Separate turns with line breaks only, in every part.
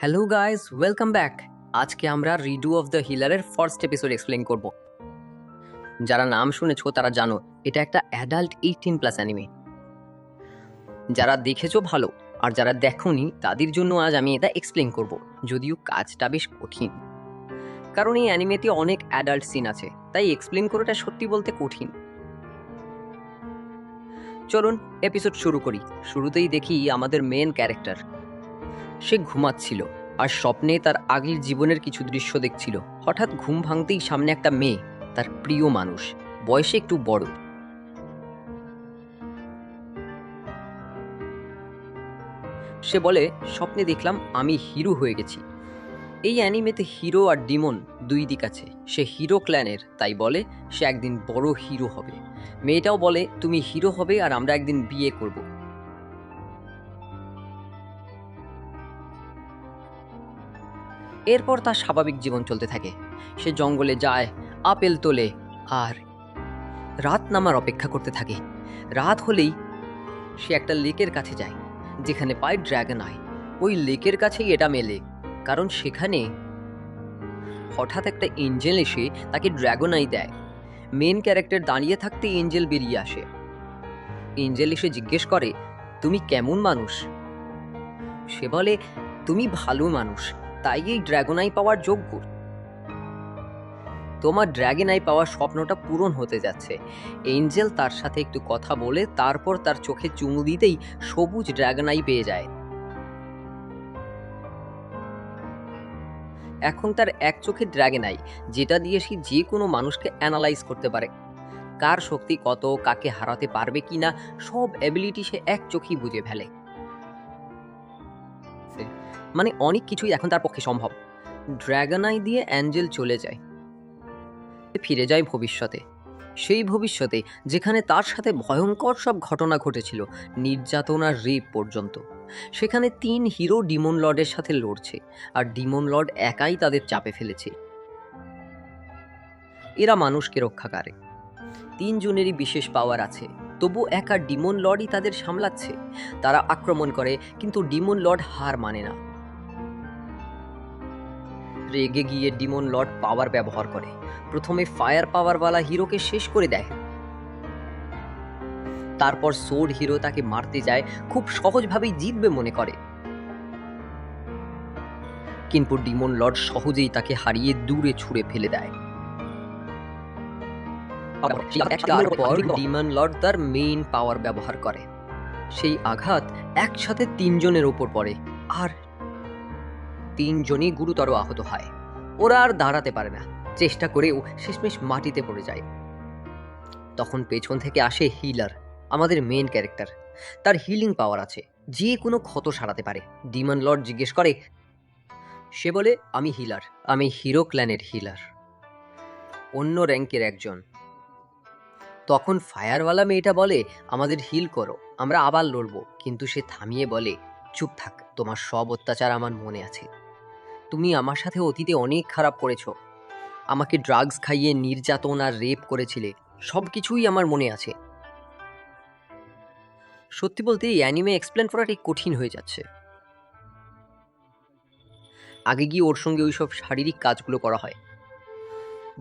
Hello guys, welcome back. আজকে আমরা রিডু অফ দ্য হিলারের ফার্স্ট এপিসোড এক্সপ্লেন করব। যারা নাম শুনেছো তারা জানো এটা একটা অ্যাডাল্ট 18+ অ্যানিমে। যারা দেখেছো ভালো, আর যারা দেখোনি তাদের জন্য আজ আমি এটা এক্সপ্লেন করব, যদিও কাজটা বেশ কঠিন, কারণ এই অ্যানিমেতে অনেক অ্যাডাল্ট সিন আছে, তাই এক্সপ্লেন করাটা সত্যি বলতে কঠিন। চলুন এপিসোড শুরু করি। শুরুতেই দেখি আমাদের মেন ক্যারেক্টার, সে ঘুমাচ্ছিল আর স্বপ্নে তার আগের জীবনের কিছু দৃশ্য দেখছিল। হঠাৎ ঘুম ভাঙতেই সামনে একটা মেয়ে, তার প্রিয় মানুষ, বয়সে একটু বড়। সে বলে, স্বপ্নে দেখলাম আমি হিরো হয়ে গেছি। এই অ্যানিমেতে হিরো আর ডিমন দুই দিক আছে। সে হিরো ক্ল্যানের, তাই বলে সে একদিন বড় হিরো হবে। মেয়েটাও বলে তুমি হিরো হবে আর আমরা একদিন বিয়ে করব। এরপর তার স্বাভাবিক জীবন চলতে থাকে। সে জঙ্গলে যায়, আপেল তোলে আর রাত নামার অপেক্ষা করতে থাকে। রাত হলেই সে একটা লেকের কাছে যায়, যেখানে পায় ড্র্যাগন আই। ওই লেকের কাছেই এটা মেলে, কারণ সেখানে হঠাৎ একটা এঞ্জেল এসে তাকে ড্র্যাগন আই দেয়। মেন ক্যারেক্টার দাঁড়িয়ে থাকতে এঞ্জেল বেরিয়ে আসে। এঞ্জেল এসে জিজ্ঞেস করে, তুমি কেমন মানুষ? সে বলে, তুমি ভালো মানুষ, তাই এই ড্র্যাগন আই পাওয়ার যোগ্য। তোমার ড্র্যাগন আই পাওয়ার স্বপ্নটা পূরণ হতে যাচ্ছে। এঞ্জেল তার সাথে একটু কথা বলে তারপর তার চোখে চুমু দিতেই সবুজ ড্র্যাগন আই পেয়ে যায়। এখন তার এক চোখে ড্র্যাগন আই, যেটা দিয়ে সে যে কোনো মানুষকে অ্যানালাইজ করতে পারে। কার শক্তি কত, কাকে হারাতে পারবে কিনা, সব অ্যাবিলিটি সে এক চোখেই বুঝে ফেলে। মানে অনেক কিছুই এখন তার পক্ষে সম্ভব। ড্র্যাগন আই দিয়ে অ্যাঞ্জেল চলে যায়, ফিরে যায় ভবিষ্যতে। সেই ভবিষ্যতে যেখানে তার সাথে ভয়ঙ্কর সব ঘটনা ঘটেছিল, নির্যাতন আর রেপ পর্যন্ত। সেখানে 3 হিরো ডিমন লর্ডের সাথে লড়ছে, আর ডিমন লর্ড একাই তাদের চাপে ফেলেছে। এরা মানুষকে রক্ষা করে, 3 জনেরই বিশেষ পাওয়ার আছে, তবু একা ডিমন লর্ডই তাদের সামলাচ্ছে। তারা আক্রমণ করে, কিন্তু ডিমন লর্ড হার মানে না। রেগে গিয়ে ডিমন লর্ড পাওয়ার ব্যবহার করে। প্রথমে ফায়ার পাওয়ারওয়ালা হিরোকে শেষ করে দেয়, তারপর সোর্ড হিরো তাকে মারতে যায়, খুব সহজভাবেই জিতবে মনে করে। কিন্তু ডিমন লর্ড সহজেই তাকে হারিয়ে দূরে ছুঁড়ে ফেলে দেয়। তারপর ডিমন লর্ড তার মেইন পাওয়ার ব্যবহার করে। সেই আঘাত একসাথে 3 জনের ওপর পড়ে, আর 3 জনই গুরুতর আহত হয়। ওরা আর দাঁড়াতে পারে না, চেষ্টা করেও শেষমেশ মাটিতে পড়ে যায়। তখন পেছন থেকে আসে হিলার, আমাদের মেন ক্যারেক্টার। তার হিলিং পাওয়ার আছে, যে কোনো ক্ষত সারাতে পারে। ডিমন লর্ড জিজ্ঞেস করে, সে বলে, আমি হিলার, আমি হিরো ক্ল্যানের হিলার, অন্য র্যাঙ্কের একজন। তখন ফায়ারওয়ালা মেয়েটা বলে, আমাদের হিল করো, আমরা আবার লড়বো। কিন্তু সে থামিয়ে বলে, চুপ থাক, তোমার সব অত্যাচার আমার মনে আছে। তুমি আমার সাথে অতীতে অনেক খারাপ করেছো, আমাকে ড্রাগস খাইয়ে নির্যাতন আর রেপ করেছিলে, সব কিছুই আমার মনে আছে। সত্যি বলতে এই অ্যানিমে এক্সপ্লেন করাটাই কঠিন হয়ে যাচ্ছে। আগে গিয়ে ওর সঙ্গে ওইসব শারীরিক কাজগুলো করা হয়,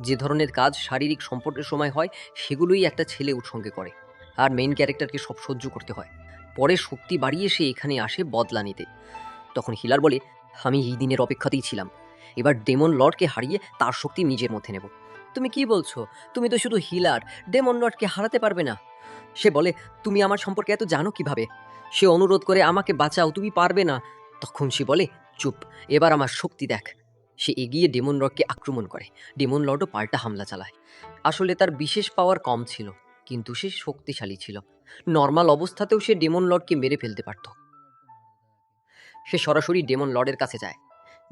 যে ধরনের কাজ শারীরিক সম্পর্কের সময় হয়, সেগুলোই একটা ছেলে ওর সঙ্গে করে। আর মেইন ক্যারেক্টারকে সব সহ্য করতে হয়। পরে শক্তি বাড়িয়ে সে এখানে আসে বদলা নিতে। তখন হিলার বলে, আমি এই দিনের অপেক্ষাতেই ছিলাম, এবার ডেমন লর্ডকে হারিয়ে তার শক্তি নিজের মধ্যে নেব। তুমি কি বলছো? তুমি তো শুধু হিলার, ডেমন লর্ডকে হারাতে পারবে না। সে বলে, তুমি আমার সম্পর্কে এত জানো কিভাবে? সে অনুরোধ করে, আমাকে বাঁচাও, তুমি পারবে না। তখন সে বলে, চুপ, এবার আমার শক্তি দেখ। সে এগিয়ে ডেমন লর্ডকে আক্রমণ করে। ডেমন লর্ডও পাল্টা হামলা চালায়। আসলে তার বিশেষ পাওয়ার কম ছিল, কিন্তু সে শক্তিশালী ছিল। নর্মাল অবস্থাতেও সে ডেমন লর্ডকে মেরে ফেলতে পারত। সে সরাসরি ডেমন লর্ডের কাছে যায়।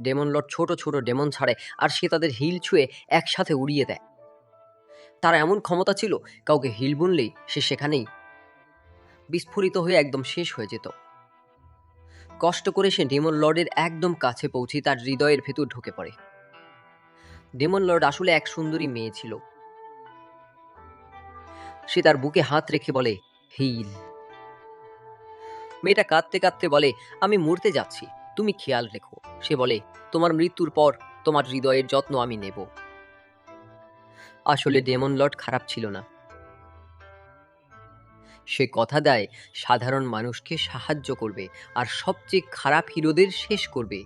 ডেমন লর্ড ছোট ছোট ডেমন ছাড়ে, আর সে তাদের হিল ছুঁয়ে একসাথে উড়িয়ে দেয়। তার এমন ক্ষমতা ছিল, কাউকে হিল বুনলেই সে সেখানেই বিস্ফোরিত হয়ে একদম শেষ হয়ে যেত। কষ্ট করে সে ডেমন লর্ডের একদম কাছে পৌঁছে তার হৃদয়ের ভেতর ঢুকে পড়ে। ডেমন লর্ড আসলে এক সুন্দরী মেয়ে ছিল। সে তার বুকে হাত রেখে বলে, হিল। মেয়েটা কাঁদতে কাঁদতে বলে, আমি মরতে যাচ্ছি, তুমি খেয়াল রেখো। সে বলে, তোমার মৃত্যুর পর তোমার হৃদয়ের যত্ন আমি নেব। আসলে ডেমন লর্ড খারাপ ছিল না। সে কথা দেয় সাধারণ মানুষকে সাহায্য করবে আর সবচেয়ে খারাপ হিরোদের শেষ করবে।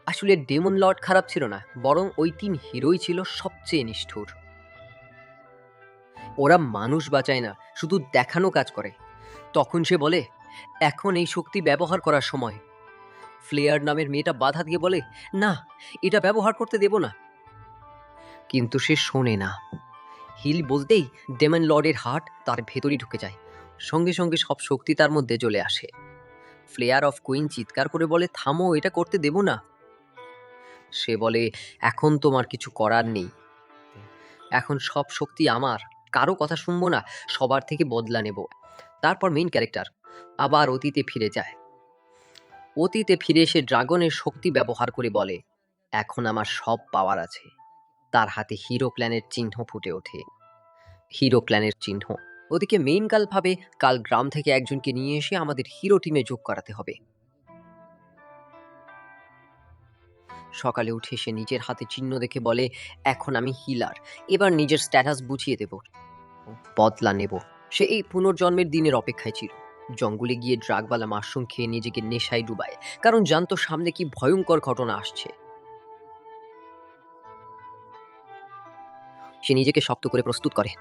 আসলে ডেমন লর্ড খারাপ ছিল না, বরং ওই ৩ হিরোই ছিল সবচেয়ে নিষ্ঠুর। ওরা মানুষ বাঁচায় না, শুধু দেখানো কাজ করে। তখন সে বলে, এখন এই শক্তি ব্যবহার করার সময়। ফ্লেয়ার নামের মেয়েটা বাধা দিয়ে বলে, না, এটা ব্যবহার করতে দেব না। কিন্তু সে শোনে না। হিল বলতেই ডেমন লর্ডের হার্ট তার ভেতরই ঢুকে যায়। সঙ্গে সঙ্গে সব শক্তি তার মধ্যে চলে আসে। ফ্লেয়ার অফ কুইন চিৎকার করে বলে, থামো, এটা করতে দেব না। সে বলে, এখন তোমার কিছু করার নেই। এখন সব শক্তি আমার, কারো কথা শুনবো না, সবার থেকে বদলা নেব। তারপর মেইন ক্যারেক্টার আবার অতীতে ফিরে যায়। অতীতে ফিরে এসে ড্রাগনের শক্তি ব্যবহার করে বলে, এখন আমার সব পাওয়ার আছে। তার হাতে হিরো ক্ল্যানের চিহ্ন ফুটে ওঠে। হিরো ক্ল্যানের চিহ্ন। ওদিকে মেইন গার্ল ভাবে কাল গ্রাম থেকে একজনকে নিয়ে এসে আমাদের হিরো টিমে যোগ করাতে হবে। সকালে উঠে সে নিজের হাতে চিহ্ন দেখে বলে, এখন আমি হিলার, এবার নিজের স্ট্যাটাস বুঝিয়ে দেব, বদলা নেব। সে এই পুনর্জন্মের দিনের অপেক্ষায় ছিল। জঙ্গলে গিয়ে ড্রাগওয়ালা মাশরুম খেয়ে নিজেকে নেশায় ডুবায়, কারণ জানতো সামনে কি ভয়ঙ্কর ঘটনা আসছে। সে নিজেকে শক্ত করে প্রস্তুত করে,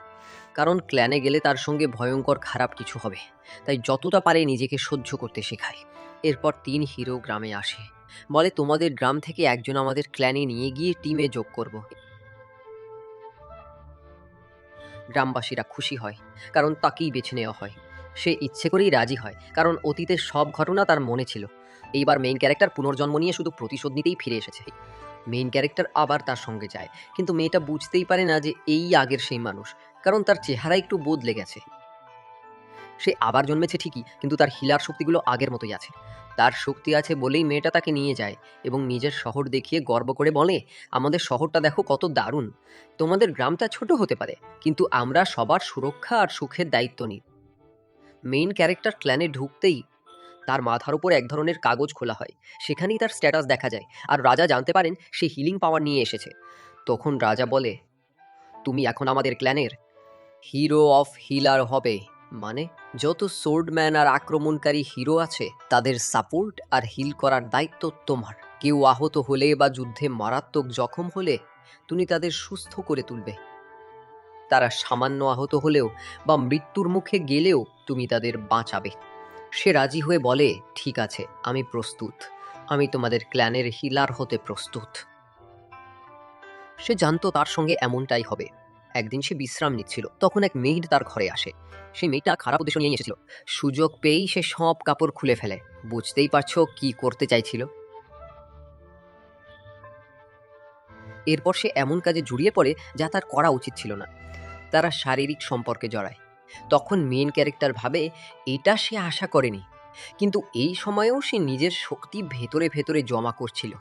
কারণ ক্ল্যানে গেলে তার সঙ্গে ভয়ঙ্কর খারাপ কিছু হবে। তাই যতটা পারে নিজেকে সহ্য করতে শেখায়। এরপর ৩ হিরো গ্রামে আসে, বলে, তোমাদের গ্রাম থেকে একজন আমাদের ক্ল্যানে নিয়ে গিয়ে টিমে যোগ করব। গ্রামবাসীরা খুশি হয়, কারণ তাকেই বেছে নেওয়া হয়। সে ইচ্ছে করেই রাজি হয়, কারণ অতীতের সব ঘটনা তার মনে ছিল। এইবার মেইন ক্যারেক্টার পুনর্জন্ম নিয়ে শুধু প্রতিশোধ নিতেই ফিরে এসেছে। মেইন ক্যারেক্টার আবার তার সঙ্গে যায়, কিন্তু মেয়েটা বুঝতেই পারে না যে এই আগের সেই মানুষ, কারণ তার চেহারা একটু বদলে গেছে। সে আবার জন্মেছে ঠিকই, কিন্তু তার হিলার শক্তিগুলো আগের মতোই আছে। তার শক্তি আছে বলেই মেয়েটা তাকে নিয়ে যায় এবং নিজের শহর দেখিয়ে গর্ব করে বলে, আমাদের শহরটা দেখো কত দারুণ। তোমাদের গ্রামটা ছোট হতে পারে, কিন্তু আমরা সবার সুরক্ষা আর সুখের দায়িত্ব নিই। মেইন ক্যারেক্টার ক্ল্যানে ঢুকতেই তার মাথার উপর এক ধরনের কাগজ খোলা হয়। সেখানেই তার স্ট্যাটাস দেখা যায়, আর রাজা জানতে পারেন সে হিলিং পাওয়ার নিয়ে এসেছে। তখন রাজা বলে, তুমি এখন আমাদের ক্ল্যানের হিরো অফ হিলার হবে। মানে, যত সোর্ডম্যান আর আক্রমণকারী হিরো আছে তাদের সাপোর্ট আর হিল করার দায়িত্ব তোমার। কেউ আহত হলে বা যুদ্ধে মারাত্মক জখম হলে তুমি তাদের সুস্থ করে তুলবে। তারা সামান্য আহত হলেও বা মৃত্যুর মুখে গেলেও তুমি তাদের বাঁচাবে। সে রাজি হয়ে বলে, ঠিক আছে, আমি প্রস্তুত। আমি তোমাদের ক্ল্যানের হিলার হতে প্রস্তুত। সে জানতো তার সঙ্গে এমনটাই হবে। একদিন সে বিশ্রাম নিচ্ছিল, তখন এক মেইড তার ঘরে আসে। সেই মেয়েটা খারাপ উদ্দেশ্য নিয়ে এসেছিল। সুযোগ পেয়েই সে সব কাপড় খুলে ফেলে। বুঝতেই পারছো কি করতে চাইছিল। এরপর সে এমন কাজে জড়িয়ে পড়ে যা তার করা উচিত ছিল না। তারা শারীরিক সম্পর্কে জড়ায়। তখন মেইন ক্যারেক্টার ভাবে এটা সে আশা করেনি, কিন্তু এই সময়েও সে নিজের শক্তি ভেতরে ভেতরে জমা করছিল।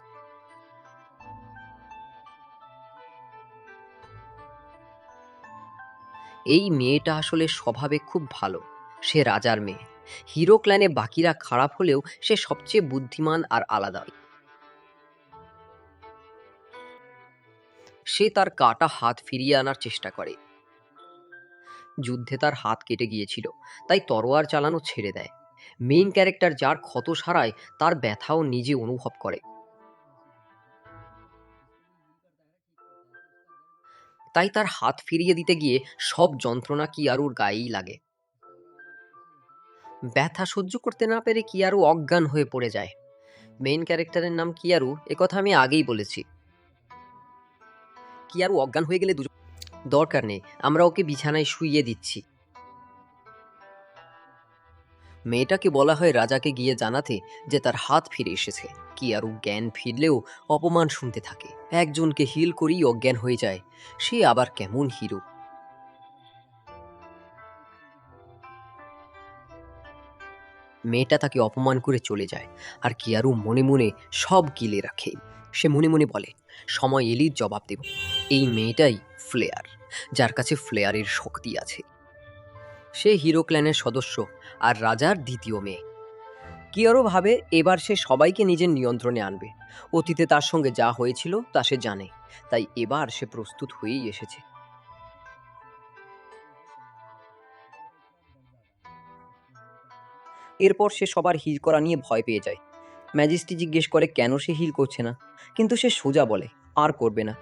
এই মেয়েটা আসলে স্বভাবে খুব ভালো। সে রাজার মেয়ে। হিরো ক্ল্যানে বাকিরা খারাপ হলেও সে সবচেয়ে বুদ্ধিমান আর আলাদা। সে তার কাটা হাত ফিরিয়ে আনার চেষ্টা করে। যুদ্ধে তার হাত কেটে গিয়েছিল, তাই তরোয়ার চালানো ছেড়ে দেয়। মেইন ক্যারেক্টার যার ক্ষত সারায় তার ব্যথাও নিজে অনুভব করে। তাই তার হাত ফিরিয়ে দিতে গিয়ে সব যন্ত্রণা কিয়ারুর গায়েই লাগে। ব্যথা সহ্য করতে না পেরে কিয়ারু অজ্ঞান হয়ে পড়ে যায়। মেইন ক্যারেক্টারের নাম কিয়ারু, একথা আমি আগেই বলেছি। কিয়ারু অজ্ঞান হয়ে গেলে দুজন, দরকার নেই, আমরা ওকে বিছানায় শুইয়ে দিচ্ছি। মেয়েটাকে বলা হয় রাজাকে গিয়ে জানাতে যে তার হাত ফিরে এসেছে। কিয়ারু জ্ঞান ফিরলেও অপমান শুনতে থাকে। একজনকে হিল করেই অজ্ঞান হয়ে যায়, সে আবার কেমন হিরো। মেয়েটা তাকে অপমান করে চলে যায়, আর কিয়ারু মনে মনে সব গিলে রাখে। সে মনে মনে বলে, সময় এলেই জবাব দেব। এই মেয়েটাই ফ্লেয়ার, যার কাছে ফ্লেয়ারের শক্তি আছে। সে হিরো ক্ল্যানের সদস্য আর রাজার দ্বিতীয় মেয়ে। কিয়ারও ভাবে এবার সে সবাইকে নিজের নিয়ন্ত্রণে আনবে। অতীতে তার সঙ্গে যা হয়েছিল তা সে জানে, তাই এবার সে প্রস্তুত হয়েই এসেছে। এরপর সে সবার হিল করা নিয়ে ভয় পেয়ে যায়। ম্যাজিস্ট্রি জিজ্ঞেস করে কেন সে হিল করছে না, কিন্তু সে সোজা বলে আর করবে না।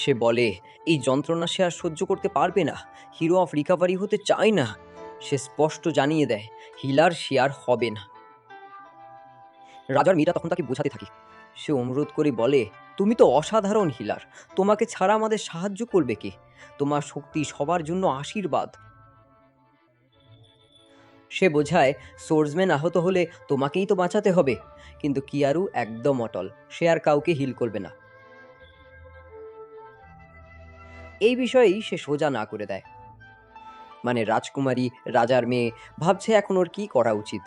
সে বলে এই যন্ত্রণা সে আর সহ্য করতে পারবে না, হিরো অফ রিকাভারি হতে চায় না। সে স্পষ্ট জানিয়ে দেয় হিলার সে আর হবে না। রাজার মেয়েরা তখন তাকে বোঝাতে থাকে। সে অনুরোধ করে বলে তুমি তো অসাধারণ হিলার, তোমাকে ছাড়া আমাদের সাহায্য করবে কে? তোমার শক্তি সবার জন্য আশীর্বাদ। সে বোঝায় সোর্সম্যান আহত হলে তোমাকেই তো বাঁচাতে হবে, কিন্তু কিয়ারু একদম অটল, সে আর কাউকে হিল করবে না। এই বিষয়েই সে সোজা না করে দেয়। মানে রাজকুমারী, রাজার মেয়ে ভাবছে এখন ওর কি করা উচিত।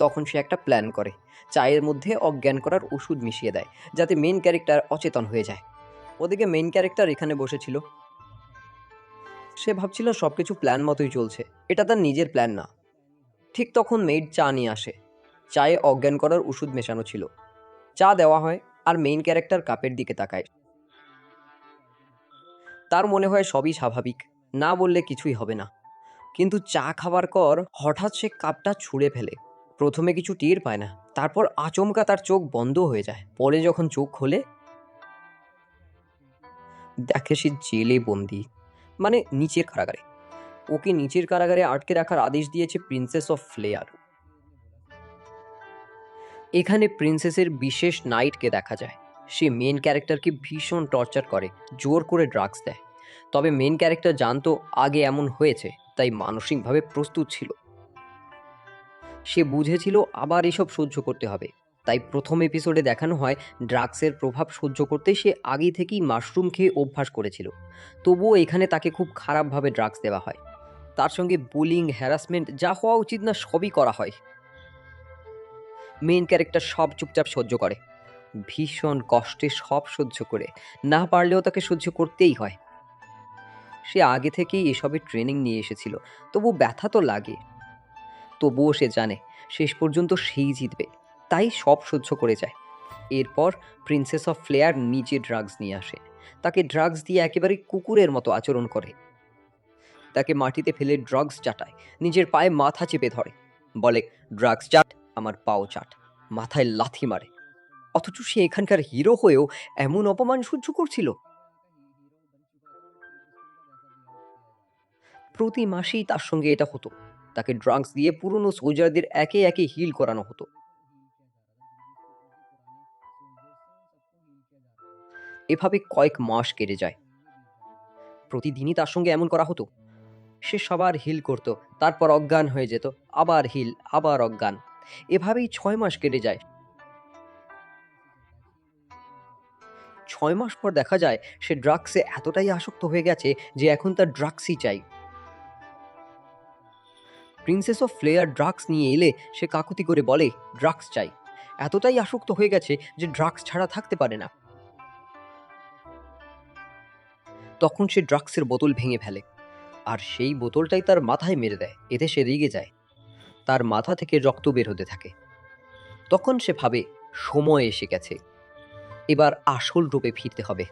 তখন সে একটা প্ল্যান করে, চায়ের মধ্যে অজ্ঞান করার ওষুধ মিশিয়ে দেয় যাতে মেন ক্যারেক্টার অচেতন হয়ে যায়। ওদিকে মেন ক্যারেক্টার এখানে বসেছিল। সে ভাবছিল সবকিছু প্ল্যান মতোই চলছে, এটা তার নিজের প্ল্যান না। ঠিক তখন মেইড চা নিয়ে আসে। চায়ে অজ্ঞান করার ওষুধ মেশানো ছিল। চা দেওয়া হয় আর মেইন ক্যারেক্টার কাপের দিকে তাকায়। তার মনে হয় সবই স্বাভাবিক, না বললে কিছুই হবে না। কিন্তু চা খাওয়ার পর হঠাৎ সে কাপটা ছুঁড়ে ফেলে। প্রথমে কিছু টের পায় না, তারপর আচমকা তার চোখ বন্ধ হয়ে যায়। পরে যখন চোখ খোলে দেখে সে জেলে বন্দি, মানে নিচের কারাগারে। ওকে নিচের কারাগারে আটকে রাখার আদেশ দিয়েছে প্রিন্সেস অফ ফ্লেয়ার। এখানে প্রিন্সেসের বিশেষ নাইটকে দেখা যায়। সে মেন ক্যারেক্টারকে ভীষণ টর্চার করে, জোর করে ড্রাগস দেয়। তবে মেন ক্যারেক্টার জানতো আগে এমন হয়েছে, তাই মানসিকভাবে প্রস্তুত ছিল। সে বুঝেছিল আবার এসব সহ্য করতে হবে। তাই প্রথম এপিসোডে দেখানো হয় ড্রাগসের প্রভাব সহ্য করতে সে আগে থেকেই মাশরুম খেয়ে অভ্যাস করেছিল। তবুও এখানে তাকে খুব খারাপভাবে ড্রাগস দেওয়া হয়। তার সঙ্গে বুলিং, হ্যারাসমেন্ট যা হওয়া উচিত না সবই করা হয়। মেইন ক্যারেক্টার সব চুপচাপ সহ্য করে, ভীষণ কষ্টে সব সহ্য করে, না পারলেও তাকে সহ্য করতেই হয়। সে আগে থেকেই এসবের ট্রেনিং নিয়ে এসেছিল, তবু ব্যথা তো লাগে। তবুও সে জানে শেষ পর্যন্ত সেই জিতবে, তাই সব সহ্য করে যায়। এরপর প্রিন্সেস অফ ফ্লেয়ার নিজে ড্রাগস নিয়ে আসে। তাকে ড্রাগস দিয়ে একেবারে কুকুরের মতো আচরণ করে। তাকে মাটিতে ফেলে ড্রাগস চাটায়, নিজের পায়ে মাথা চেপে ধরে, বলে ড্রাগস চাট, আমার পাও চাট, মাথায় লাথি মারে। অথচ সে এখানকার হিরো হয়েও এমন অপমান সহ্য করছিল। প্রতি মাসেই তার সঙ্গে এটা হতো। তাকে ড্রাগস দিয়ে পুরনো সোলজারদের একে একে হিল করানো হতো। এভাবে কয়েক মাস কেটে যায়। প্রতিদিনই তার সঙ্গে এমন করা হতো। সে সবার হিল করত, তারপর অজ্ঞান হয়ে যেত, আবার হিল, আবার অজ্ঞান। এভাবেই 6 মাস কেটে যায়। 6 মাস পর দেখা যায় সে ড্রাগসে এতটাই আসক্ত হয়ে গেছে যে এখন তার ড্রাগসই চাই। প্রিন্সেস অফ ফ্লেয়ার ড্রাগস নিয়ে এলে সে কাকুতি করে বলে ড্রাগস চাই। এতটাই আসক্ত হয়ে গেছে যে ড্রাগস ছাড়া থাকতে পারে না। তখন সে ড্রাগসের বোতল ভেঙে ফেলে, আর সেই বোতলটাই তার মাথায় মেরে দেয়। এতে সে রেগে যায়, তার মাথা থেকে রক্ত বের হতে থাকে। তখন সে ভাবে সময় এসে গেছে, এবার আসল রূপে ফিরতে হবে।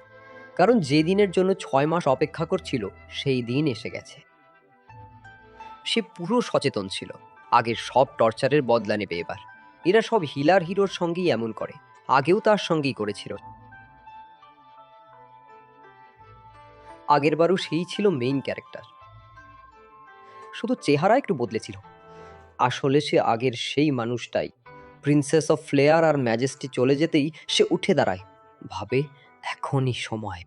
কারণ যে দিনের জন্য 6 মাস অপেক্ষা করছিল সেই দিন এসে গেছে। সে পুরো সচেতন ছিল, আগের সব টর্চারের বদলা নেবে এবার। এরা সব হিলার হিরোর সঙ্গেই এমন করে, আগেও তার সঙ্গেই করেছিল। আগেরবারও সেই ছিল মেইন ক্যারেক্টার, শুধু চেহারা একটু বদলেছিল। আসলে সে আগের সেই মানুষটাই। প্রিন্সেস অফ ফ্লেয়ার আর ম্যাজেস্টি চলে যেতেই সে উঠে দাঁড়ায়, ভাবে এখনই সময়।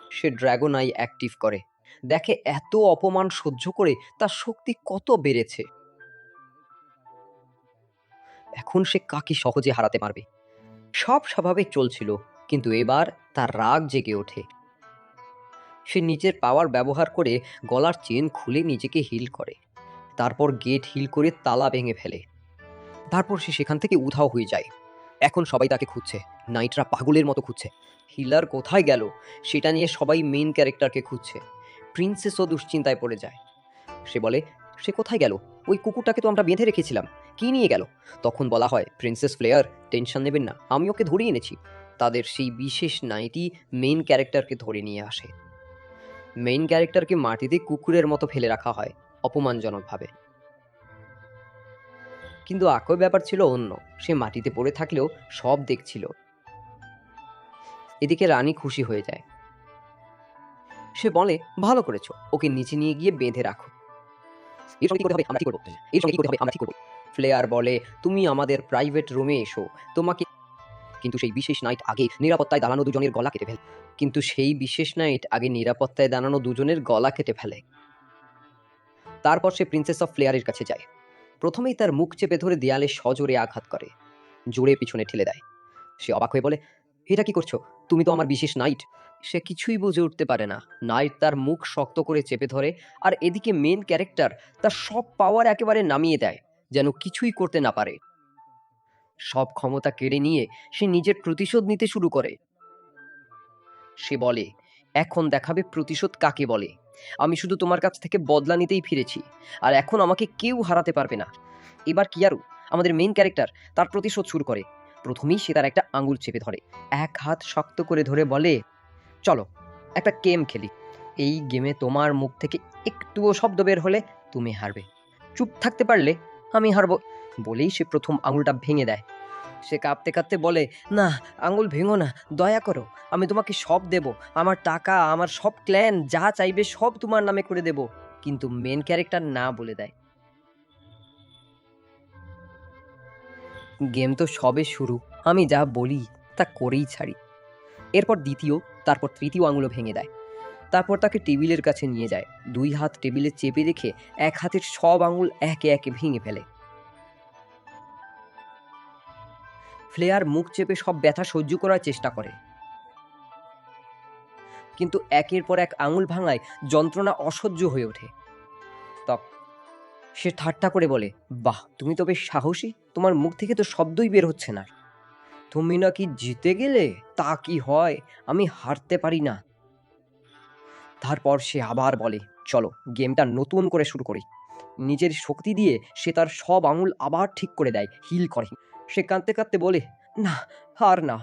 সে ড্রাগন আই অ্যাক্টিভ করে, দেখে এত অপমান সহ্য করে তার শক্তি কত বেড়েছে। এখন সে কাকে সহজে হারাতে পারবে। সব স্বাভাবিক চলছিল, কিন্তু এবার তার রাগ জেগে ওঠে। সে নিজের পাওয়ার ব্যবহার করে গলার চেন খুলে নিজেকে হিল করে, তারপর গেট হিল করে তালা ভেঙে ফেলে। তারপর সে সেখান থেকে উধাও হয়ে যায়। এখন সবাই তাকে খুঁজছে, নাইটরা পাগলের মতো খুঁজছে। হিলার কোথায় গেল সেটা নিয়ে সবাই মেইন ক্যারেক্টারকে খুঁজছে। প্রিন্সেসও দুশ্চিন্তায় পড়ে যায়। সে বলে সে কোথায় গেল? ওই কুকুরটাকে তো আমরা বেঁধে রেখেছিলাম, কি নিয়ে গেল? তখন বলা হয়, প্রিন্সেস ফ্লেয়ার, টেনশন নেবেন না, আমি ওকে ধরে এনেছি। তাদের সেই বিশেষ নাইটই মেইন ক্যারেক্টারকে ধরে নিয়ে আসে। মেইন ক্যারেক্টারকে মাটিতে কুকুরের মতো ফেলে রাখা হয় অপমানজনকভাবে। কিন্তু আকর ব্যাপার ছিল অন্য। সে মাটিতে পড়ে থাকলেও সব দেখছিল। এদিকে রানী খুশি হয়ে যায়। সে বলে, ভালো করেছো, ওকে নিচে নিয়ে গিয়ে বেঁধে রাখো। এর সঙ্গে কি করতে হবে আমরা ঠিক করবো, এর সঙ্গে কি করতে হবে আমরা ঠিক করবো। ফ্লেয়ার বলে, তুমি আমাদের প্রাইভেট রুমে এসো, তোমাকে। কিন্তু সেই বিশেষ নাইট আগে নিরাপত্তায় দাঁড়ানো দুজনের গলা কেটে ফেলে। তারপর সে প্রিন্সেস অফ ফ্লেয়ারের কাছে যায়। প্রথমেই তার মুখ চেপে ধরে দেয়ালে সজোরে আঘাত করে, জোরে পিছনে ঠেলে দেয়। সে অবাক হয়ে বলে, এটা কি করছো? তুমি তো আমার বিশেষ নাইট। সে কিছুই বুঝে উঠতে পারে না। নাইট তার মুখ শক্ত করে চেপে ধরে, আর এদিকে মেন ক্যারেক্টার তার সব পাওয়ার একেবারে নামিয়ে দেয়, যেন কিছুই করতে না পারে। সব ক্ষমতা কেড়ে নিয়ে সে নিজের প্রতিশোধ নিতে শুরু করে। সে বলে, এখন দেখাবে প্রতিশোধ কাকে বলে। আমি শুধু তোমার কাছ থেকে বদলা নিতেই ফিরেছি, আর এখন আমাকে কেউ হারাতে পারবে না। এবার কিয়ারু, আমাদের মেইন ক্যারেক্টার, তার প্রতিশোধ শুরু করে। প্রথমেই সে তার একটা আঙুল চেপে ধরে, এক হাত শক্ত করে ধরে বলে, চলো একটা গেম খেলি। এই গেমে তোমার মুখ থেকে একটুও শব্দ বের হলে তুমি হারবে, চুপ থাকতে পারলে আমি হারবো। বলেই সে প্রথম আঙুলটা ভেঙে দেয়। সে কাঁপতে কাঁপতে বলে, না, আঙুল ভেঙো না, দয়া করো, আমি তোমাকে সব দেব, আমার টাকা, আমার সব ক্ল্যান, যা চাইবে সব তোমার নামে করে দেব। কিন্তু মেন ক্যারেক্টার না বলে দেয়। গেম তো সবে শুরু, আমি যা বলি তা করেই ছাড়ি। এরপর দ্বিতীয়, তারপর তৃতীয় আঙুলও ভেঙে দেয়। তারপর তাকে টেবিলের কাছে নিয়ে যায়, দুই হাত টেবিলে চেপে রেখে এক হাতের সব আঙুল একে একে ভেঙে ফেলে। ফ্লেয়ার মুখ চেপে সব ব্যথা সহ্য করার চেষ্টা করে, কিন্তু একের পর এক আঙুল ভাঙায় যন্ত্রণা অসহ্য হয়ে ওঠে। সে ঠাট্টা করে বলে, বাহ, তুমি তো বেশ সাহসী, তোমার মুখ থেকে তো শব্দই বের হচ্ছে না। তুমি নাকি জিতে গেলে? তা কি হয়, আমি হারতে পারি না। তারপর সে আবার বলে, চলো গেমটা নতুন করে শুরু করি। নিজের শক্তি দিয়ে সে তার সব আঙুল আবার ঠিক করে দেয়, হিল করে। সে কাঁদতে কাঁদতে বলে, না, আর না।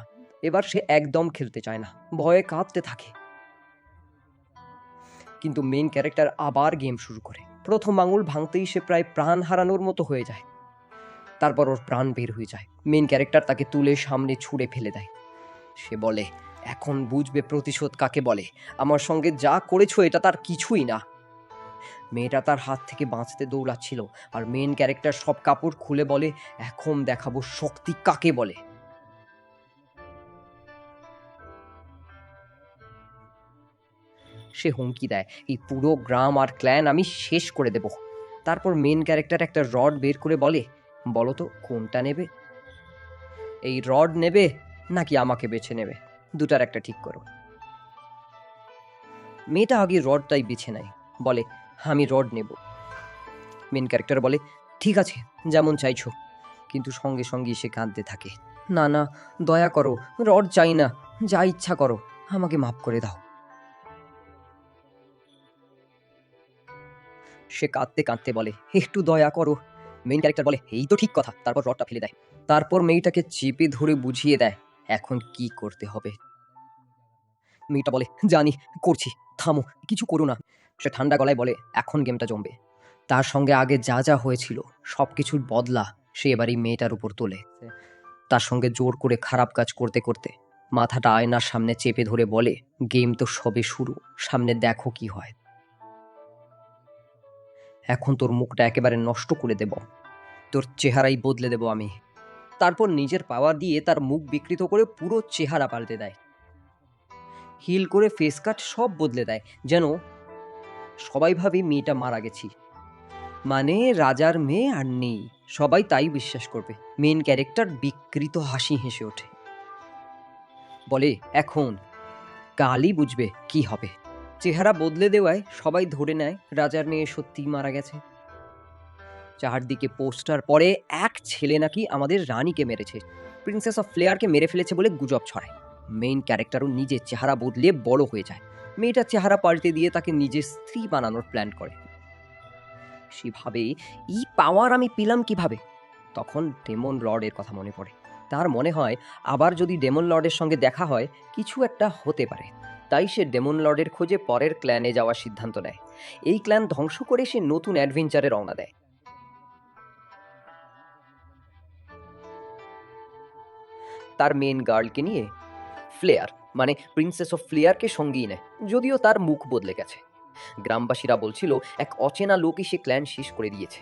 এবার সে একদম খেলতে চায় না, ভয়ে কাঁদতে থাকে। কিন্তু মেন ক্যারেক্টার আবার গেম শুরু করে। প্রথম আঙুল ভাঙতেই সে প্রায় প্রাণ হারানোর মতো হয়ে যায়। তারপর ওর প্রাণ বের হয়ে যায়। মেন ক্যারেক্টার তাকে তুলে সামনে ছুঁড়ে ফেলে দেয়। সে বলে, এখন বুঝবে প্রতিশোধ কাকে বলে। আমার সঙ্গে যা করেছো এটা তার কিছুই না। মেয়েটা তার হাত থেকে বাঁচতে দৌড়াচ্ছিল, আর মেন ক্যারেক্টার সব কাপড় খুলে বলে, এখন দেখাবো শক্তি কাকে বলে। সে হুমকি দেয়, এই পুরো গ্রাম আর ক্ল্যান আমি শেষ করে দেব। তারপর মেন ক্যারেক্টার একটা রড বের করে বলে, বলো তো কোনটা নেবে? এই রড নেবে নাকি আমাকে বেছে নেবে? দুটার একটা ঠিক করো। মেয়েটা আগে রডটাই বেছে নেয়, বলে, আমি রড নেব। মেন ক্যারেক্টার বলে, ঠিক আছে, যেমন চাইছো। কিন্তু সঙ্গে সঙ্গে সে কাঁদতে থাকে, না না, দয়া করো, রড চাই না, যা ইচ্ছা করো, আমাকে মাফ করে দাও। সে কাঁদতে কাঁদতে বলে, একটু দয়া করো। মেইন ক্যারেক্টার বলে, এই তো ঠিক কথা। তারপর রডটা ফেলে দেয়। তারপর মেয়েটাকে চেপে ধরে বুঝিয়ে দেয় এখন কি করতে হবে। মেয়েটা বলে, জানি, করছি, থামো, কিছু করো না। সে ঠান্ডা গলায় বলে, এখন গেমটা জমবে। তার সঙ্গে আগে যা যা হয়েছিল সব কিছুর বদলা সে এবার এই মেয়েটার উপর তোলে। তার সঙ্গে জোর করে খারাপ কাজ করতে করতে মাথাটা আয়নার সামনে চেপে ধরে বলে, গেম তো সবে শুরু, সামনে দেখো কি হয়। এখন তোর মুখটা একেবারে নষ্ট করে দেব, তোর চেহারাই বদলে দেব আমি। তারপর নিজের পাওয়ার দিয়ে তার মুখ বিকৃত করে পুরো চেহারা পাল্টে দেয়, হিল করে ফেস কাট সব বদলে দেয়, যেন সবাই ভাবে মেয়েটা মারা গেছি, মানে রাজার মেয়ে আর নেই, সবাই তাই বিশ্বাস করবে। মেন ক্যারেক্টার বিকৃত হাসি হেসে ওঠে, বলে, এখন কালই বুঝবে কি হবে। চেহারা বদলে দেওয়ায় সবাই ধরে নেয় রাজার মেয়ে সত্যিই মারা গেছে। চারদিকে পোস্টার পরে এক ছেলে নাকি আমাদের রানীকে মেরেছে, প্রিন্সেস অফ ফ্লেয়ারকে মেরে ফেলেছে বলে গুজব ছড়ায়। মেইন ক্যারেক্টারও নিজের চেহারা বদলে বড় হয়ে যায়। মেয়েটার চেহারা পাল্টে দিয়ে তাকে নিজের স্ত্রী বানানোর প্ল্যান করে। সে ভাবে এই পাওয়ার আমি পেলাম কিভাবে। তখন ডেমন লর্ডের কথা মনে পড়ে। তার মনে হয় আবার যদি ডেমন লর্ডের সঙ্গে দেখা হয় কিছু একটা হতে পারে। তাই সে ডেমন লর্ডের খোঁজে পরের ক্ল্যানে যাওয়ার সিদ্ধান্ত নেয়। এই ক্ল্যান ধ্বংস করে সে নতুন অ্যাডভেঞ্চারে রওনা দেয়। তার মেন গার্লকে নিয়ে, ফ্লেয়ার মানে প্রিন্সেস অফ ফ্লেয়ারকে সঙ্গেই নেয়, যদিও তার মুখ বদলে গেছে। গ্রামবাসীরা বলছিল এক অচেনা লোকই সে ক্ল্যান শেষ করে দিয়েছে,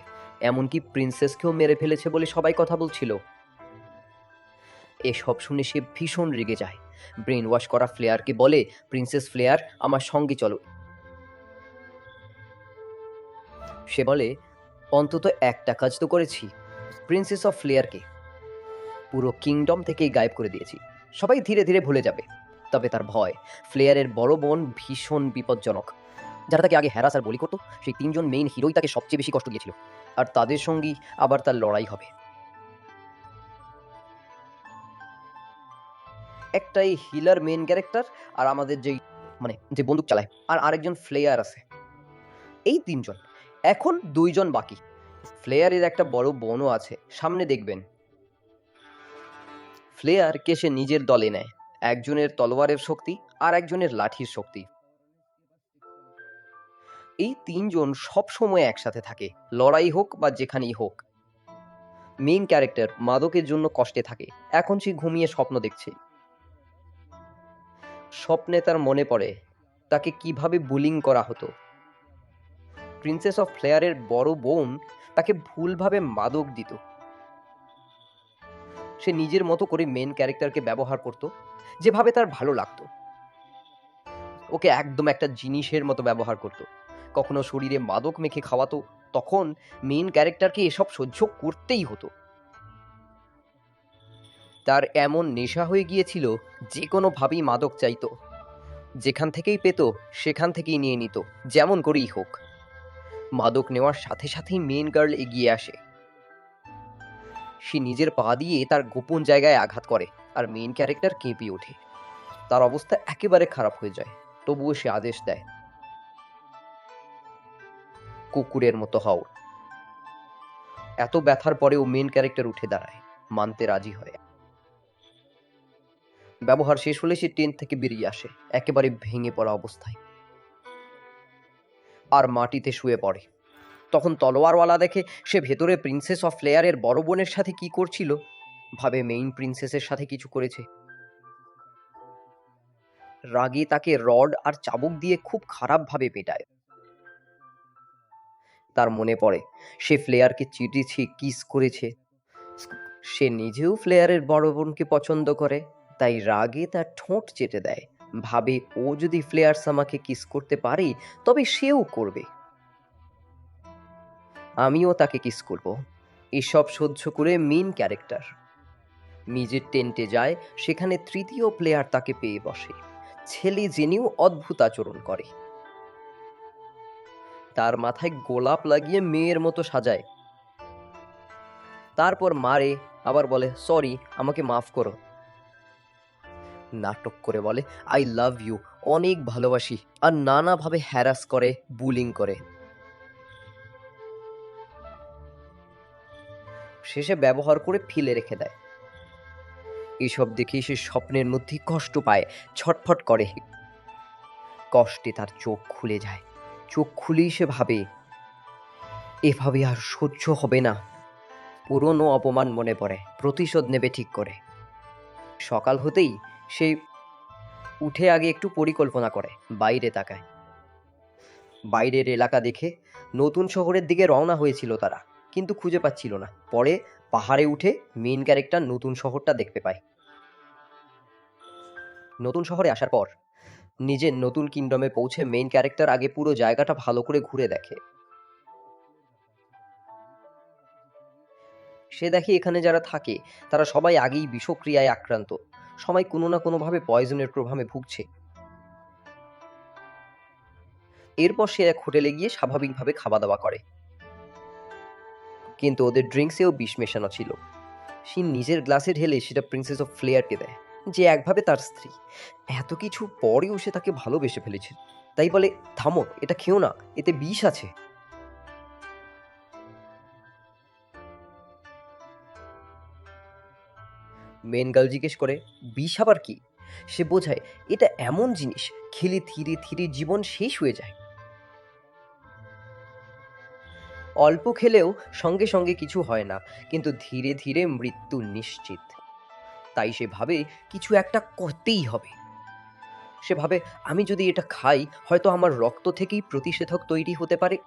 এমনকি প্রিন্সেসকেও মেরে ফেলেছে বলে সবাই কথা বলছিল। এসব শুনে সে ভীষণ রেগে যায়। ব্রেন ওয়াশ করা ফ্লেয়ারকে বলে, প্রিন্সেস ফ্লেয়ার আমার সঙ্গে চলো। সে বলে, অন্তত একটা কাজ তো করেছি, প্রিন্সেস অফ ফ্লেয়ারকে পুরো কিংডম থেকেই গায়েব করে দিয়েছি, সবাই ধীরে ধীরে ভুলে যাবে। তবে তার ভয়, ফ্লেয়ারের বড় বোন ভীষণ বিপজ্জনক। যারা তাকে আগে হ্যারাস আর বলি করতো, সেই 3জন মেইন হিরোই তাকে সবচেয়ে বেশি কষ্ট দিয়েছিল, আর তাদের সঙ্গেই আবার তার লড়াই হবে। একটাই হিলার মেইন ক্যারেক্টার, আর আমাদের যেই যে বন্দুক চালায়, আর আরেকজন ফ্লেয়ার আছে। এই 3জন, এখন 2জন বাকি। ফ্লেয়ারের একটা বড় বোনও আছে, সামনে দেখবেন। ফ্লেয়ারকে সে নিজের দলে নেয়, একজনের তলোয়ারের শক্তি আর একজনের লাঠির শক্তি। এই 3জন সব সময় একসাথে থাকে, লড়াই হোক বা যেখানেই হোক। মেইন ক্যারেক্টার মাদকের জন্য কষ্টে থাকে, এখন সে ঘুমিয়ে স্বপ্ন দেখছে। স্বপ্নে তার মনে পড়ে তাকে কিভাবে বুলিং করা হতো। প্রিন্সেস অফ ফ্লেয়ারের বড় বোন তাকে ভুলভাবে মাদক দিত। সে নিজের মতো করে মেন ক্যারেক্টারকে ব্যবহার করত, যেভাবে তার ভালো লাগতো। ওকে একদম একটা জিনিসের মতো ব্যবহার করত। কখনো শরীরে মাদক মেখে খাওয়াতো, তখন মেন ক্যারেক্টারকে এসব সহ্য করতেই হতো। তার এমন নেশা হয়ে গিয়েছিল, যে কোনোভাবেই মাদক চাইতো, যেখান থেকেই পেত সেখান থেকেই নিয়ে নিত, যেমন করেই হোক। মাদক নেওয়ার সাথে সাথেই মেন গার্ল এগিয়ে আসে। সে নিজের পা দিয়ে তার গোপন জায়গায় আঘাত করে, আর মেইন ক্যারেক্টার কেঁপে ওঠে। তার অবস্থা একেবারে খারাপ হয়ে যায়, তবুও সে আদেশ দেয়, কুকুরের মতো হও। এত ব্যথার পরেও মেইন ক্যারেক্টার উঠে দাঁড়ায়, মানতে রাজি হয়। ব্যবহার শেষ হলে সে টেন্ট থেকে বেরিয়ে আসে, একেবারে ভেঙে পড়া অবস্থায়, আর মাটিতে শুয়ে পড়ে। তখন তলোয়ারওয়ালা দেখে সে ভেতরে প্রিন্সেস অফ ফ্লেয়ারের বড় বোনের সাথে কি করছিল, ভাবে মেইন প্রিন্সেসের সাথে কিছু করেছে। রাগে তাকে রড আর চাবুক দিয়ে খুব খারাপভাবে পেটায়। তার মনে পড়ে সে ফ্লেয়ারকে চিটিছে, কিস করেছে। সে নিজেও ফ্লেয়ারের বড় বোনকে পছন্দ করে, তাই রাগে তার ঠোঁট চেটে দেয়। ভাবে ও যদি ফ্লেয়ার্স আমাকে কিস করতে পারে, তবে সেও করবে, আমিও তাকে কিস করব। এসব সহ্য করে মেইন ক্যারেক্টার নিজের টেন্টে যায়, সেখানে 3য় প্লেয়ার তাকে পেয়ে বসে। ছেলে জেনেও অদ্ভুত আচরণ করে, তার মাথায় গোলাপ লাগিয়ে মেয়ের মতো সাজায়, তারপর মারে, আবার বলে সরি, আমাকে মাফ করো। নাটক করে বলে আই লাভ ইউ, অনেক ভালোবাসি, আর নানাভাবে হ্যারাস করে, বুলিং করে। শেষে ব্যবহার করে ফেলে রেখে দেয়। এসব দেখে সে স্বপ্নের মধ্যে কষ্ট পায়, ছটফট করে। কষ্টে তার চোখ খুলে যায়। চোখ খুলেই সে ভাবে এভাবে আর সহ্য হবে না। পুরনো অপমান মনে পড়ে, প্রতিশোধ নেবে ঠিক করে। সকাল হতেই সে উঠে আগে একটু পরিকল্পনা করে, বাইরে তাকায়। বাইরের এলাকা দেখে নতুন শহরের দিকে রওনা হয়েছিল তারা, কিন্তু খুঁজে পাচ্ছিল না। পরে পাহাড়ে উঠে মেইন ক্যারেক্টার নতুন শহরটা দেখতে পায়। নতুন শহরে আসার পর নিজের নতুন কিংডমে পৌঁছে মেইন ক্যারেক্টার আগে পুরো জায়গাটা ভালো করে ঘুরে দেখে। সে দেখে এখানে যারা থাকে তারা সবাই আগেই বিষক্রিয়ায় আক্রান্ত, সবাই কোনো না কোনোভাবে পয়জনের প্রভাবে ভুগছে। এরপর সে এক হোটেলে গিয়ে স্বাভাবিকভাবে খাওয়া দাওয়া করে, কিন্তু ওদের ড্রিঙ্কসেও বিষ মেশানো ছিল। সে নিজের গ্লাসে ঢেলে সেটা প্রিন্সেস অফ ফ্লেয়ারকে দেয়, যে একভাবে তার স্ত্রী। এত কিছু পরেও সে তাকে ভালোবেসে ফেলেছে, তাই বলে থামো, এটা খেও না, এতে বিষ আছে। মেন গার্ল জিজ্ঞেস করে, বিষ আবার কি? সে বোঝায় এটা এমন জিনিস খেলে ধীরে ধীরে জীবন শেষ হয়ে যায়। অল্প খেলেও সঙ্গে সঙ্গে কিছু হয় না, কিন্তু ধীরে ধীরে মৃত্যু নিশ্চিত। তাই সে ভাবে কিছু একটা করতেই হবে। সে ভাবে, আমি যদি এটা খাই হয়তো আমার রক্ত থেকেই প্রতিষেধক তৈরি হতে পারে।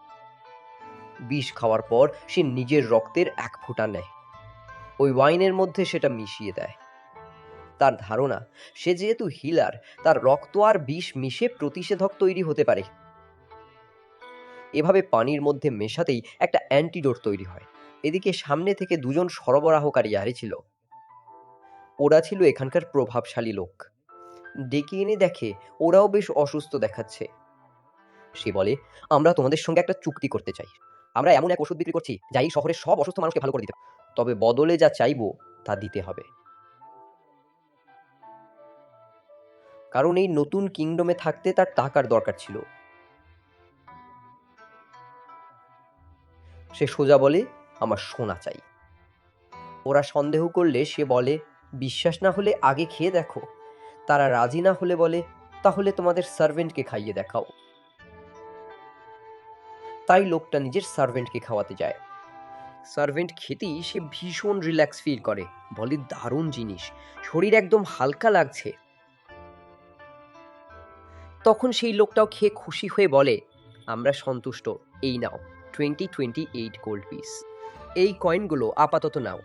বিষ খাওয়ার পর সে নিজের রক্তের এক ফোঁটা নেয়, ওই ওয়াইনের মধ্যে সেটা মিশিয়ে দেয়। তার ধারণা, সে যেহেতু হিলার, তার রক্ত আর বিষ মিশে প্রতিষেধক তৈরি হতে পারে। এভাবে পানির মধ্যে মেশাতেই একটা অ্যান্টিডোট তৈরি হয়। এদিকে সামনে থেকে দুজন সরবরাহকারী ছিল। ওরা ছিল এখানকার প্রভাবশালী লোক। ডেকে এনে দেখে ওরাও বেশ অসুস্থ দেখাচ্ছে। সে বলে, আমরা তোমাদের সঙ্গে একটা চুক্তি করতে চাই। আমরা এমন এক ওষুধ বিক্রি করছি যা এই শহরের সব অসুস্থ মানুষকে ভালো করে দিতে পারে। তবে বদলে যা চাইবো তা দিতে হবে। কারণ এই নতুন কিংডমে থাকতে তার টাকার দরকার ছিল। সে সোজা বলে, আমার সোনা চাই। ওরা সন্দেহ করলে সে বলে, বিশ্বাস না হলে আগে খেয়ে দেখো। তারা রাজি না হলে বলে, তাহলে তোমাদের সার্ভেন্টকে খাইয়ে দেখাও। তাই লোকটা নিজের সার্ভেন্টকে খাওয়াতে যায়। সার্ভেন্ট খেতেই সে ভীষণ রিল্যাক্স ফিল করে, বলে দারুণ জিনিস, শরীর একদম হালকা লাগছে। তখন সেই লোকটাও খেয়ে খুশি হয়ে বলে, আমরা সন্তুষ্ট, এই নাও 2028 গোল্ড পিস। এই কয়েনগুলো আপাতত নাও।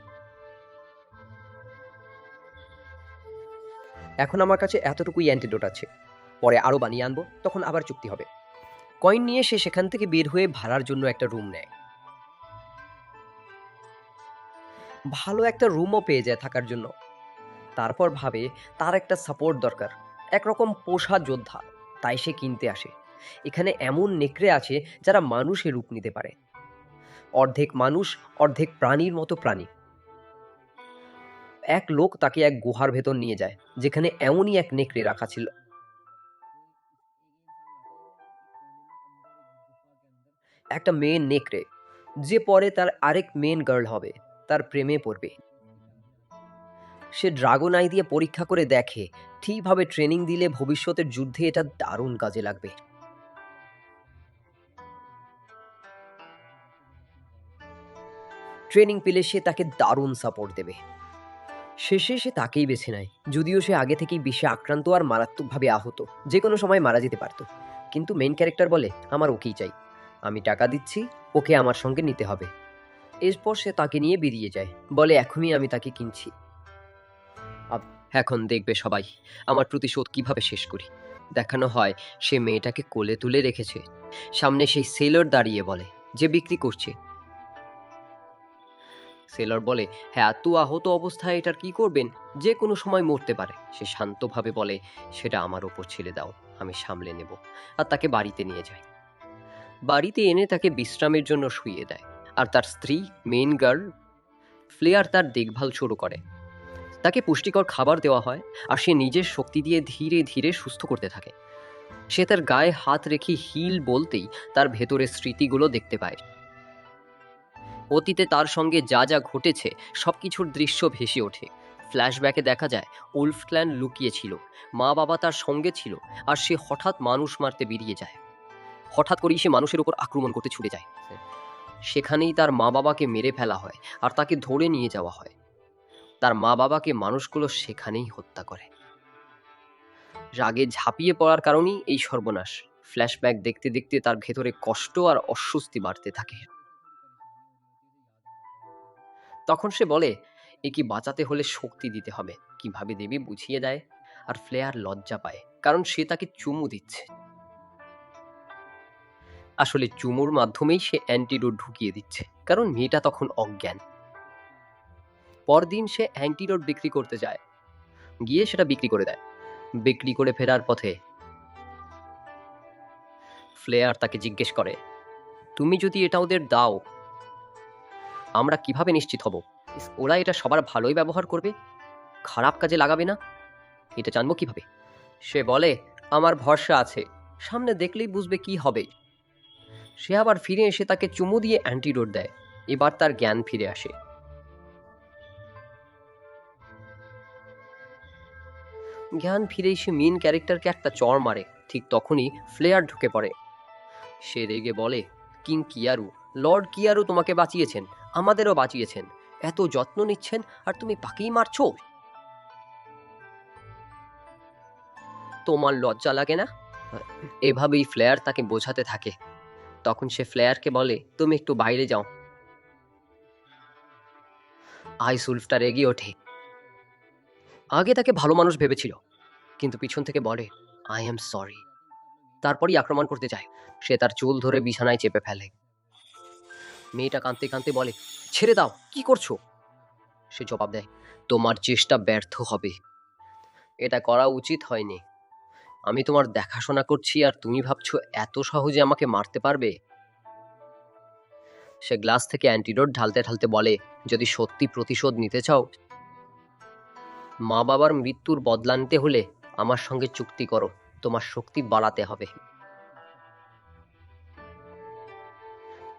এখন আমার কাছে এতটুকুই অ্যান্টিডোট আছে, পরে আরও বানিয়ে আনবো, তখন আবার চুক্তি হবে। কয়েন নিয়ে সে সেখান থেকে বের হয়ে ভাড়ার জন্য একটা রুম নেয়। ভালো একটা রুমও পেয়ে যায় থাকার জন্য। তারপর ভাবে তার একটা সাপোর্ট দরকার, একরকম পোষা যোদ্ধা। তাই সে কিনতে আসে। এখানে এমন নেকড়ে আছে যারা মানুষের রূপ নিতে পারে, অর্ধেক মানুষ অর্ধেক প্রাণীর মতো প্রাণী। এক লোক তাকে এক গুহার ভেতর নিয়ে যায়, যেখানে এমনই এক নেকড়ে রাখা ছিল। একটা মেয়ে নেকড়ে, যে পরে তার আরেক মেন গার্ল হবে, তার প্রেমে পড়বে। সে ড্রাগন আই দিয়ে পরীক্ষা করে দেখে ঠিকভাবে ট্রেনিং দিলে ভবিষ্যতের যুদ্ধে এটা দারুণ কাজে লাগবে। ট্রেনিং পেলে সে তাকে দারুণ সাপোর্ট দেবে। শেষে সে তাকেই বেছে নেয়, যদিও সে আগে থেকেই বিষে আক্রান্ত আর মারাত্মকভাবে আহত, যে কোনো সময় মারা যেতে পারত। কিন্তু মেইন ক্যারেক্টার বলে, আমার ওকেই চাই, আমি টাকা দিচ্ছি, ওকে আমার সঙ্গে নিতে হবে। এরপর সে তাকে নিয়ে বেরিয়ে যায়, বলে এখনই আমি তাকে কিনছি। এখন দেখবে সবাই আমার প্রতিশোধ কিভাবে শেষ করি। দেখানো হয় সে মেয়েটাকে কোলে তুলে রেখেছে। সামনে সেই সেলর দাঁড়িয়ে বলে, যে বিক্রি করছে। সেলর বলে, হ্যাঁ এত আহত অবস্থায় এটার কি করবেন, যে কোনো সময় মরতে পারে। সে শান্তভাবে বলে, সেটা আমার ওপর ছেড়ে দাও, আমি সামলে নেব। আর তাকে বাড়িতে নিয়ে যায়। বাড়িতে এনে তাকে বিশ্রামের জন্য শুইয়ে দেয়। আর তার স্ত্রী মেইন গার্ল ফ্লেয়ার তার দেখভাল শুরু করে। তাকে পুষ্টিকর খাবার দেওয়া হয়, আর সে নিজের শক্তি দিয়ে ধীরে ধীরে সুস্থ করতে থাকে। সে তার গায়ে হাত রেখে হিল বলতেই তার ভেতরের স্মৃতিগুলো দেখতে পায়। অতীতে তার সঙ্গে যা যা ঘটেছে সবকিছুর দৃশ্য ভেসে ওঠে। ফ্ল্যাশব্যাকে দেখা যায় উলফ ক্ল্যান লুকিয়ে ছিল, মা বাবা তার সঙ্গে ছিল, আর সে হঠাৎ মানুষ মারতে বেরিয়ে যায়। হঠাৎ করেই সে মানুষের উপর আক্রমণ করতে ছুটে যায়। সেখানেই তার মা বাবাকে মেরে ফেলা হয়, আর তাকে ধরে নিয়ে যাওয়া হয়। তার মা বাবাকে মানুষগুলো সেখানেই হত্যা করে। রাগে ঝাঁপিয়ে পড়ার কারণেই এই সর্বনাশ। ফ্ল্যাশব্যাক দেখতে দেখতে তার ভেতরে কষ্ট আর অস্বস্তি বাড়তে থাকে। তখন সে বলে, একে বাঁচাতে হলে শক্তি দিতে হবে, কিভাবে দেবী বুঝিয়ে দেয়। আর ফ্লেয়ার লজ্জা পায়, কারণ সে তাকে চুমু দিচ্ছে। আসলে চুমুর মাধ্যমেই সে অ্যান্টিডোট ঢুকিয়ে দিচ্ছে, কারণ মেয়েটা তখন অজ্ঞান। পরদিন সে অ্যান্টিডোট বিক্রি করতে যায়, গিয়ে সেটা বিক্রি করে দেয়। বিক্রি করে ফেরার পথে ফ্লেয়ার তাকে জিজ্ঞেস করে, তুমি যদি এটা ওদের দাও, আমরা কিভাবে নিশ্চিত হব ওরা এটা সবার ভালোই ব্যবহার করবে, খারাপ কাজে লাগাবে না? এটা জানবো কিভাবে? সে বলে, আমার ভরসা আছে, সামনে দেখলেই বুঝবে কি হবে। সে আবার ফিরে এসে তাকে চুমু দিয়ে অ্যান্টিডোট দেয়। এবার তার জ্ঞান ফিরে আসে। জ্ঞান ফিরেই সে মেন ক্যারেক্টারকে একটা চড় মারে। ঠিক তখনই ফ্লেয়ার ঢুকে পড়ে। সে রেগে বলে, কিং কিয়ারু, লর্ড কিয়ারু তোমাকে বাঁচিয়েছেন, আমাদেরও বাঁচিয়েছেন, এত যত্ন নিচ্ছেন আর তুমি তাকেই মারছো? তোমার লজ্জা লাগে না? এভাবেই ফ্লেয়ার তাকে বোঝাতে থাকে। তখন সে ফ্লেয়ারকে বলে, তুমি একটু বাইরে যাও। আইস উলফটা রেগে ওঠে। আগে তাকে ভালো মানুষ ভেবেছিল, কিন্তু পিছন থেকে বলে, আই এম সরি। তারপরই আক্রমণ করতে যায়। সে তার চুল ধরে বিছানায় চেপে ফেলে। মেয়েটা কাঁদতে কাঁদতে বলে, ছেড়ে দাও, কি করছো? সে জবাব দেয়, তোমার চেষ্টা ব্যর্থ হবে। এটা করা উচিত হয়নি। আমি তোমার দেখাশোনা করছি আর তুমি ভাবছো এত সহজে আমাকে মারতে পারবে? সে গ্লাস থেকে অ্যান্টিডোট ঢালতে ঢালতে বলে, যদি সত্যি প্রতিশোধ নিতে চাও, মা বাবার মৃত্যুর বদলা নিতে হলে আমার সঙ্গে চুক্তি করো, তোমার শক্তি বাড়াতে হবে।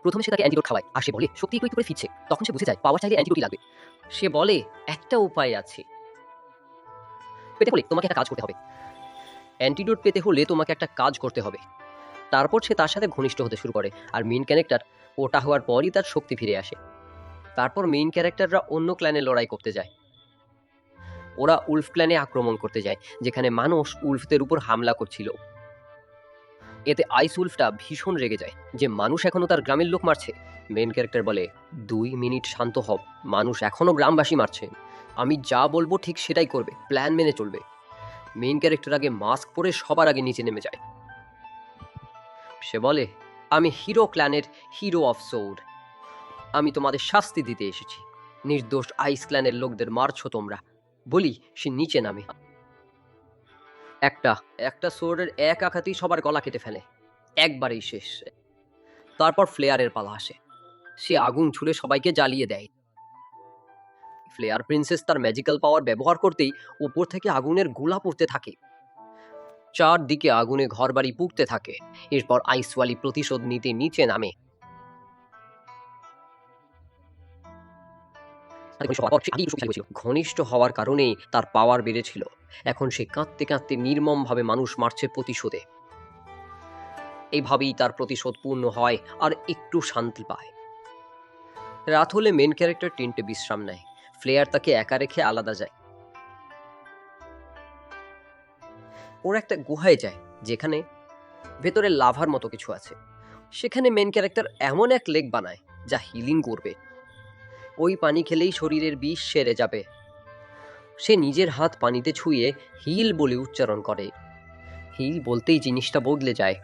প্রথমে সে তাকে অ্যান্টিডোট খাওয়ায় আর সে বলে শক্তি একটু একটু করে ফিরছে। তখন সে বুঝে যায় পাওয়ার চাইলে অ্যান্টিডোটই লাগবে। সে বলে, একটা উপায় আছে, পেতে হলে তোমাকে একটা কাজ করতে হবে। অ্যান্টিডোট পেতে হলে তোমাকে একটা কাজ করতে হবে। তারপর সে তার সাথে ঘনিষ্ঠ হতে শুরু করে আর মেইন ক্যারেক্টার ওটা হওয়ার পরই তার শক্তি ফিরে আসে। তারপর মেইন ক্যারেক্টাররা অন্য ক্ল্যানে লড়াই করতে যায়। ওরা উলফ ক্ল্যানে আক্রমণ করতে যায়, যেখানে মানুষ উলফদের উপর হামলা করছিল। এতে আইস উলফটা ভীষণ রেগে যায় যে মানুষ এখনো তার গ্রামের লোক মারছে। মেইন ক্যারেক্টার বলে, 2 মিনিট শান্ত হও, মানুষ এখনো গ্রামবাসী মারছে, আমি যা বলবো ঠিক সেটাই করবে, প্ল্যান মেনে চলবে। মেইন ক্যারেক্টার আগে মাস্ক পরে সবার আগে নিচে নেমে যায়। সে বলে, আমি হিরো ক্ল্যানের হিরো অফ সোর্ড, আমি তোমাদের শাস্তি দিতে এসেছি, নির্দোষ আইস ক্ল্যানের লোকদের মারছো তোমরা। বলি সে নিচে নামে। একটা একটা সোর্ডের এক আঘাতেই সবার গলা কেটে ফেলে, একবারেই শেষ। তারপর ফ্লেয়ারের পালা আসে। সে আগুন ছুড়ে সবাইকে জ্বালিয়ে দেয়। ফ্লেয়ার প্রিন্সেস তার ম্যাজিক্যাল পাওয়ার ব্যবহার করতেই উপর থেকে আগুনের গোলা পড়তে থাকে। চারদিকে আগুনে ঘরবাড়ি পুড়তে থাকে। এরপর আইসওয়ালি প্রতিশোধ নিতে নিচে নামে। ঘনিষ্ঠ হওয়ার কারণে তার পাওয়ার বেড়েছিল। এখন সে কাঁদতে কাঁদতে নির্মমভাবে মানুষ মারছে প্রতিশোধে। এইভাবেই তার প্রতিশোধ পূর্ণ হয় আর একটু শান্তি পায়। রাত হলে মেন ক্যারেক্টার টেন্টে বিশ্রাম নেয়। ফ্লেয়ার তাকে একা রেখে আলাদা যায়। ওরা একটা গুহায় যায় যেখানে ভেতরে লাভার মতো কিছু আছে। সেখানে মেন ক্যারেক্টার এমন এক লেক বানায় যা হিলিং করবে। ওই পানি খেলেই শরীরের বিষ সেরে যাবে। সে নিজের হাত পানিতে ছুঁয়ে হিল বলে উচ্চারণ করে। হিল বলতেই জিনিসটা বদলে যায়।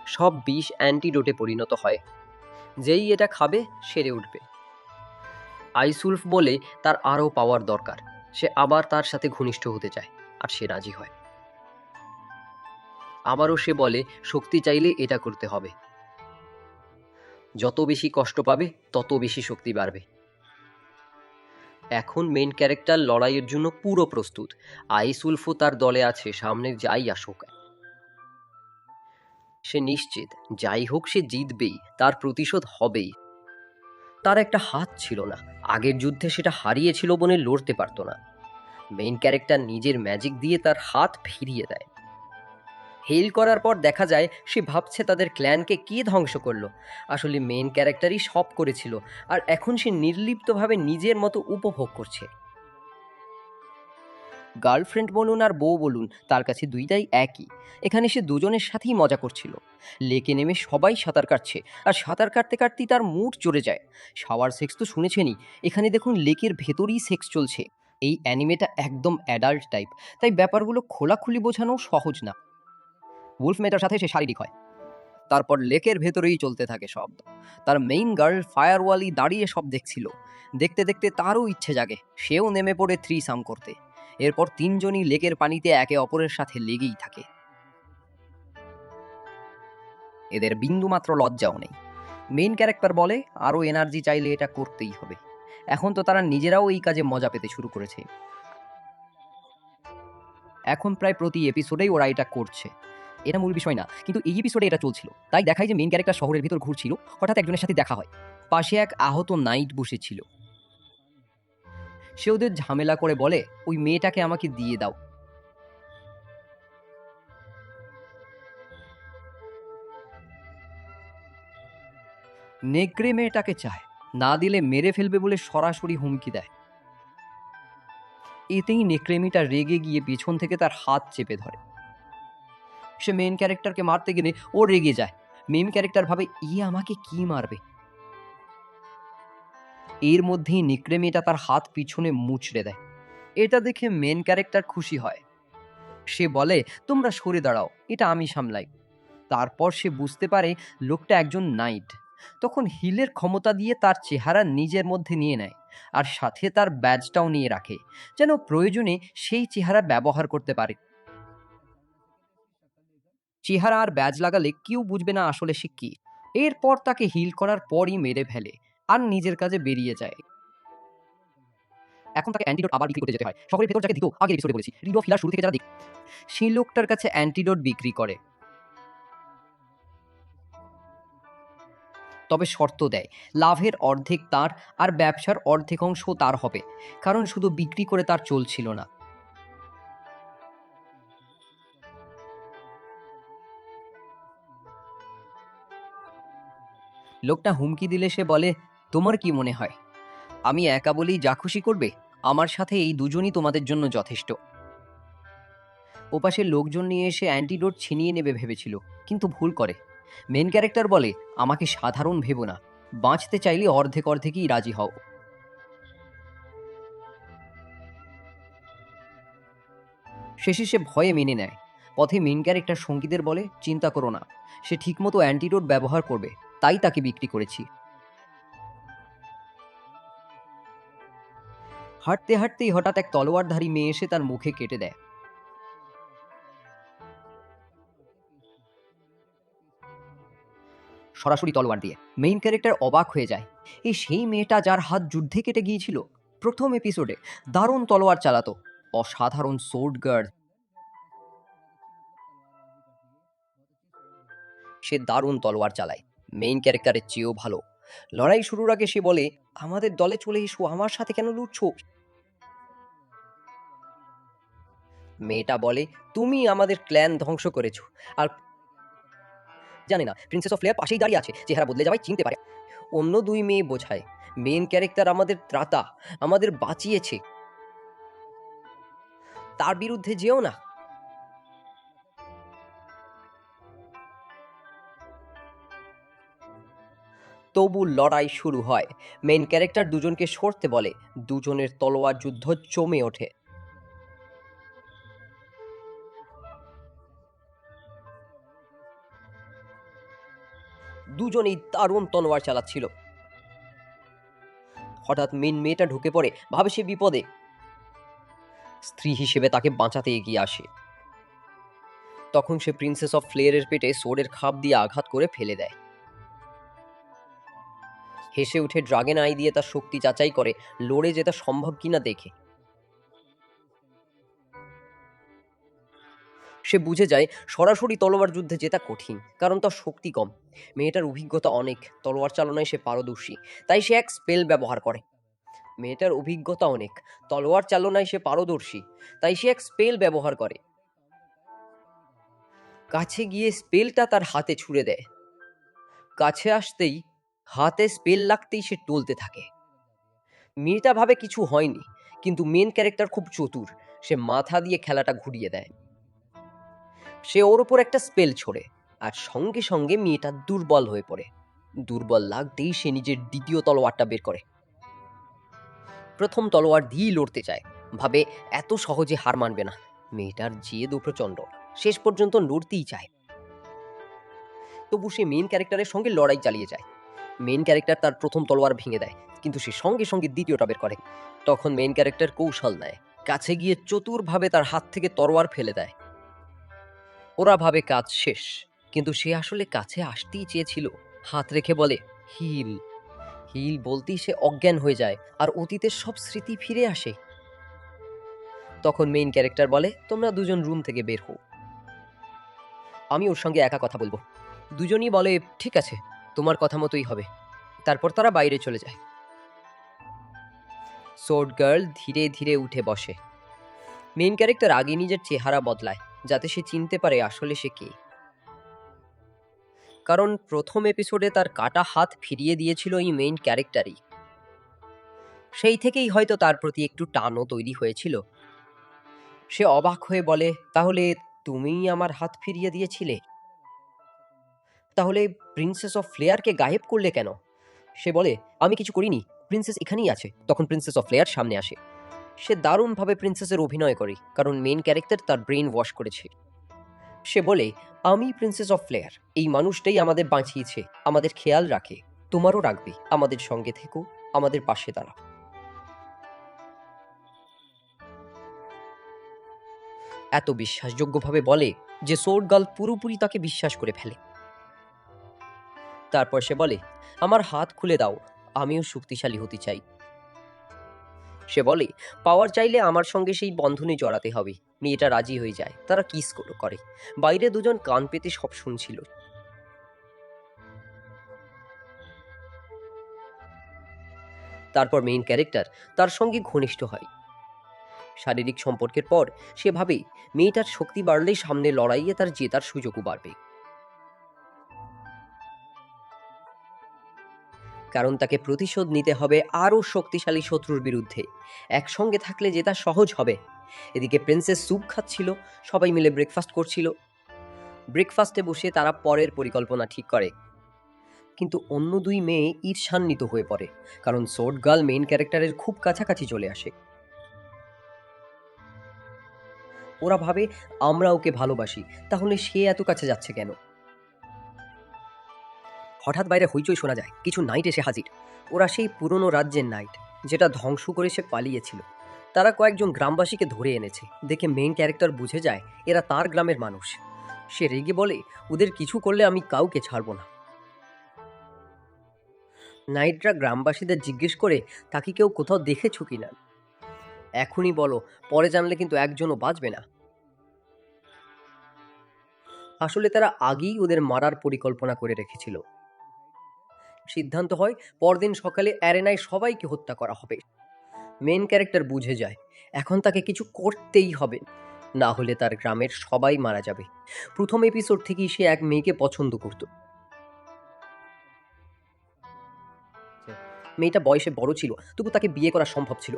সব বিষ অ্যান্টিডোটে পরিণত হয়। যেই এটা খাবে সেরে উঠবে। আইসুলফ বলে তার আরও পাওয়ার দরকার। সে আবার তার সাথে ঘনিষ্ঠ হতে চায় আর সে রাজি হয়। আবারও সে বলে শক্তি চাইলে এটা করতে হবে। যত বেশি কষ্ট পাবে তত বেশি শক্তি বাড়বে। এখন মেইন ক্যারেক্টার লড়াইয়ের জন্য পুরো প্রস্তুত। আইসুলফও তার দলে আছে, সামনে যাই আসুক। সে নিশ্চিত যাই হোক সে জিতবেই, তার প্রতিশোধ হবেই। তার একটা হাত ছিল না, আগের যুদ্ধে সেটা হারিয়েছিল বলে লড়তে পারতো না। মেইন ক্যারেক্টার নিজের ম্যাজিক দিয়ে তার হাত ফিরিয়ে দেয়। হেল করার পর দেখা যায় সে ভাবছে তাদের ক্ল্যানকে কে ধ্বংস করলো। আসলে মেইন ক্যারেক্টারই সব করেছিল আর এখন সে নির্লিপ্তভাবে নিজের মতো উপভোগ করছে। গার্লফ্রেন্ড বলুন আর বউ বলুন, তার কাছে দুইটাই একই। এখানে সে দুজনের সাথেই মজা করছিল। লেকে নেমে সবাই সাঁতার কাটছে আর সাঁতার কাটতে কাটতেই তার মুড চড়ে যায়। শাওয়ার সেক্স তো শুনেছেনই, এখানে দেখুন লেকের ভেতরেই সেক্স চলছে। এই অ্যানিমেটা একদম অ্যাডাল্ট টাইপ, তাই ব্যাপারগুলো খোলাখুলি বোঝানো সহজ না। উলফ মেটার সাথে সে শারীরিক হয়। তারপর লেকের ভেতরেই চলতে থাকে সব। তার মেইন গার্ল ফায়ারওয়ালি দাঁড়িয়ে সব দেখছিল। দেখতে দেখতে তারও ইচ্ছে জাগে, সেও নেমে পড়ে থ্রিসাম করতে। এরপর তিনজনই লেকের পানিতে একে অপরের সাথে লেগেই থাকে। এদের বিন্দুমাত্র লজ্জাও নেই। মেইন ক্যারেক্টার বলে আরও এনার্জি চাইলে এটা করতেই হবে। এখন তো তারা নিজেরাও এই কাজে মজা পেতে শুরু করেছে। এখন প্রায় প্রতি এপিসোডেই ওরা এটা করছে। এটা মূল বিষয় না, কিন্তু এই এপিসোডে এটা চলছিল। তাই দেখায় যে মেইন ক্যারেক্টার শহরের ভিতর ঘুরছিল, হঠাৎ একজনের সাথে দেখা হয়। পাশে এক আহত নাইট বসেছিল। সে ওদের ঝামেলা করে বলে, ওই মেয়েটাকে আমাকে দিয়ে দাও।
নেকড়ে মেয়েটাকে চায়, না দিলে মেরে ফেলবে বলে সরাসরি হুমকি দেয়। এতেই নেকড়ে মেয়েটা রেগে গিয়ে পিছন থেকে তার হাত চেপে ধরে। সে মেন ক্যারেক্টারকে মারতে গেলে ও রেগে যায়। মেন ক্যারেক্টার ভাবে আমাকে কি মারবে। এর মধ্যেই নেকড়ে মেয়েটা তার হাত পিছনে মুচড়ে দেয়। এটা দেখে মেন ক্যারেক্টার খুশি হয়। সে বলে, তোমরা সরে দাঁড়াও, এটা আমি সামলাই। তারপর সে বুঝতে পারে লোকটা একজন নাইট। তখন হিলের ক্ষমতা দিয়ে তার চেহারা নিজের মধ্যে নিয়ে নেয়, আর সাথে তার ব্যাজটাও নিয়ে রাখে, যেন প্রয়োজনে সেই চেহারা ব্যবহার করতে পারে। চেহারা আর ব্যাজ লাগালে কেউ বুঝবে না আসলে সে কি। এরপর তাকে হিল করার পরই মেরে ফেলে আর নিজের কাজে বেরিয়ে যায়। এখন তাকে অ্যান্টিডোট আবার বিক্রি করতে যেতে হয়। শহরের ভেতর যাকে দিকেও আগের এপিসোডে বলেছি, রিড অফ হিলার শুরু থেকে যারা সেই লোকটার কাছে অ্যান্টিডোট বিক্রি করে। তবে শর্ত দেয়, লাভের অর্ধেক তার আর ব্যবসার অর্ধেক অংশ তার হবে, কারণ শুধু বিক্রি করে তার চলছিল না। লোকটা হুমকি দিলে সে বলে, তোমার কি মনে হয় আমি একা বলেই যা খুশি করবে? আমার সাথে এই দুজনই তোমাদের জন্য যথেষ্ট। ওপাশের লোকজন নিয়ে এসে অ্যান্টিডোট ছিনিয়ে নেবে ভেবেছিল, কিন্তু ভুল করে। মেন ক্যারেক্টার বলে, আমাকে সাধারণ ভেবো না, বাঁচতে চাইলে অর্ধেক অর্ধেকই রাজি হও। শেষে সে ভয়ে মেনে নেয়। পথে মেন ক্যারেক্টার সঙ্গীদের বলে, চিন্তা করো না, সে ঠিকমতো অ্যান্টিডোট ব্যবহার করবে, তাই তাকে বিক্রি করেছি। হাঁটতে হাঁটতেই হঠাৎ এক তলোয়ারধারী মেয়ে এসে তার মুখে কেটে দেয়। সরাসরি তলোয়ার দিয়ে। মেইন ক্যারেক্টার অবাক হয়ে যায়। এই সেই মেয়েটা যার হাত যুদ্ধে কেটে গিয়েছিল প্রথম এপিসোডে। দারুণ তলোয়ার চালাতো, অসাধারণ সোর্ড গার্ড। সে দারুণ তলোয়ার চালায়, মেইন ক্যারেক্টারের চেয়েও ভালো। লড়াই শুরুর আগে সে বলে, আমাদের দলে চলে এসো, আমার সাথে কেন লুটছো? মেয়েটা বলে, তুমি আমাদের ক্ল্যান ধ্বংস করেছো। আর জানে না প্রিন্সেস অফ ফ্লেয়ার পাশেই দাঁড়িয়ে আছে, চেহারা বদলে যাওয়ায় চিনতে পারে। অন্য দুই মেয়ে বোঝায়, মেইন ক্যারেক্টার আমাদের ত্রাতা, আমাদের বাঁচিয়েছে, তার বিরুদ্ধে যেও না। তবু লড়াই শুরু হয়। মেইন ক্যারেক্টার দুজনকে সরতে বলে, দুজনের তলোয়ার যুদ্ধ জমে ওঠে। দুজনেই দারুণ তলোয়ার চালাচ্ছিল। হঠাৎ মেইন মেয়েটা ঢুকে পড়ে, ভাবে সে বিপদে। স্ত্রী হিসেবে তাকে বাঁচাতে এগিয়ে আসে। তখন সে প্রিন্সেস অফ ফ্লেয়ারের পেটে সোর্ডের খাপ দিয়ে আঘাত করে ফেলে দেয়। হেসে উঠে ড্রাগন আই দিয়ে তার শক্তি যাচাই করে, লড়ে যেটা সম্ভব কিনা দেখে। সে বুঝে যায় সরাসরি তলোয়ার যুদ্ধে জেতা কঠিন, কারণ তার শক্তি কম। মেয়েটার অভিজ্ঞতা অনেক, তলোয়ার চালনায় সে পারদর্শী, তাই সে এক স্পেল ব্যবহার করে। মেয়েটার অভিজ্ঞতা অনেক, তলোয়ার চালনায় সে পারদর্শী, তাই সে এক স্পেল ব্যবহার করে। কাছে গিয়ে স্পেলটা তার হাতে ছুঁড়ে দেয়। কাছে আসতেই, হাতে স্পেল লাগতেই সে টলতে থাকে। মেয়েটা ভাবে কিছু হয়নি, কিন্তু মেন ক্যারেক্টার খুব চতুর, সে মাথা দিয়ে খেলাটা ঘুরিয়ে দেয়। সে ওর উপর একটা স্পেল ছোড়ে, আর সঙ্গে সঙ্গে মেয়েটা দুর্বল হয়ে পড়ে। দুর্বল লাগতেই সে নিজের দ্বিতীয় তলোয়ারটা বের করে। প্রথম তলোয়ার দিয়েই লড়তে চায়, ভাবে এত সহজে হার মানবে না। মেয়েটার জেদ ও প্রচণ্ড, শেষ পর্যন্ত লড়তেই চায়। তবু সে মেন ক্যারেক্টারের সঙ্গে লড়াই চালিয়ে যায়। মেন ক্যারেক্টার তার প্রথম তলোয়ার ভেঙে দেয়, কিন্তু সে সঙ্গে সঙ্গে দ্বিতীয়টা বের করে। তখন মেন ক্যারেক্টার কৌশল নেয়, কাছে গিয়ে চতুরভাবে তার হাত থেকে তলোয়ার ফেলে দেয়। ওরা ভাবে কাজ শেষ, কিন্তু সে আসলে কাছে আসতেই চেয়েছিল। হাত রেখে বলে, হিল। হিল বলতেই সে অজ্ঞান হয়ে যায়, আর অতীতের সব স্মৃতি ফিরে আসে। তখন মেইন ক্যারেক্টার বলে, তোমরা দুজন রুম থেকে বের হও, আমি ওর সঙ্গে একা কথা বলবো। দুজনই বলে, ঠিক আছে, তোমার কথা মতোই হবে। তারপর তারা বাইরে চলে যায়। সোর্ড গার্ল ধীরে ধীরে উঠে বসে। মেইন ক্যারেক্টার আগে নিজের চেহারা বদলায়, যাতে সে চিনতে পারে আসলে সে কে। কারণ প্রথম এপিসোডে তার কাটা হাত ফিরিয়ে দিয়েছিল এই মেইন ক্যারেক্টারই। সেই থেকেই হয়তো তার প্রতি একটু টানও তৈরি হয়েছিল। সে অবাক হয়ে বলে, তাহলে তুমিই আমার হাত ফিরিয়ে দিয়েছিলে? তাহলে প্রিন্সেস অফ ফ্লেয়ারকে গায়েব করলে কেন? সে বলে, আমি কিছু করিনি, প্রিন্সেস এখানেই আছে। তখন প্রিন্সেস অফ ফ্লেয়ার সামনে আসে। সে দারুণভাবে প্রিন্সেসের অভিনয় করে, কারণ মেইন ক্যারেক্টার তার ব্রেন ওয়াশ করেছে। সে বলে, আমি প্রিন্সেস অফ ফ্লেয়ার, এই মানুষটাই আমাদের বাঁচিয়েছে, আমাদের খেয়াল রাখে, তোমারও রাখবে, আমাদের সঙ্গে থেকো, আমাদের পাশে দাঁড়াও। এত বিশ্বাসযোগ্যভাবে বলে যে সোর্ড গার্ল পুরোপুরি তাকে বিশ্বাস করে ফেলে। তারপর সে বলে, আমার হাত খুলে দাও, আমিও শক্তিশালী হতে চাই। সে বলে, পাওয়ার চাইলে আমার সঙ্গে সেই বন্ধনে জড়াতে হবে। মেয়েটা রাজি হয়ে যায়, তারা কিস করে। বাইরে দুজন কান পেতে সব শুনছিল। তারপর মেইন ক্যারেক্টার তার সঙ্গে ঘনিষ্ঠ হয়। শারীরিক সম্পর্কের পর সে ভাবে মেয়েটার শক্তি বাড়লেই সামনে লড়াইয়ে তার জেতার সুযোগও বাড়বে, কারণ তাকে প্রতিশোধ নিতে হবে আরও শক্তিশালী শত্রুর বিরুদ্ধে। একসঙ্গে থাকলে জেতা সহজ হবে। এদিকে প্রিন্সেস স্যুপ খাচ্ছিল, সবাই মিলে ব্রেকফাস্ট করছিল। ব্রেকফাস্টে বসে তারা পরের পরিকল্পনা ঠিক করে। কিন্তু অন্য দুই মেয়ে ঈর্ষান্বিত হয়ে পড়ে, কারণ সোর্ড গার্ল মেইন ক্যারেক্টারের খুব কাছাকাছি চলে আসে। ওরা ভাবে, আমরা ওকে ভালোবাসি, তাহলে সে এত কাছে যাচ্ছে কেন? হঠাৎ বাইরে হইচই শোনা যায়, কিছু নাইট এসে হাজির। ওরা সেই পুরনো রাজ্যের নাইট, যেটা ধ্বংস করে সে পালিয়েছিল। তারা কয়েকজন গ্রামবাসীকে ধরে এনেছে। দেখে মেইন ক্যারেক্টার বুঝে যায় এরা তার গ্রামের মানুষ। সে রেগে বলে, ওদের কিছু করলে আমি কাউকে ছাড়বো না। নাইটরা গ্রামবাসীদের জিজ্ঞেস করে, তাকে কেউ কোথাও দেখেছো কিনা? এখনই বলো, পরে জানলে কিন্তু একজনও বাঁচবে না। আসলে তারা আগেই ওদের মারার পরিকল্পনা করে রেখেছিল। সিদ্ধান্ত হয় পরদিন সকালে অ্যারেনায় সবাইকে হত্যা করা হবে। মেন ক্যারেক্টার বুঝে যায় এখন তাকে কিছু করতেই হবে, না হলে তার গ্রামের সবাই মারা যাবে। প্রথম এপিসোড থেকেই সে এক মেয়েকে পছন্দ করত। মেয়েটা বয়সে বড় ছিল, তবু তাকে বিয়ে করা সম্ভব ছিল।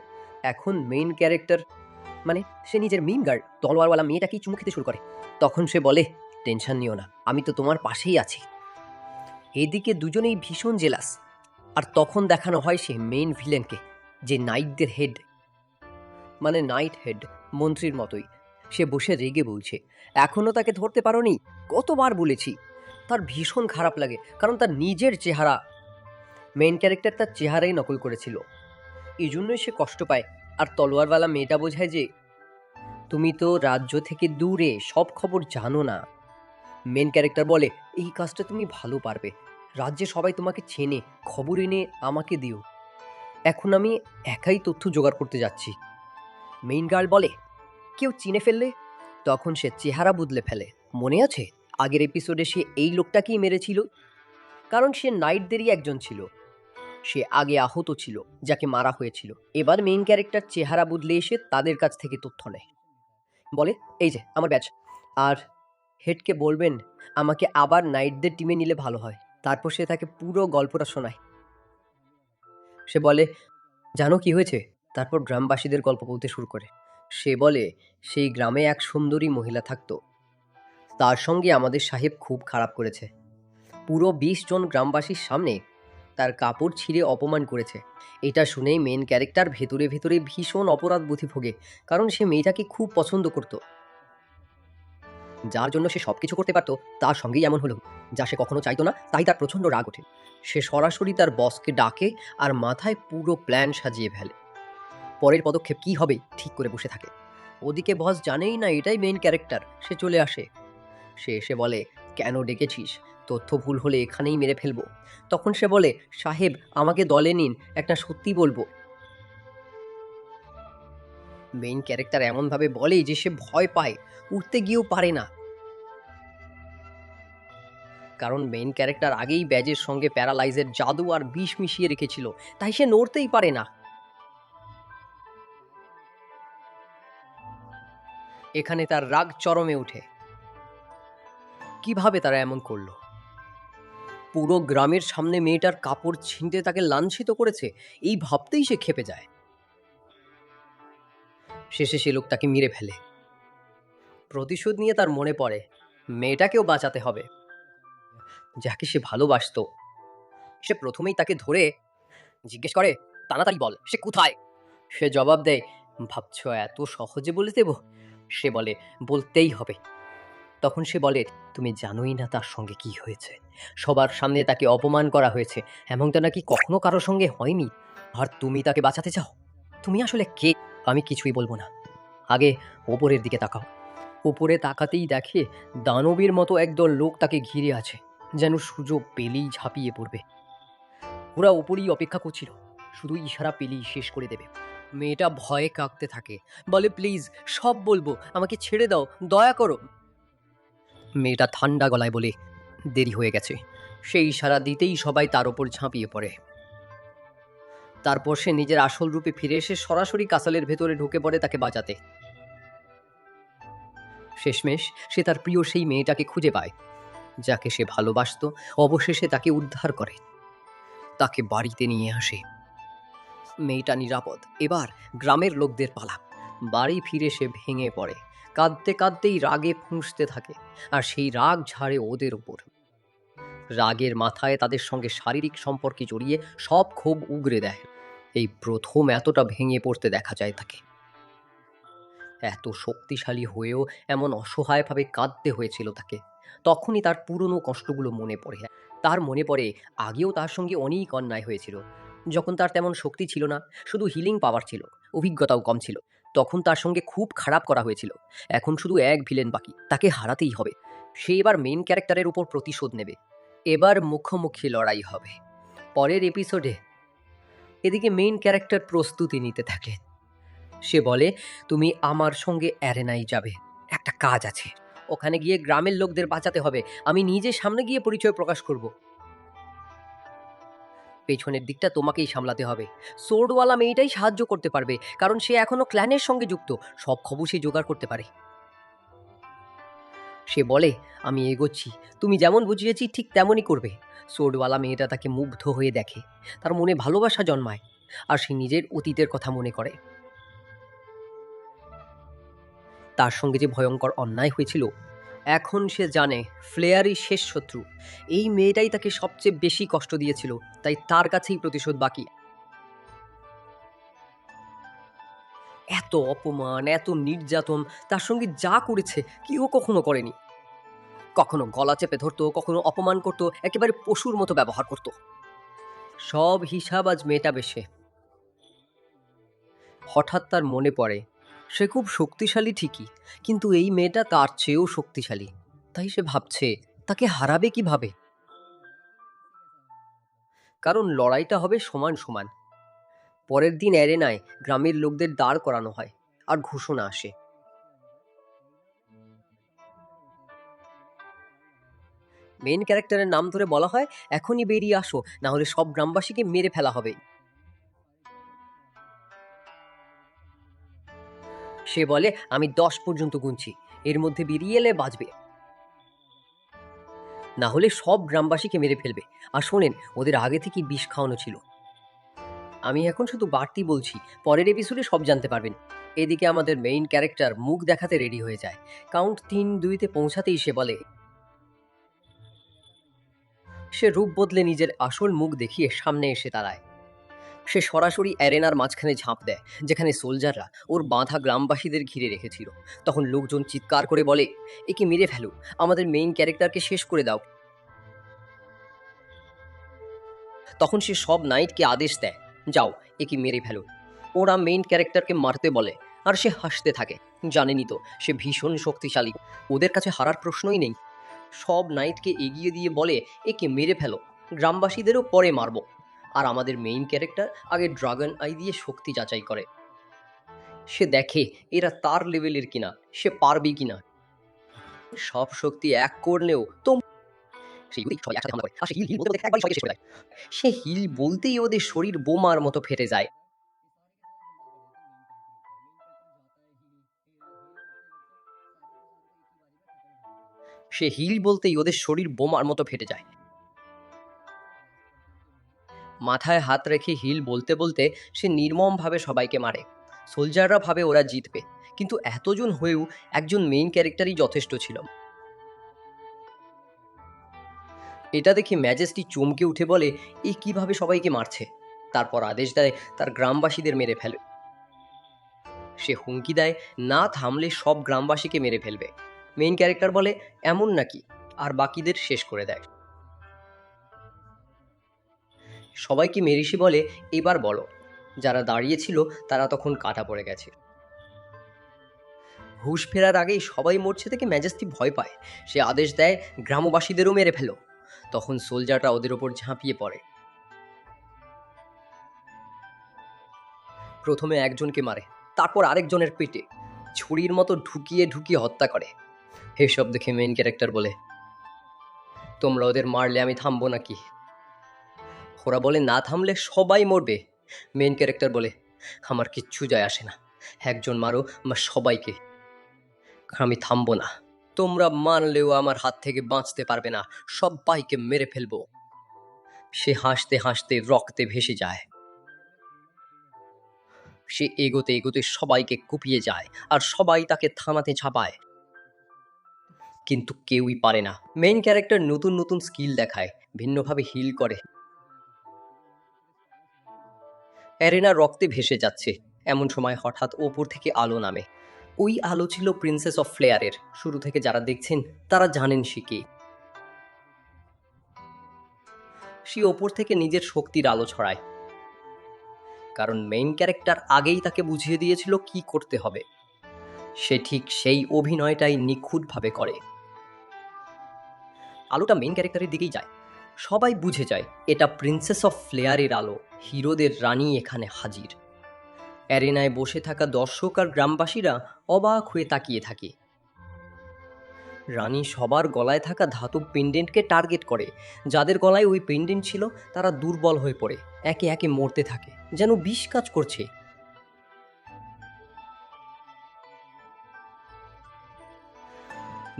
এখন মেইন ক্যারেক্টার মানে সে নিজের মিম গার্ড তলোয়ারওয়ালা মেয়েটাকেই চুমু খেতে শুরু করে। তখন সে বলে, টেনশন নিও না, আমি তো তোমার পাশেই আছি। এদিকে দুজনেই ভীষণ জেলাস। আর তখন দেখানো হয় সে মেইন ভিলেনকে, যে নাইটদের হেড, মানে নাইট হেড, মন্ত্রীর মতোই। সে বসে রেগে বলছে, এখনো তাকে ধরতে পারোনি? কতবার বলেছি। তার ভীষণ খারাপ লাগে, কারণ তার নিজের চেহারা, মেইন ক্যারেক্টার তার চেহারাই নকল করেছিল। এই জন্যই সে কষ্ট পায়। আর তলোয়ারওয়ালা মেয়েটা বোঝায় যে, তুমি তো রাজ্য থেকে দূরে, সব খবর জানো না। মেন ক্যারেক্টার বলে, এই কাজটা তুমি ভালো পারবে, রাজ্যে সবাই তোমাকে চেনে, খবর এনে আমাকে দিও। এখন আমি একাই তথ্য জোগাড় করতে যাচ্ছি। মেইন গার্ল বলে, কেউ চিনে ফেললে? তখন সে চেহারা বদলে ফেলে। মনে আছে আগের এপিসোডে সে এই লোকটাকেই মেরেছিল, কারণ সে নাইটদেরই একজন ছিল। সে আগে আহত ছিল, যাকে মারা হয়েছিল। এবার মেইন ক্যারেক্টার চেহারা বদলে এসে তাদের কাছ থেকে তথ্য নেয়। বলে, এই যে আমার ব্যাচ, আর হেডকে বলবেন আমাকে আবার নাইটদের টিমে নিলে ভালো হয়। তারপর সে তাকে পুরো গল্পটা শোনায়। সে বলে, জানো কি হয়েছে? তারপর গ্রামবাসীদের গল্প বলতে শুরু করে। সে বলে, সেই গ্রামে এক সুন্দরী মহিলা থাকতো, তার সঙ্গে আমাদের সাহেব খুব খারাপ করেছে। পুরো 20 জন গ্রামবাসীর সামনে তার কাপড় ছিঁড়ে অপমান করেছে। এটা শুনেই মেন ক্যারেক্টার ভেতরে ভেতরে ভীষণ অপরাধ বোধে ভোগে, কারণ সে মেয়েটাকে খুব পছন্দ করত। যার জন্য সে সবকিছু করতে পারতো, তার সঙ্গেই এমন হলো। যা সে কখনো চাইতো না, তাই তার প্রচণ্ড রাগ ওঠে। সে সরাসরি তার বসকে ডাকে আর মাথায় পুরো প্ল্যান সাজিয়ে ফেলে। পরের পদক্ষেপ কী হবে ঠিক করে বসে থাকে। ওদিকে বস জানেই না এটাই মেইন ক্যারেক্টার। সে চলে আসে। সে এসে বলে, কেন ডেকেছিস? তথ্য ভুল হলে এখানেই মেরে ফেলবো। তখন সে বলে, সাহেব আমাকে দলে নিন, একটা সত্যি বলবো। মেইন ক্যারেক্টার এমনভাবে বলে যে সে ভয় পায়, উঠতে গিয়েও পারে না। কারণ মেইন ক্যারেক্টার আগেই ব্যাজের সঙ্গে প্যারালাইজের জাদু আর বিষ মিশিয়ে রেখেছিল, তাই সে নড়তেই পারে না। এখানে তার রাগ চরমে ওঠে। কিভাবে তারা এমন করলো? পুরো গ্রামের সামনে মেয়েটার কাপড় ছিঁড়ে তাকে লাঞ্ছিত করেছে, এই ভাবতেই সে ক্ষেপে যায়। শেষে সে লোকটাকে মেরে ফেলে। প্রতিশোধ নিয়ে তার মনে পড়ে মেয়েটাকেও বাঁচাতে হবে, যাকে সে ভালোবাসতো। সে প্রথমেই তাকে ধরে জিজ্ঞেস করে, তাড়াতাড়ি বল সে কোথায়। সে জবাব দেয়, ভাবছো এত সহজে বলে দেব? সে বলে, বলতেই হবে। তখন সে বলে, তুমি জানোই না তার সঙ্গে কি হয়েছে। সবার সামনে তাকে অপমান করা হয়েছে, এমনটা নাকি কখনো কারো সঙ্গে হয়নি। আর তুমি তাকে বাঁচাতে চাও? তুমি আসলে কে? আমি কিছুই বলবো না, আগে ওপরের দিকে তাকাও। উপরে তাকাতেই দেখে দানবীর মতো একদল লোক তাকে ঘিরে আছে, যেন সুযোগ পেলেই ঝাঁপিয়ে পড়বে। ওরা ওপরেই অপেক্ষা করছিল, শুধু ইশারা পেলেই শেষ করে দেবে। মেয়েটা ভয়ে কাঁপতে থাকে, বলে, প্লিজ সব বলবো, আমাকে ছেড়ে দাও, দয়া করো। মেয়েটা ঠান্ডা গলায় বলে, দেরি হয়ে গেছে। সেই ইশারা দিতেই সবাই তার ওপর ঝাঁপিয়ে পড়ে। তারপর সে নিজের আসল রূপে ফিরে এসে সরাসরি কাসালের ভেতরে ঢুকে পড়ে তাকে বাঁচাতে। শেষমেশ সে তার প্রিয় সেই মেয়েটাকে খুঁজে পায়, যাকে সে ভালোবাসতো। অবশেষে তাকে উদ্ধার করে, তাকে বাড়িতে নিয়ে আসে। মেয়েটা নিরাপদ। এবার গ্রামের লোকদের পালা। বাড়ি ফিরে সে ভেঙে পড়ে, কাঁদতে কাঁদতেই রাগে ফুঁসতে থাকে, আর সেই রাগ ঝাড়ে ওদের ওপর। রাগের মাথায় তাদের সঙ্গে শারীরিক সম্পর্কে জড়িয়ে সব ক্ষোভ উগরে দেয়। এই প্রথম এতটা ভেঙে পড়তে দেখা যায় তাকে। এত শক্তিশালী হয়েও এমন অসহায়ভাবে কাঁদতে হয়েছিল তাকে। তখনই তার পুরনো কষ্টগুলো মনে পড়ে। তার মনে পড়ে আগেও তার সঙ্গে অনেক অন্যায় হয়েছিল, যখন তার তেমন শক্তি ছিল না, শুধু হিলিং পাওয়ার ছিল, অভিজ্ঞতাও কম ছিল। তখন তার সঙ্গে খুব খারাপ করা হয়েছিল। এখন শুধু এক ভিলেন বাকি, তাকে হারাতেই হবে। সে এবার মেন ক্যারেক্টারের উপর প্রতিশোধ নেবে। এবার মুখোমুখি লড়াই হবে পরের এপিসোডে। এদিকে মেইন ক্যারেক্টার প্রস্তুতি নিতে থাকে। সে বলে, তুমি আমার সঙ্গে অ্যারেনায় যাবে, একটা কাজ আছে। ওখানে গিয়ে গ্রামের লোকদের বাঁচাতে হবে, আমি নিজে সামনে গিয়ে পরিচয় প্রকাশ করব। পেছনের দিকটা তোমাকেই সামলাতে হবে। সোর্ডওয়ালা মেয়েটাই সাহায্য করতে পারবে, কারণ সে এখনো ক্ল্যানের সঙ্গে যুক্ত, সব খবর সে জোগাড় করতে পারে। সে বলে, আমি এগোচ্ছি, তুমি যেমন বুঝিয়েছি ঠিক তেমনই করবে। সোর্ডওয়ালা মেয়েটা তাকে মুগ্ধ হয়ে দেখে, তার মনে ভালোবাসা জন্মায়, আর সে নিজের অতীতের কথা মনে করে। তার সঙ্গে যে ভয়ঙ্কর অন্যায় হয়েছিল, এখন সে জানে ফ্লেয়ারই শেষ শত্রু। এই মেয়েটাই তাকে সবচেয়ে বেশি কষ্ট দিয়েছিল, তাই তার কাছেই প্রতিশোধ বাকি। এত অপমান, এত নির্যাতন তার সঙ্গে যা করেছে কেউ কখনো করেনি। কখনো গলা চেপে ধরতো, কখনো অপমান করতো, একেবারে পশুর মতো ব্যবহার করত। সব হিসাব আজ মেটাবে সে। হঠাৎ তার মনে পড়ে সে খুব শক্তিশালী ঠিকই, কিন্তু এই মেয়েটা তার চেয়েও শক্তিশালী। তাই সে ভাবছে তাকে হারাবে কিভাবে। কারণ লড়াইটা হবে সমান সমান। পরের দিন অ্যারেনায় গ্রামের লোকদের দাঁড় করানো হয়, আর ঘোষণা আসে, মেন ক্যারেক্টারের নাম ধরে বলা হয়, এখনই বেরিয়ে আসো, না হলে সব গ্রামবাসীকে মেরে ফেলা হবে। সে বলে, আমি 10 পর্যন্ত গুনছি, এর মধ্যে বেরিয়ে এলে বাঁচবে, না হলে সব গ্রামবাসীকে মেরে ফেলবে। আর শোনেন, ওদের আগে থেকেই বিষ খাওয়ানো ছিল। আমি এখন শুধু বাড়তি বলছি, পরের এপিসোডে সব জানতে পারবেন। এদিকে আমাদের মেইন ক্যারেক্টার মুখ দেখাতে রেডি হয়ে যায়। কাউন্ট 3-2-তে পৌঁছাতেই সে বলে, সে রূপ বদলে নিজের আসল মুখ দেখিয়ে সামনে এসে দাঁড়ায়। সে সরাসরি অ্যারেনার মাঝখানে ঝাঁপ দেয়, যেখানে সোলজাররা ওর বাঁধা গ্রামবাসীদের ঘিরে রেখেছিল। তখন লোকজন চিৎকার করে বলে, একে মেরে ফেলো, আমাদের মেইন ক্যারেক্টারকে শেষ করে দাও। তখন সে সব নাইটকে আদেশ দেয়, যাও একে মেরে ফেলো। ওরা মেইন ক্যারেক্টারকে মারতে বলে, আর সে হাসতে থাকে। জানেনই তো সে ভীষণ শক্তিশালী, ওদের কাছে হারার প্রশ্নই নেই। সব নাইটকে এগিয়ে দিয়ে বলে, একে মেরে ফেলো, গ্রামবাসীদেরও পরে মারবো। আর আমাদের মেইন ক্যারেক্টার আগে ড্রাগন আই দিয়ে শক্তি যাচাই করে। সে দেখে এরা তার লেভেলের কিনা, সে পারবে কিনা। সব শক্তি এক করলেও তো সেই সবাই একসাথে হামলা করে, আর সে হিল হিল বলতে বলতে একবারই সবাইকে শেষ করে দেয়। সে হিল বলতেই ওদের শরীর বোমার মতো ফেটে যায়। সে হিল বলতেই ওদের শরীর বোমার মতো ফেটে যায়। মাথায় হাত রেখে হিল বলতে বলতে সে নির্মমভাবে সবাইকে মারে। সোলজাররা ভাবে ওরা জিতবে, কিন্তু এতজন হয়েও একজন মেইন ক্যারেক্টারই যথেষ্ট ছিল। এটা দেখে ম্যাজেস্টি চমকে উঠে বলে, এ কিভাবে সবাইকে মারছে। তারপর আদেশ দেয় তার গ্রামবাসীদের মেরে ফেলে। সে হুমকি দেয় না থামলে সব গ্রামবাসীকে মেরে ফেলবে। মেইন ক্যারেক্টার বলে, এমন নাকি, আর বাকিদের শেষ করে দেয়। সবাইকে মেরিসি বলে, এবার বলো। যারা দাঁড়িয়েছিল তারা তখন কাটা পড়ে গেছে। হুঁশ ফেরার আগেই সবাই মরছে থেকে ম্যাজেস্টি ভয় পায়। সে আদেশ দেয় গ্রামবাসীদেরও মেরে ফেলো। তখন সোলজাররা ওদের ওপর ঝাঁপিয়ে পড়ে। প্রথমে একজনকে মারে, তারপর আরেকজনের পেটে ছুরির মতো ঢুকিয়ে ঢুকিয়ে হত্যা করে। এসব দেখে মেইন ক্যারেক্টার বলে, তোমরা ওদের মারলে আমি থামবো নাকি? ওরা বলে, না থামলে সবাই মরবে। মেইন ক্যারেক্টার বলে, আমার কিচ্ছু যায় আসে না, একজন মারো আমার সবাইকে, আমি থামবো না। তোমরা মানলেও আমার হাত থেকে বাঁচতে পারবে না, সবাইকে মেরে ফেলবো। সে হাসতে হাসতে রক্তে ভেসে যায়। সে এগোতে এগোতে সবাইকে কুপিয়ে যায়, আর সবাই তাকে থামাতে ঝাঁপায়, কিন্তু কেউই পারে না। মেইন ক্যারেক্টার নতুন নতুন স্কিল দেখায়, ভিন্নভাবে হিল করে। অ্যারেনা রক্তে ভেসে যাচ্ছে, এমন সময় হঠাৎ ওপর থেকে আলো নামে। ওই আলো ছিল প্রিন্সেস অফ ফ্লেয়ারের। শুরু থেকে যারা দেখছেন তারা জানেন সে কে। সে ওপর থেকে নিজের শক্তির আলো ছড়ায়, কারণ মেইন ক্যারেক্টার আগেই তাকে বুঝিয়ে দিয়েছিল কি করতে হবে। সে ঠিক সেই অভিনয়টাই নিখুঁতভাবে করে। আলোটা মেইন ক্যারেক্টারের দিকেই যায়। সবাই বুঝে যায় এটা প্রিন্সেস অফ ফ্লেয়ারের আলো, হিরোদের রানী এখানে হাজির। অ্যারেনায় বসে থাকা দর্শক আর গ্রামবাসীরা অবাক হয়ে তাকিয়ে থাকে। রানী সবার গলায় থাকা ধাতব পেন্ডেন্টকে টার্গেট করে। যাদের গলায় ওই পেন্ডেন্ট ছিল তারা দুর্বল হয়ে পড়ে, একে একে মরতে থাকে, যেন বিষ কাজ করছে।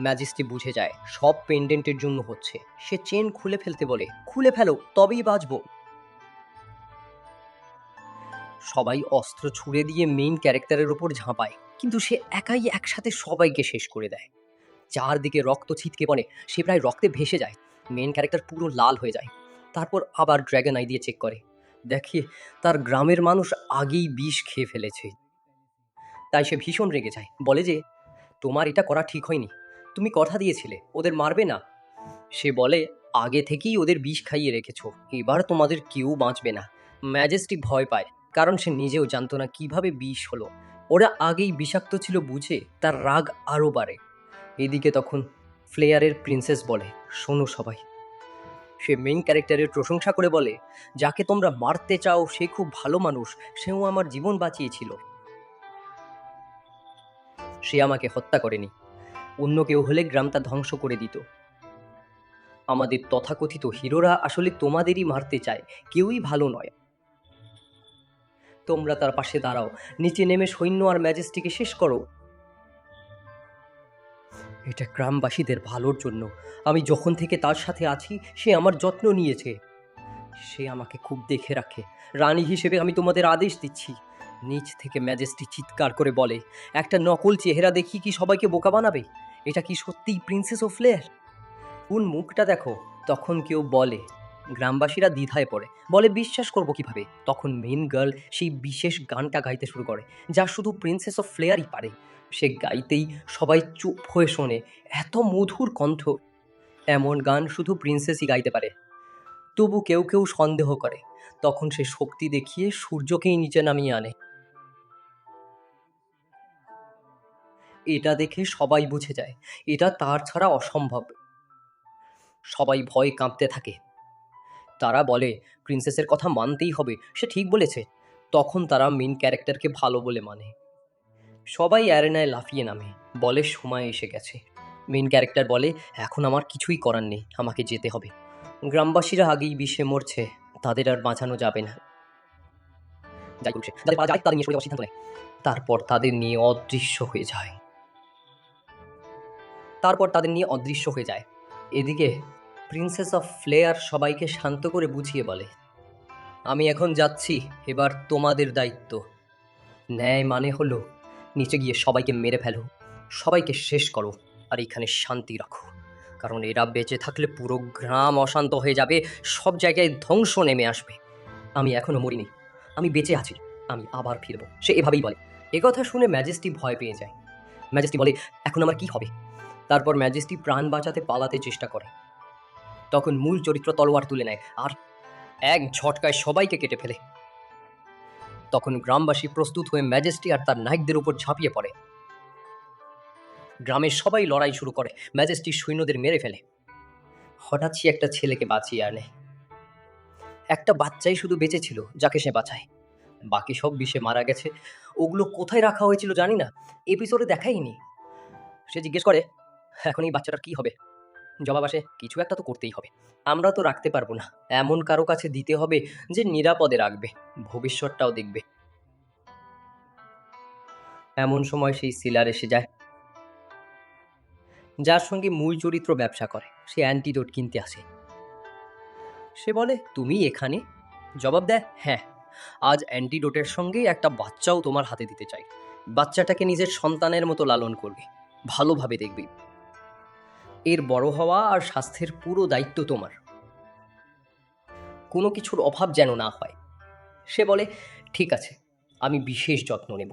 ম্যাজেস্টি বুঝে যায় সব পেন্ডেন্টের জন্য হচ্ছে। সে চেন খুলে ফেলতে বলে, খুলে ফেলো তবেই বাঁচবো। সবাই অস্ত্র ছুড়ে দিয়ে মেইন ক্যারেক্টারের ওপর ঝাঁপায়, কিন্তু সে একাই একসাথে সবাইকে শেষ করে দেয়। চারদিকে রক্ত ছিটকে পড়ে, সে প্রায় রক্তে ভেসে যায়। মেইন ক্যারেক্টার পুরো লাল হয়ে যায়। তারপর আবার ড্র্যাগন আই দিয়ে চেক করে, দেখে তার গ্রামের মানুষ আগেই বিষ খেয়ে ফেলেছে। তাই সে ভীষণ রেগে যায়, বলে যে তোমার এটা করা ঠিক হয়নি, তুমি কথা দিয়েছিলে ওদের মারবে না। সে বলে, আগে থেকেই ওদের বিষ খাইয়ে রেখেছো, এবার তোমাদের কেউ বাঁচবে না। ম্যাজেস্টিক ভয় পায়, কারণ সে নিজেও জানতো না কিভাবে বিষ হলো। ওরা আগেই বিষাক্ত ছিল বুঝে তার রাগ আরও বাড়ে। এদিকে তখন ফ্লেয়ারের প্রিন্সেস বলে, শোনো সবাই। সে মেইন ক্যারেক্টারের প্রশংসা করে বলে, যাকে তোমরা মারতে চাও সে খুব ভালো মানুষ, সেও আমার জীবন বাঁচিয়েছিল। সে আমাকে হত্যা করেনি, অন্য কেউ হলে গ্রামটা ধ্বংস করে দিত। আমাদের তথাকথিত হিরোরা আসলে তোমাদেরই মারতে চায়, কেউই ভালো নয়। তোমরা তার পাশে দাঁড়াও, নিচে নেমে সৈন্য আর ম্যাজেস্টিকে শেষ করো। এটা গ্রামবাসীদের ভালোর জন্য। আমি যখন থেকে তার সাথে আছি সে আমার যত্ন নিয়েছে। সে আমাকে খুব দেখে রাখে। রানী হিসেবে আমি তোমাদের আদেশ দিচ্ছি। নিচ থেকে ম্যাজেস্টি চিৎকার করে বলে, একটা নকল চেহারা দেখি কি সবাইকে বোকা বানাবে? এটা কি সত্যিই প্রিন্সেস অফ ফ্লেয়ার? কোন মুখটা দেখো। তখন কেউ বলে, গ্রামবাসীরা দ্বিধায় পড়ে, বলে বিশ্বাস করবো কিভাবে? তখন মেন গার্ল সেই বিশেষ গানটা গাইতে শুরু করে, যা শুধু প্রিন্সেস অফ ফ্লেয়ারই পারে। সে গাইতেই সবাই চুপ হয়ে শোনে। এত মধুর কণ্ঠ, এমন গান শুধু প্রিন্সেসই গাইতে পারে। তবু কেউ কেউ সন্দেহ করে। তখন সে শক্তি দেখিয়ে সূর্যকেই নিচে নামিয়ে আনে। এটা দেখে সবাই বুঝে যায় এটা তার ছাড়া অসম্ভব। সবাই ভয়ে কাঁপতে থাকে। তারা বলে, প্রিন্সেসের কথা মানতেই হবে, সে ঠিক বলেছে। তখন তারা মেন ক্যারেক্টারকে ভালো বলে মানে। সবাই অ্যারেনায় লাফিয়ে নামে, বলে সময় এসে গেছে। মেন ক্যারেক্টার বলে, এখন আমার কিছুই করার নেই, আমাকে যেতে হবে। গ্রামবাসীরা আগেই বিষে মরছে, তাদের আর বাঁচানো যাবে না। যাই বলছে, যাদের পারা যায় তাদের নিয়ে সরে যাওয়ার সিদ্ধান্ত নেয়। তারপর তাদের নিয়ে অদৃশ্য হয়ে যায়। এদিকে প্রিন্সেস অফ ফ্লেয়ার সবাইকে শান্ত করে বুঝিয়ে বলে, আমি এখন যাচ্ছি, এবার তোমাদের দায়িত্ব। ন্যায় মানে হলো নিচে গিয়ে সবাইকে মেরে ফেলো, সবাইকে শেষ করো, আর এখানে শান্তি রাখো, কারণ এরা বেঁচে থাকলে পুরো গ্রাম অশান্ত হয়ে যাবে, সব জায়গায় ধ্বংস নেমে আসবে। আমি এখনো মরিনি, আমি বেঁচে আছি, আমি আবার ফিরবো, সে এভাবেই বলে। একথা শুনে ম্যাজেস্টি ভয় পেয়ে যায়। ম্যাজেস্টি বলে, এখন আমার কি হবে? তারপর ম্যাজেস্টি প্রাণ বাঁচাতে পালাতে চেষ্টা করে। তখন মূল চরিত্র তলোয়ার তুলে নেয় আর এক ঝটকায় সবাইকে কেটে ফেলে। তখন গ্রামবাসী প্রস্তুত হয়ে ম্যাজেস্টি আর তার নায়কদের উপর ঝাঁপিয়ে পড়ে। গ্রামের সবাই লড়াই শুরু করে, ম্যাজেস্টি সৈন্যদের মেরে ফেলে। হঠাৎ সে একটা ছেলেকে বাঁচিয়ে আনে। একটা বাচ্চাই শুধু বেঁচে ছিল যাকে সে বাঁচায়, বাকি সব বিষে মারা গেছে। ওগুলো কোথায় রাখা হয়েছিল জানি না, এপিসোডে দেখাইনি। সে জিজ্ঞেস করে, এখন এই বাচ্চাটার কি হবে? জবাব আসে, কিছু একটা তো করতেই হবে, আমরা তো রাখতে পারবো না, এমন কারো কাছে দিতে হবে যে নিরাপদে রাখবে, ভবিষ্যৎটাও দেখবে। এমন সময় সেই সিলার এসে যায়, যার সঙ্গে মূল চরিত্র ব্যবসা করে। সে অ্যান্টিডোট কিনতে আসে। সে বলে, তুমি এখানে? জবাব দেয়, হ্যাঁ, আজ অ্যান্টিডোটের সঙ্গে একটা বাচ্চাও তোমার হাতে দিতে চাই। বাচ্চাটাকে নিজের সন্তানের মতো লালন করবে, ভালোভাবে দেখবে, এর বড় হওয়া আর স্বাস্থ্যের পুরো দায়িত্ব তোমার, কোনো কিছুর অভাব যেন না হয়। সে বলে, ঠিক আছে, আমি বিশেষ যত্ন নেব।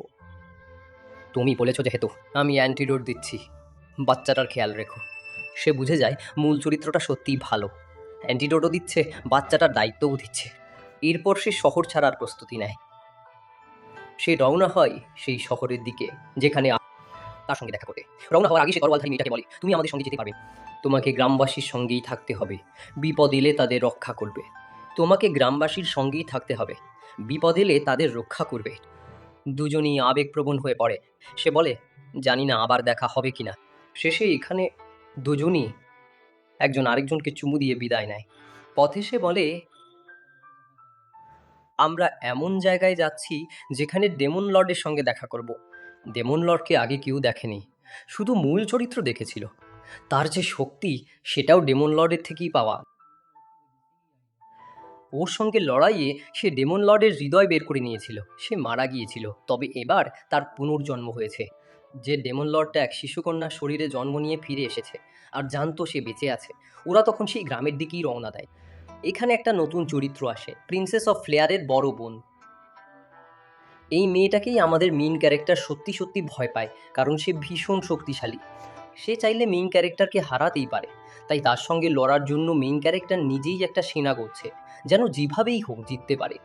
তুমি বলেছো যেহেতু, আমি অ্যান্টিডোট দিচ্ছি, বাচ্চাটার খেয়াল রেখো। সে বুঝে যায় মূল চরিত্রটা সত্যিই ভালো, অ্যান্টিডোটও দিচ্ছে, বাচ্চাটার দায়িত্বও দিচ্ছে। এরপর সে শহর ছাড়ার প্রস্তুতি নেয়। সে রওনা হয় সেই শহরের দিকে যেখানে তার সঙ্গে দেখা করতে। রওনা হওয়ার আগে সে তরোয়ালধারী মেয়েটাকে বলে, তুমি আমাদের সঙ্গে যেতে পারবে, তোমাকে গ্রামবাসীর সঙ্গেই থাকতে হবে, বিপদ এলে তাদের রক্ষা করবে। তোমাকে গ্রামবাসীর সঙ্গেই থাকতে হবে, বিপদ এলে তাদের রক্ষা করবে। দুজনই আবেগপ্রবণ হয়ে পড়ে। সে বলে, জানি না আবার দেখা হবে কিনা। শেষে এখানে দুজনই একজন আরেকজনকে চুমু দিয়ে বিদায় নেয়। পথে সে বলে, আমরা এমন জায়গায় যাচ্ছি যেখানে ডেমন লর্ডের সঙ্গে দেখা করব। ডেমন লর্ডকে আগে কেউ দেখেনি, শুধু মূল চরিত্র দেখেছিল। তার যে শক্তি, সেটাও ডেমন লর্ডের থেকেই পাওয়া। ওর সঙ্গে লড়াইয়ে সে ডেমন লর্ডের হৃদয় বের করে নিয়েছিল। সে মারা গিয়েছিল, তবে এবার তার পুনর্জন্ম হয়েছে। যে ডেমন লর্ডটা এক শিশুকন্যার শরীরে জন্ম নিয়ে ফিরে এসেছে আর জানতো সে বেঁচে আছে। ওরা তখন সেই গ্রামের দিকেই রওনা দেয়। এখানে একটা নতুন চরিত্র আসে, প্রিন্সেস অফ ফ্লেয়ারের বড় বোন। এই মেয়েটাকেই আমাদের মেইন ক্যারেক্টার সত্যি সত্যি ভয় পায়, কারণ সে ভীষণ শক্তিশালী। সে চাইলে মেইন ক্যারেক্টারকে হারাতেই পারে, তাই তার সঙ্গে লড়ার জন্য মেইন ক্যারেক্টার নিজেই একটা সেনা করছে, যেন যেভাবেই হোক জিততে পারে।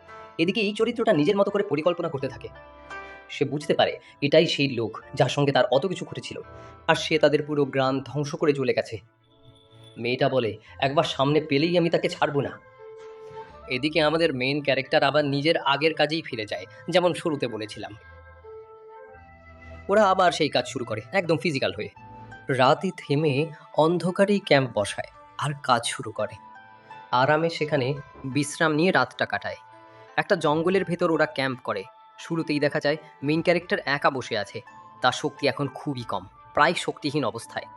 এদিকে এই চরিত্রটা নিজের মতো করে পরিকল্পনা করতে থাকে। সে বুঝতে পারে এটাই সেই লোক যার সঙ্গে তার অত কিছু ঘটেছিল, আর সে তাদের পুরো গ্রাম ধ্বংস করে চলে গেছে। মেয়েটা বলে, একবার সামনে পেলেই আমি তাকে ছাড়বো না। এদিকে আমাদের মেইন ক্যারেক্টার আবার নিজের আগের কাজেই ফিরে যায়, যেমন শুরুতে বলেছিলাম। ওরা আবার সেই কাজ শুরু করে, একদম ফিজিক্যাল হয়ে। রাতে থেমে অন্ধকারেই ক্যাম্প বসায় আর কাজ শুরু করে। আরামে সেখানে বিশ্রাম নিয়ে রাতটা কাটায়। একটা জঙ্গলের ভেতর ওরা ক্যাম্প করে। শুরুতেই দেখা যায় মেইন ক্যারেক্টার একা বসে আছে, তার শক্তি এখন খুবই কম, প্রায় শক্তিহীন অবস্থায়।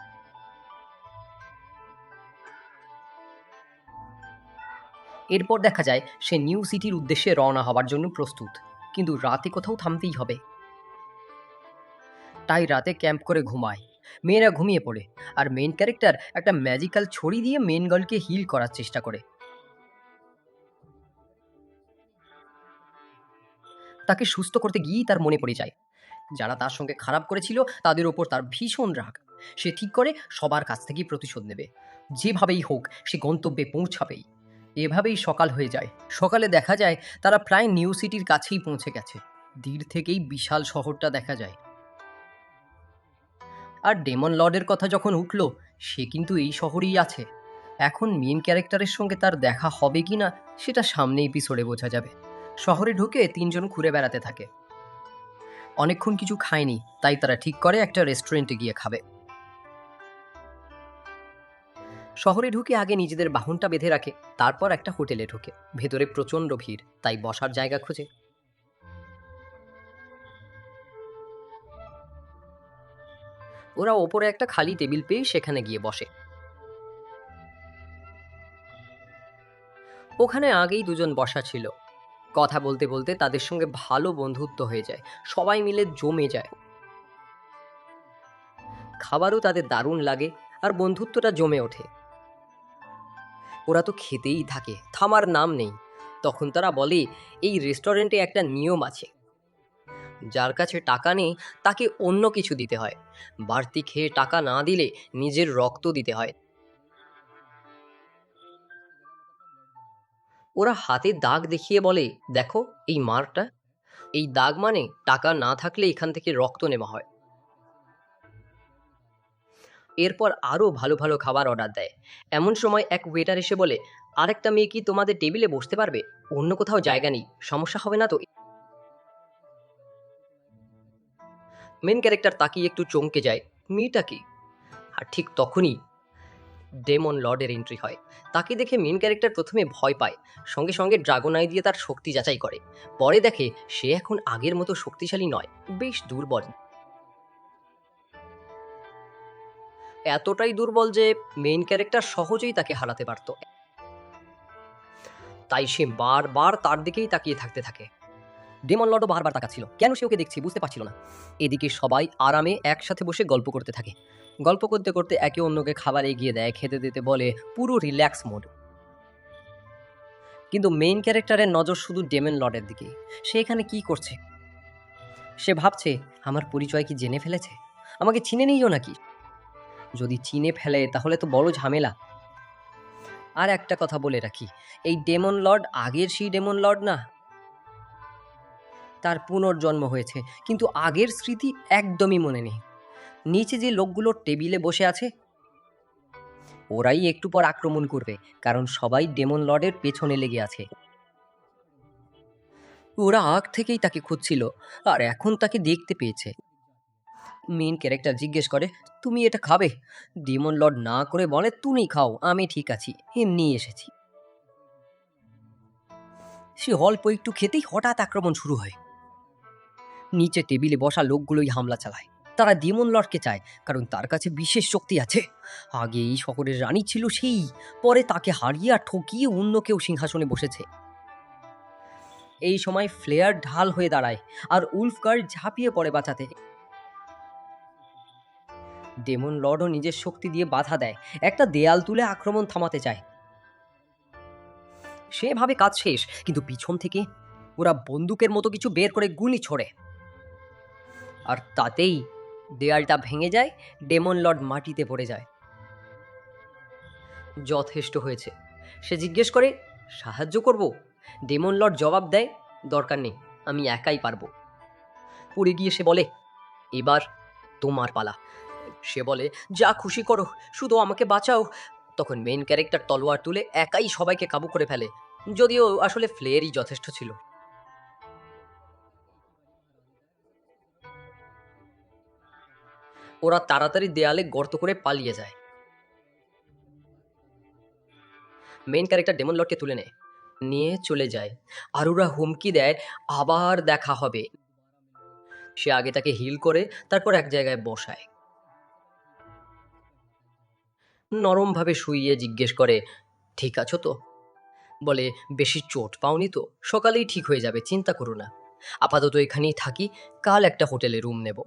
এরপর দেখা যায় সে নিউ সিটির উদ্দেশ্যে রওনা হওয়ার জন্য প্রস্তুত, কিন্তু রাতে কোথাও থামতেই হবে। তাই রাতে ক্যাম্প করে ঘুমায়। মেয়েরা ঘুমিয়ে পড়ে, আর মেইন ক্যারেক্টার একটা ম্যাজিক্যাল ছড়ি দিয়ে মেন গার্লকে হিল করার চেষ্টা করে। তাকে সুস্থ করতে গিয়েই তার মনে পড়ে যায় যারা তার সঙ্গে খারাপ করেছিল তাদের ওপর তার ভীষণ রাগ। সে ঠিক করে সবার কাছ থেকেই প্রতিশোধ নেবে, যেভাবেই হোক সে গন্তব্যে পৌঁছাবেই। এভাবেই সকাল হয়ে যায়। সকালে দেখা যায় তারা প্রায় নিউ সিটির কাছেই পৌঁছে গেছে। দূর থেকেই বিশাল শহরটা দেখা যায়। আর ডেমন লর্ডের কথা যখন উঠল, সে কিন্তু এই শহরেই আছে। এখন মেন ক্যারেক্টারের সঙ্গে তার দেখা হবে কি না সেটা সামনে এপিসোডে বোঝা যাবে। শহরে ঢুকে তিনজন ঘুরে বেড়াতে থাকে। অনেকক্ষণ কিছু খায়নি, তাই তারা ঠিক করে একটা রেস্টুরেন্টে গিয়ে খাবে। শহরে ঢুকে আগে নিজেদের বাহনটা বেঁধে রাখে, তারপর একটা হোটেলে ঢোকে। ভেতরে প্রচণ্ড ভিড়, তাই বসার জায়গা খোঁজে। ওরা ওপরে একটা খালি টেবিল পেয়ে সেখানে গিয়ে বসে। ওখানে আগেই দুজন বসা ছিল,
কথা বলতে বলতে তাদের সঙ্গে ভালো বন্ধুত্ব হয়ে যায়, সবাই মিলে জমে যায়, খাবারও তাদের দারুণ লাগে আর বন্ধুত্বটা জমে ওঠে। ওরা তো খেতেই থাকে, থামার নাম নেই। তখন তারা বলে এই রেস্টুরেন্টে একটা নিয়ম আছে, যার কাছে টাকা নেই তাকে অন্য কিছু দিতে হয়, বাড়তি খেয়ে টাকা না দিলে নিজের রক্ত দিতে হয়। ওরা হাতে দাগ দেখিয়ে বলে, দেখো এই মার্কটা, এই দাগ মানে টাকা না থাকলে এখান থেকে রক্ত নেওয়া হয়। এরপর আরও ভালো ভালো খাবার অর্ডার দেয়। এমন সময় এক ওয়েটার এসে বলে, আরেকটা মেয়ে কি তোমাদের টেবিলে বসতে পারবে? অন্য কোথাও জায়গা নেই, সমস্যা হবে না তো? মেন ক্যারেক্টার তাকিয়ে একটু চমকে যায়, মেয়েটা কি? আর ঠিক তখনই ডেমন লর্ডের এন্ট্রি হয়। তাকে দেখে মেন ক্যারেক্টার প্রথমে ভয় পায়, সঙ্গে সঙ্গে ড্রাগন আই দিয়ে তার শক্তি যাচাই করে। পরে দেখে সে এখন আগের মতো শক্তিশালী নয়, বেশ দুর্বল। এতটাই দুর্বল যে মেইন ক্যারেক্টার সহজেই তাকে হারাতে পারত। তাই সে বারবার তার দিকেই তাকিয়ে থাকতে থাকে। ডেমন লর্ডও বারবার তাকাচ্ছিল, কেন সে ওকে দেখছে বুঝতে পারছিল না। এদিকে সবাই আরামে একসাথে বসে গল্প করতে থাকে। গল্প করতে করতে একে অন্যকে খাবার এগিয়ে দেয়, খেতে দিতে বলে, পুরো রিল্যাক্স মোড। কিন্তু মেইন ক্যারেক্টারের নজর শুধু ডেমন লর্ডের দিকে। সে এখানে কি করছে? সে ভাবছে, আমার পরিচয় কি জেনে ফেলেছে? আমাকে চিনে নিও নাকি? যদি চিনে ফেলে তাহলে তো বড় ঝামেলা। আর একটা কথা বলে রাখি, এই ডেমন লর্ড আগের সেই ডেমন লর্ড না, তার পুনর্জন্ম হয়েছে, কিন্তু আগের স্মৃতি একদমই মনে নেই। নিচে যে লোকগুলো টেবিলে বসে আছে, ওরাই একটু পর আক্রমণ করবে, কারণ সবাই ডেমন লর্ডের পেছনে লেগে আছে। ওরা আগ থেকেই তাকে খুঁজছিল, আর এখন তাকে দেখতে পেয়েছে। মেন ক্যারেক্টার জিজ্ঞেস করে, তুমি এটা খাবে? ডেমন লর্ড না করে বলে, তুমি খাও, আমি ঠিক আছি, এমনি এসেছি। সে অল্প একটু খেতেই হঠাৎ আক্রমণ শুরু হয়। নিচে টেবিলে বসা লোকগুলোই হামলা চালায়। তারা ডেমন লর্ডকে চায়, কারণ তার কাছে বিশেষ শক্তি আছে। আগে এই শহরের রানী ছিল সেই, পরে তাকে হারিয়ে আর ঠকিয়ে অন্য কেউ সিংহাসনে বসেছে। এই সময় ফ্লেয়ার ঢাল হয়ে দাঁড়ায়, আর উলফগার্ড ঝাঁপিয়ে পড়ে বাঁচাতে। ডেমন লর্ডও নিজের শক্তি দিয়ে বাধা দেয়, একটা দেয়াল তুলে আক্রমণ থামাতে চায়। সে ভাবে কাজ শেষ, কিন্তু পিছন থেকে ওরা বন্দুকের মতো কিছু বের করে গুলি ছোড়ে, আর তাতেই দেয়ালটা ভেঙে যায়। ডেমন লর্ড মাটিতে পড়ে যায়। যথেষ্ট হয়েছে, সে জিজ্ঞেস করে, সাহায্য করব? ডেমন লর্ড জবাব দেয়, দরকার নেই, আমি একাই পারবো। পড়ে গিয়ে সে বলে, এবার তোমার পালা। সে বলে, যা খুশি করো, শুধু আমাকে বাঁচাও। তখন মেইন ক্যারেক্টার তলোয়ার তুলে একাই সবাইকে কাবু করে ফেলে, যদিও আসলে ফ্লেয়ারই যথেষ্ট ছিল। ওরা তাড়াতাড়ি দেয়ালে গর্ত করে পালিয়ে যায়। মেইন ক্যারেক্টার ডেমন লর্ডকে তুলে নিয়ে চলে যায়, আর ওরা হুমকি দেয়, আবার দেখা হবে। সে আগে তাকে হিল করে তারপর এক জায়গায় বসায়, নরমভাবে শুইয়ে জিজ্ঞেস করে, ঠিক আছো তো? বলে, বেশি চোট পাওনি তো? সকালেই ঠিক হয়ে যাবে, চিন্তা করো না। আপাতত এখানেই থাকি, কাল একটা হোটেলে রুম নেব।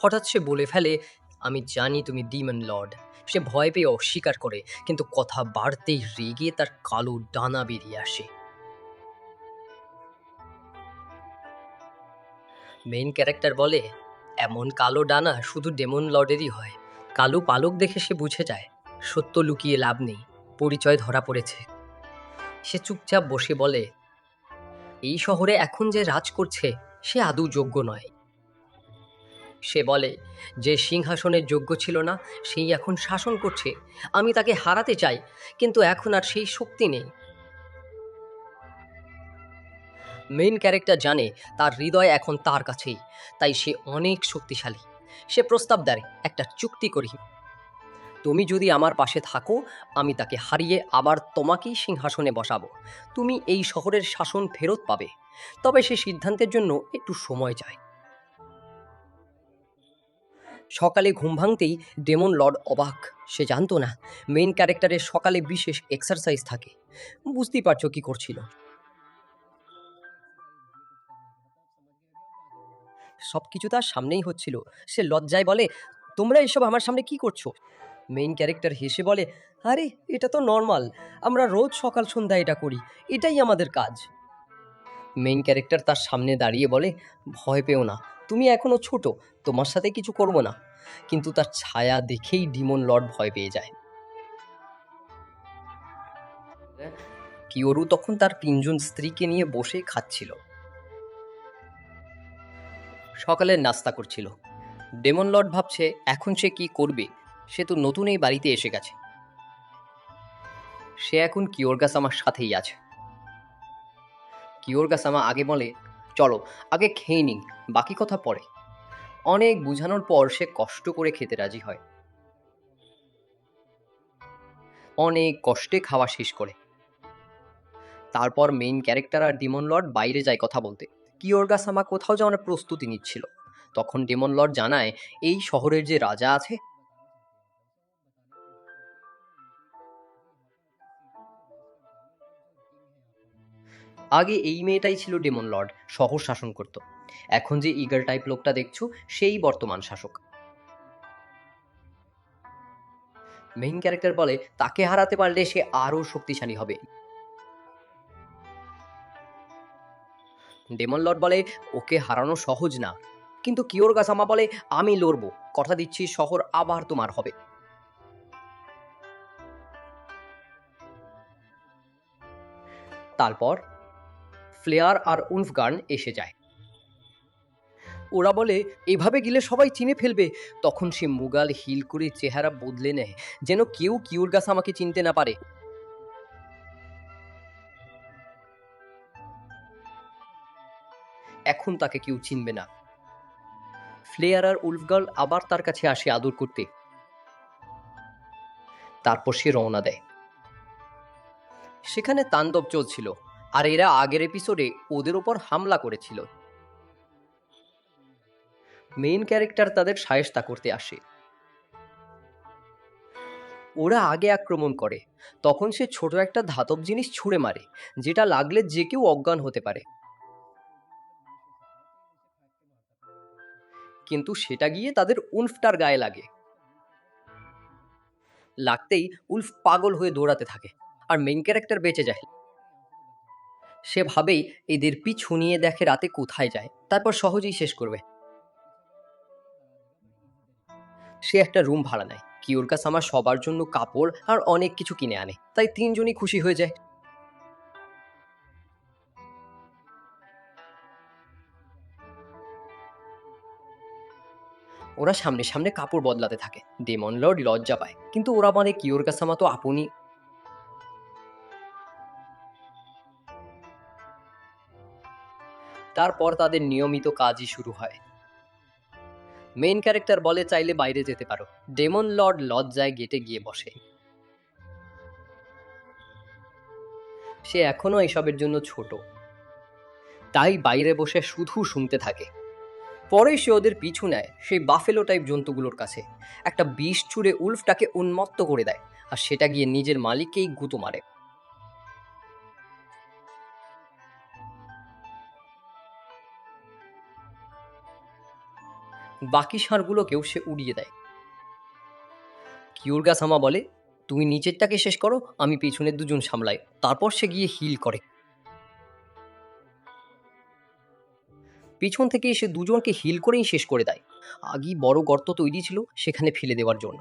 হঠাৎ সে বলে ফেলে, আমি জানি তুমি ডিমন লর্ড। সে ভয় পেয়ে অস্বীকার করে, কিন্তু কথা বাড়তেই রেগে তার কালো ডানা বেরিয়ে আসে। মেইন ক্যারেক্টার বলে, এমন কালো ডানা শুধু ডেমন লর্ডেরই হয়। কালো পালক দেখে সে বুঝে যায়, সত্য লুকিয়ে লাভ নেই, পরিচয় ধরা পড়েছে। সে চুপচাপ বসে বলে, এই শহরে এখন যে রাজ করছে সে আদৌ যোগ্য নয়। সে বলে, যে সিংহাসনের যোগ্য ছিল না সেই এখন শাসন করছে। আমি তাকে হারাতে চাই, কিন্তু এখন আর সেই শক্তি নেই। মেইন ক্যারেক্টার জানে তার হৃদয় এখন তার কাছেই, তাই সে অনেক শক্তিশালী। সে প্রস্তাব দেয়, একটা চুক্তি করি, তুমি যদি আমার পাশে থাকো, আমি তাকে হারিয়ে আবার তোমাকেই সিংহাসনে বসাবো। তুমি এই শহরের শাসন ফেরত পাবে। তবে সে সিদ্ধান্তের জন্য একটু সময় চায়।
সকালে ঘুম ভাঙতেই ডেমন লর্ড অবাক। সে জানতো না মেইন ক্যারেক্টারের সকালে বিশেষ এক্সারসাইজ থাকে। বুঝতেই পারছো কি করছিল। সব কিছু তার সামনেই হচ্ছিল। সে লজ্জায় বলে, তোমরা এসব আমার সামনে কি করছো? মেইন ক্যারেক্টার হেসে বলে, আরে এটা তো নর্মাল, আমরা রোজ সকাল সন্ধ্যা এটা করি, এটাই আমাদের কাজ। মেইন ক্যারেক্টার তার সামনে দাঁড়িয়ে বলে, ভয় পেও না, তুমি এখনো ছোট, তোমার সাথে কিছু করব না। কিন্তু তার ছায়া দেখেই ডিমন লর্ড ভয় পেয়ে যায়। কিয়োরু তখন তার 3জন স্ত্রীকে নিয়ে বসে খাচ্ছিল, সকালের নাস্তা করছিল। ডেমন লর্ড ভাবছে এখন সে কি করবে, সে তো নতুন এই বাড়িতে এসে গেছে। সে এখন কিয়োরগাসামার সাথেই আছে। কিয়োরগাসামা আগে বলে, চলো আগে খেয়ে নিই, বাকি কথা পরে। অনেক বুঝানোর পর সে কষ্ট করে খেতে রাজি হয়। অনেক কষ্টে খাওয়া শেষ করে। তারপর মেইন ক্যারেক্টার আর ডেমন লর্ড বাইরে যায় কথা বলতে। কিয়োরগাসামা কোথাও যাওয়ার প্রস্তুতি নিচ্ছিল। তখন ডেমন লর্ড জানায়, এই শহরের যে রাজা আছে, আগে এই মেয়েটাই ছিল ডেমন লর্ড, শহর শাসন করত। এখন যে ইগল টাইপ লোকটা দেখছো, সেই বর্তমান শাসক। মেইন ক্যারেক্টার বলে, তাকে হারাতে পারলে সে আরো শক্তিশালী হবে। ডেমন লর্ড বলে, ওকে হারানো সহজ না। কিন্তু কিয়োরগাসামা বলে, আমি লড়বো, কথা দিচ্ছি শহর আবার তোমার হবে। তারপর ফ্লেয়ার আর উলফগার্ন এসে যায়। ওরা বলে, এভাবে গেলে সবাই চিনে ফেলবে। তখন সে মুগাল হিল করে চেহারা বদলে নেয়, যেন কেউ কিয়োরগাসামাকে চিনতে না পারে। এখন তাকে কেউ চিনবে না। ফ্লেয়ার আর উলফগার্ল আবার তার কাছে আসে আদর করতে। তারপর সে রওনা দেয়। সেখানে তাণ্ডব চলছিল, আর এরা আগের এপিসোডে ওদের ওপর হামলা করেছিল। মেইন ক্যারেক্টার তাদের সায়স্তা করতে আসে। ওরা আগে আক্রমণ করে। তখন সে ছোট একটা ধাতব জিনিস ছুঁড়ে মারে, যেটা লাগলে যে কেউ অজ্ঞান হতে পারে। কিন্তু সেটা গিয়ে তাদের উলফটার গায়ে লাগে। লাগতেই উলফ পাগল হয়ে দৌড়াতে থাকে, আর মেইন ক্যারেক্টার বেঁচে যায়। সে ভাবেই এদের পিছু নিয়ে দেখে রাতে কোথায় যায়, তারপর সহজেই শেষ করবে। সে একটা রুম ভাড়া নেয়। কিয়োরগাসামা সবার জন্য কাপড় আর অনেক কিছু কিনে আনে, তাই 3জনই খুশি হয়ে যায়। ওরা সামনে সামনে কাপড় বদলাতে থাকে। ডেমন লর্ড লজ্জা পায়, কিন্তু ওরা মানে কিয়োরগাসামা তো আপনি। তারপর তাদের নিয়মিত কাজই শুরু হয়। মেইন ক্যারেক্টার বলে, চাইলে বাইরে যেতে পারো। ডেমন লর্ড লজ্জায় গেটে গিয়ে বসে। সে এখনো এসবের জন্য ছোট, তাই বাইরে বসে শুধু শুনতে থাকে। পরে সে ওদের পিছু নেয় সেই বাফেলো টাইপ জন্তুগুলোর কাছে। একটা বিষ ছুঁড়ে উলফটাকে উন্মত্ত করে দেয়, আর সেটা গিয়ে নিজের মালিককেই গুঁতো মারে। বাকি ষাঁড়গুলোকেও সে উড়িয়ে দেয়। কিউরগাসামা বলে, তুমি নিচেরটাকে শেষ করো, আমি পিছনের 2জন সামলাই। তারপর সে গিয়ে হিল করে। পিছন থেকে সে 2জনকে হিল করেই শেষ করে দেয়। আগেই বড় গর্ত তৈরি ছিল সেখানে ফেলে দেওয়ার জন্য।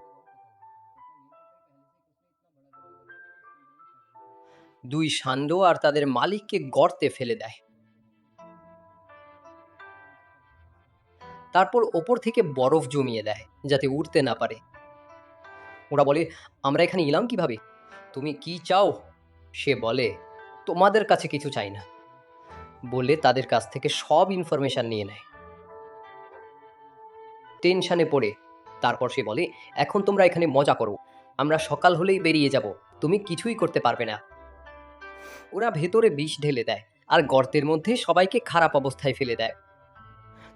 2 ষান্ড আর তাদের মালিককে গর্তে ফেলে দেয়। তারপর ওপর থেকে বরফ জমিয়ে দেয় যাতে উড়তে না পারে। ওরা বলে, আমরা এখানে এলাম কিভাবে, তুমি কি চাও? সে বলে, তোমাদের কাছে কিছু চাই না, বলে তাদের কাছ থেকে সব ইনফরমেশন নিয়ে নেয়। টেনশনে পড়ে তারপর সে বলে, এখন তোমরা এখানে মজা করো, আমরা সকাল হলেই বেরিয়ে যাব, তুমি কিছুই করতে পারবে না। ওরা ভেতরে বিষ ঢেলে দেয় আর গর্তের মধ্যে সবাইকে খারাপ অবস্থায় ফেলে দেয়।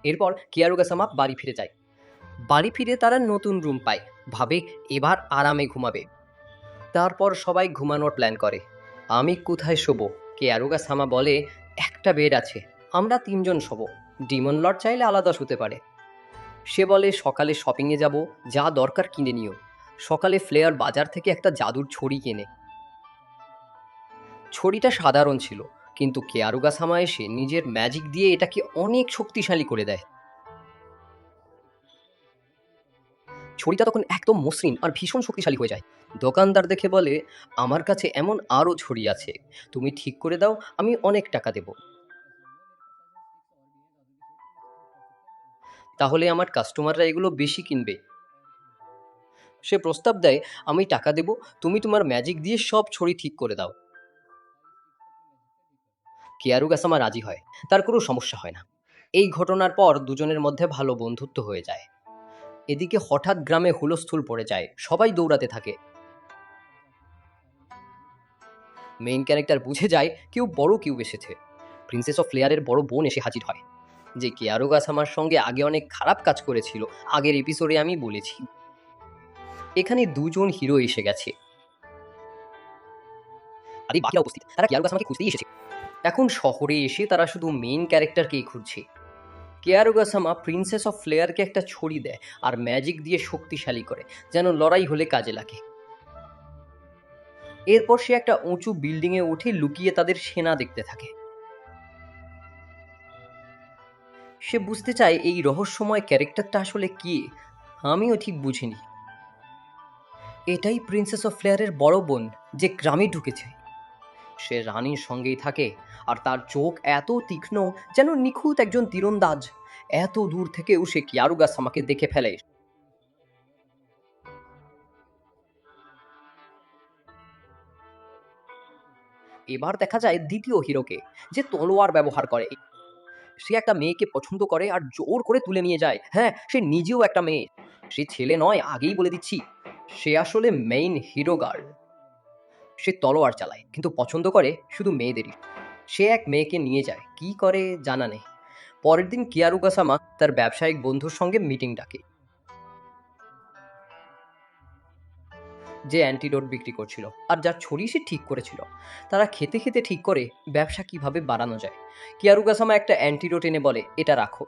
এরপর কিয়ারুগাসামা বাড়ি ফিরে যায়। বাড়ি ফিরে তারা নতুন রুম পায়, ভাবে এবার আরামে ঘুমাবে। তারপর সবাই ঘুমানোর প্ল্যান করে। আমি কোথায় শোবো? কেয়ারুগা সামা বলে, একটা বেড আছে, আমরা 3জন শোবো, ডিমন লর্ড চাইলে আলাদা শুতে পারে। সে বলে সকালে শপিংয়ে যাব, যা দরকার কিনে নিও। সকালে ফ্লেয়ার বাজার থেকে একটা জাদুর ছড়ি কেনে। ছড়িটা সাধারণ ছিল, কিন্তু কেয়ারুগা সামা এসে নিজের ম্যাজিক দিয়ে এটাকে অনেক শক্তিশালী করে দেয়। ছড়িটা তখন একদম মসৃণ আর ভীষণ শক্তিশালী হয়ে যায়। দোকানদার দেখে বলে, আমার কাছে এমন আরও ছড়ি আছে, তুমি ঠিক করে দাও, আমি অনেক টাকা দেব। তাহলে আমার কাস্টমাররা এগুলো বেশি কিনবে। সে প্রস্তাব দেয়, আমি টাকা দেব, তুমি তোমার ম্যাজিক দিয়ে সব ছড়ি ঠিক করে দাও। কেয়ারুগাসামা রাজি হয়, তার কোনো সমস্যা হয় না। এই ঘটনার পর দুজনের মধ্যে ভালো বন্ধুত্ব হয়ে যায়। এদিকে হঠাৎ গ্রামে হুলস্থুল পড়ে যায়, সবাই দৌড়াতে থাকে। মেইন ক্যারেক্টার বুঝে যায় কেউ বড় কেউ এসেছে। প্রিন্সেস অফ ফ্লেয়ারের বড় বোন এসে হাজির হয়, যে কেয়ারুগাসামার সঙ্গে আগে অনেক খারাপ কাজ করেছিল, আগের এপিসোডে আমি বলেছি। এখানে দুজন হিরো এসে গেছে, আর এই বাকিরা উপস্থিত, তারা কেয়ারুগাসামাকে খুঁজতেই এসেছে। এখন শহরে এসে তারা শুধু মেইন ক্যারেক্টারকেই খুঁজছে। কেয়ারুগাসামা প্রিন্সেস অফ ফ্লেয়ারকে একটা ছড়ি দেয় আর ম্যাজিক দিয়ে শক্তিশালী করে, যেন লড়াই হলে কাজে লাগে। এরপর সে একটা উঁচু বিল্ডিংয়ে উঠে লুকিয়ে তাদের সেনা দেখতে থাকে। সে বুঝতে চায় এই রহস্যময় ক্যারেক্টারটা আসলে কি, আমিও ঠিক বুঝিনি। এটাই প্রিন্সেস অফ ফ্লেয়ারের বড় বোন, যে গ্রামে ঢুকেছে। সে রানীর সঙ্গেই থাকে, আর তার চোখ এত তীক্ষ্ণ, যেন নিখুঁত একজন তীরন্দাজ। এত দূর থেকেও সে কিয়ারুগাসামাকে দেখে ফেলে। এবার দেখা যায় দ্বিতীয় হিরোকে, যে তলোয়ার ব্যবহার করে। সে একটা মেয়েকে পছন্দ করে আর জোর করে তুলে নিয়ে যায়। হ্যাঁ, সে নিজেও একটা মেয়ে। সে ছেলে নয়, আগেই বলে দিচ্ছি। সে আসলে মেইন হিরো গার্ল। সে তলোয়ার চালায়, কিন্তু পছন্দ করে শুধু মেয়েদেরই। সে এক মেয়েকে নিয়ে যায়, কি করে জানা নেই। পরের দিন কিয়ারুগাসামা তার ব্যবসায়িক বন্ধুর সঙ্গে মিটিং ডাকে, যে অ্যান্টিডোট বিক্রি করছিল আর যার ছড়ি সে ঠিক করেছিল। তারা খেতে খেতে ঠিক করে ব্যবসা কিভাবে বাড়ানো যায়। কিয়ারুগাসামা একটা অ্যান্টিডোট এনে বলে, এটা রাখো।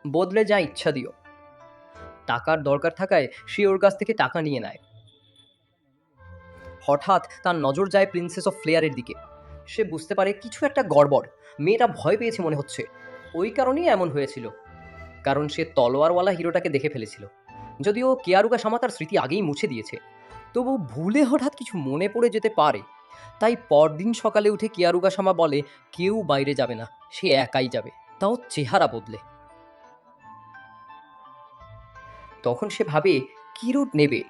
বদলে যা ইচ্ছা দিও। টাকার দরকার থাকায় সে ওর কাছ থেকে টাকা নিয়ে নেয়। হঠাৎ তার নজর যায় প্রিন্সেস অফ ফ্লেয়ারের দিকে। সে বুঝতে পারে কিছু একটা গড়বড়। মেয়েটা ভয় পেয়েছে মনে হচ্ছে। ওই কারণেই এমন হয়েছিল, কারণ সে তলোয়ারওয়ালা হিরোটাকে দেখে ফেলেছিল। যদিও কিয়ারুগাসামা তার স্মৃতি আগেই মুছে দিয়েছে, তবু ভুলে হঠাৎ কিছু মনে পড়ে যেতে পারে। তাই পরদিন সকালে উঠে কিয়ারুগাসামা বলে, কেউ বাইরে যাবে না, সে একাই যাবে, তাও চেহারা বদলে। তখন সে ভাবে কি রূপ নেবে।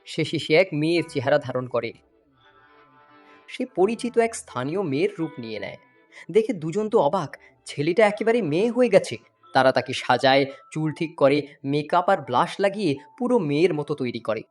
শেষে সে এক মেয়ের চেহারা ধারণ করে। সে পরিচিত এক স্থানীয় মেয়ের রূপ নিয়ে নেয়। দেখে দুজন তো অবাক, ছেলেটা একেবারে মেয়ে হয়ে গেছে। তারা তাকে সাজায়, চুল ঠিক করে, মেকআপ আর ব্লাশ লাগিয়ে পুরো মেয়ের মতো তৈরি করে।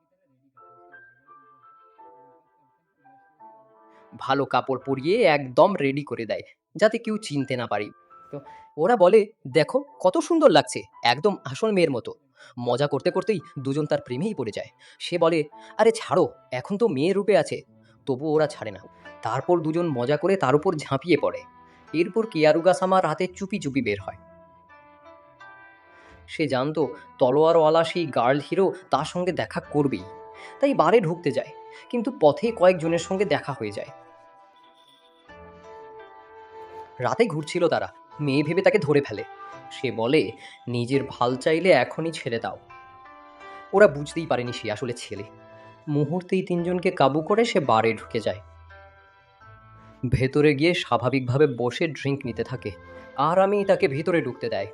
ভালো কাপড় পরিয়ে একদম রেডি করে দেয়, যাতে কেউ চিনতে না পারে। তো ওরা বলে, দেখো কত সুন্দর লাগছে, একদম আসল মেয়ের মতো। মজা করতে করতেই দুজন তার প্রেমেই পড়ে যায়। সে বলে, আরে ছাড়ো, এখন তো মেয়ের রূপে আছে। তবু ওরা ছাড়ে না। তারপর দুজন মজা করে তার উপর ঝাঁপিয়ে পড়ে। এরপর কিয়ারুগাসামা রাতে চুপি চুপি বের হয়। সে জানতো তলোয়ারওয়ালা সেই গার্ল হিরো তার সঙ্গে দেখা করবেই, তাই বারে ঢুকতে যায়। কিন্তু পথে কয়েকজনের সঙ্গে দেখা হয়ে যায়। রাতে ঘুরছিল তারা, মেয়ে ভেবে তাকে ধরে ফেলে। সে বলে, নিজের ভাল চাইলে এখনই ছেড়ে দাও। ওরা বুঝতেই পারেনি সে আসলে ছেলে। মুহূর্তেই তিনজনকে কাবু করে সে বারে ঢুকে যায়। ভেতরে গিয়ে স্বাভাবিকভাবে বসে ড্রিঙ্ক নিতে থাকে, আর আমি তাকে ভেতরে ঢুকতে দেয়।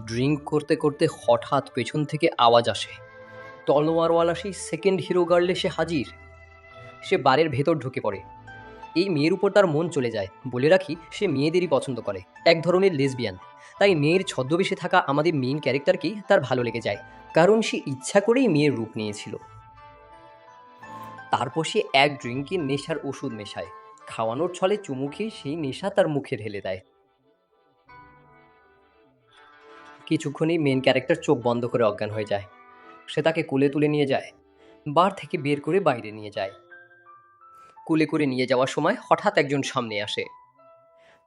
ড্রিঙ্ক করতে করতে হঠাৎ পেছন থেকে আওয়াজ আসে। তলোয়ারওয়ালা সেই সেকেন্ড হিরো গার্ল এসে হাজির। সে বারের ভেতর ঢুকে পড়ে। এই মেয়ের উপর তার মন চলে যায়। বলে রাখি, সে মেয়েদেরই পছন্দ করে, এক ধরনের লেসবিয়ান। তাই মেয়ের ছদ্মবেশে থাকা আমাদের মেইন ক্যারেক্টারকেই তার ভালো লেগে যায়, কারণ সে ইচ্ছা করেই মেয়ের রূপ নিয়েছিল। তারপর সে এক ড্রিঙ্কে নেশার ওষুধ মেশায়, খাওয়ানোর ছলে চুমু খেয়ে সেই নেশা তার মুখে ঢেলে দেয়। কিছুক্ষণেই মেন ক্যারেক্টার চোখ বন্ধ করে অজ্ঞান হয়ে যায়। সে তাকে কোলে তুলে নিয়ে যায়, বার থেকে বের করে বাইরে নিয়ে যায়। কোলে করে নিয়ে যাওয়ার সময় হঠাৎ একজন সামনে আসে।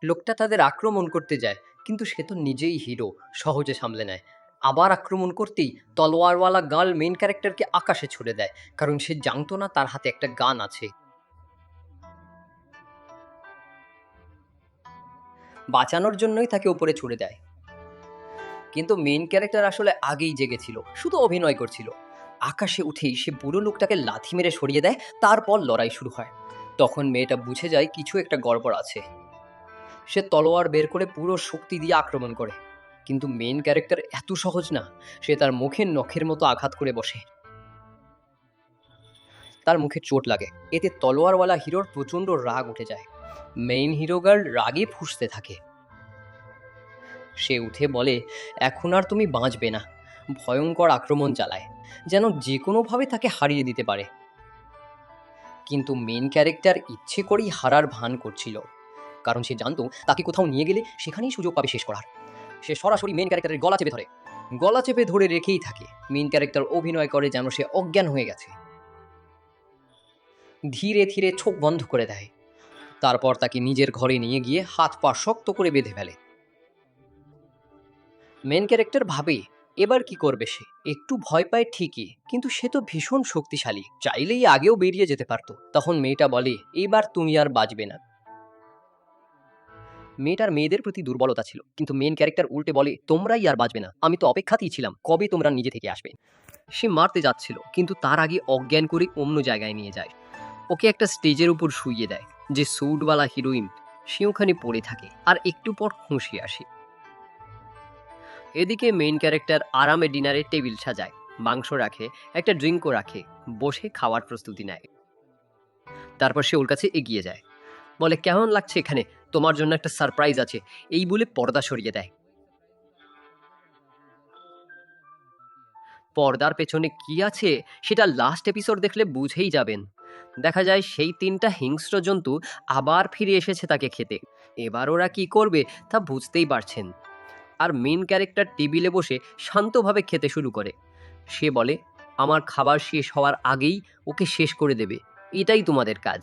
লোকটা তাদের আক্রমণ করতে যায়, কিন্তু সে তো নিজেই হিরো, সহজে সামলে নেয়। আবার আক্রমণ করতেই তলোয়ারওয়ালা গার্ল মেন ক্যারেক্টারকে আকাশে ছুড়ে দেয়, কারণ সে জানতো না তার হাতে একটা গান আছে। বাঁচানোর জন্যই তাকে উপরে ছুড়ে দেয়। কিন্তু মেন ক্যারেক্টার আসলে আগেই জেগেছিল, শুধু অভিনয় করছিল। আকাশে উঠেই সে বুড়ো লোকটাকে লাথি মেরে সরিয়ে দেয়, তারপর লড়াই শুরু হয়। তখন মেয়েটা বুঝে যায় কিছু একটা গড়বড় আছে। সে তলোয়ার বের করে পুরো শক্তি দিয়ে আক্রমণ করে, কিন্তু মেন ক্যারেক্টার এত সহজ না। সে তার মুখে নখের মতো আঘাত করে বসে। তার মুখে চোট লাগে। এতে তলোয়ারওয়ালা হিরোর প্রচণ্ড রাগ উঠে যায়। মেইন হিরো গার্ল রাগে ফুঁসতে থাকে। সে উঠে বলে, এখন আর তুমি বাঁচবে না। ভয়ঙ্কর আক্রমণ চালায়, যেন যে কোনোভাবে তাকে হারিয়ে দিতে পারে। কিন্তু মেন ক্যারেক্টার ইচ্ছে করেই হারার ভান করছিল, কারণ সে জানতো তাকে কোথাও নিয়ে গেলে সেখানেই সুযোগ পাবে শেষ করার। সে সরাসরি মেন ক্যারেক্টারের গলা চেপে ধরে রেখেই থাকে। মেন ক্যারেক্টার অভিনয় করে যেন সে অজ্ঞান হয়ে গেছে। ধীরে ধীরে চোখ বন্ধ করে দেয়। তারপর তাকে নিজের ঘরে নিয়ে গিয়ে হাত পা শক্ত করে বেঁধে ফেলে। মেন ক্যারেক্টার ভাবে এবার কি করবে সে। একটু ভয় পায় ঠিকই, কিন্তু সে তো ভীষণ শক্তিশালী, চাইলেই আগেও বেরিয়ে যেতে পারতো। তখন মেয়েটা বলে, এবার তুমি আর বাঁচবে না। মেয়েটার মেয়েদের প্রতি দুর্বলতা ছিল, কিন্তু মেন ক্যারেক্টার উল্টে বলে, তোমরাই আর বাঁচবে না, আমি তো অপেক্ষাতেই ছিলাম কবে তোমরা নিজে থেকে আসবে। সে মারতে যাচ্ছিল, কিন্তু তার আগে অজ্ঞান করে অন্য জায়গায় নিয়ে যায়। ওকে একটা স্টেজের উপর শুইয়ে দেয়। যে স্যুটওয়ালা হিরোইন, সে ওখানে পড়ে থাকে, আর একটু পর খুশি আসে। এদিকে মেইন ক্যারেক্টার আরামে ডিনারের টেবিল সাজায়, মাংস রাখে, একটা ড্রিঙ্কও রাখে, বসে খাওয়ার প্রস্তুতি নেয়। তারপর সে ওর কাছে এগিয়ে যায়, বলে, কেমন লাগছে এখানে, তোমার জন্য একটা সারপ্রাইজ আছে, এই বলে পর্দা সরিয়ে দেয়। পর্দার পেছনে কি আছে সেটা লাস্ট এপিসোড দেখলে বুঝেই যাবেন। দেখা যায় সেই 3টা হিংস্র জন্তু আবার ফিরে এসেছে তাকে খেতে। এবার ওরা কি করবে তা বুঝতেই পারছেন। আর মেন ক্যারেক্টার টেবিলে বসে শান্তভাবে খেতে শুরু করে। সে বলে, আমার খাবার শেষ হওয়ার আগেই ওকে শেষ করে দেবে, এটাই তোমাদের কাজ।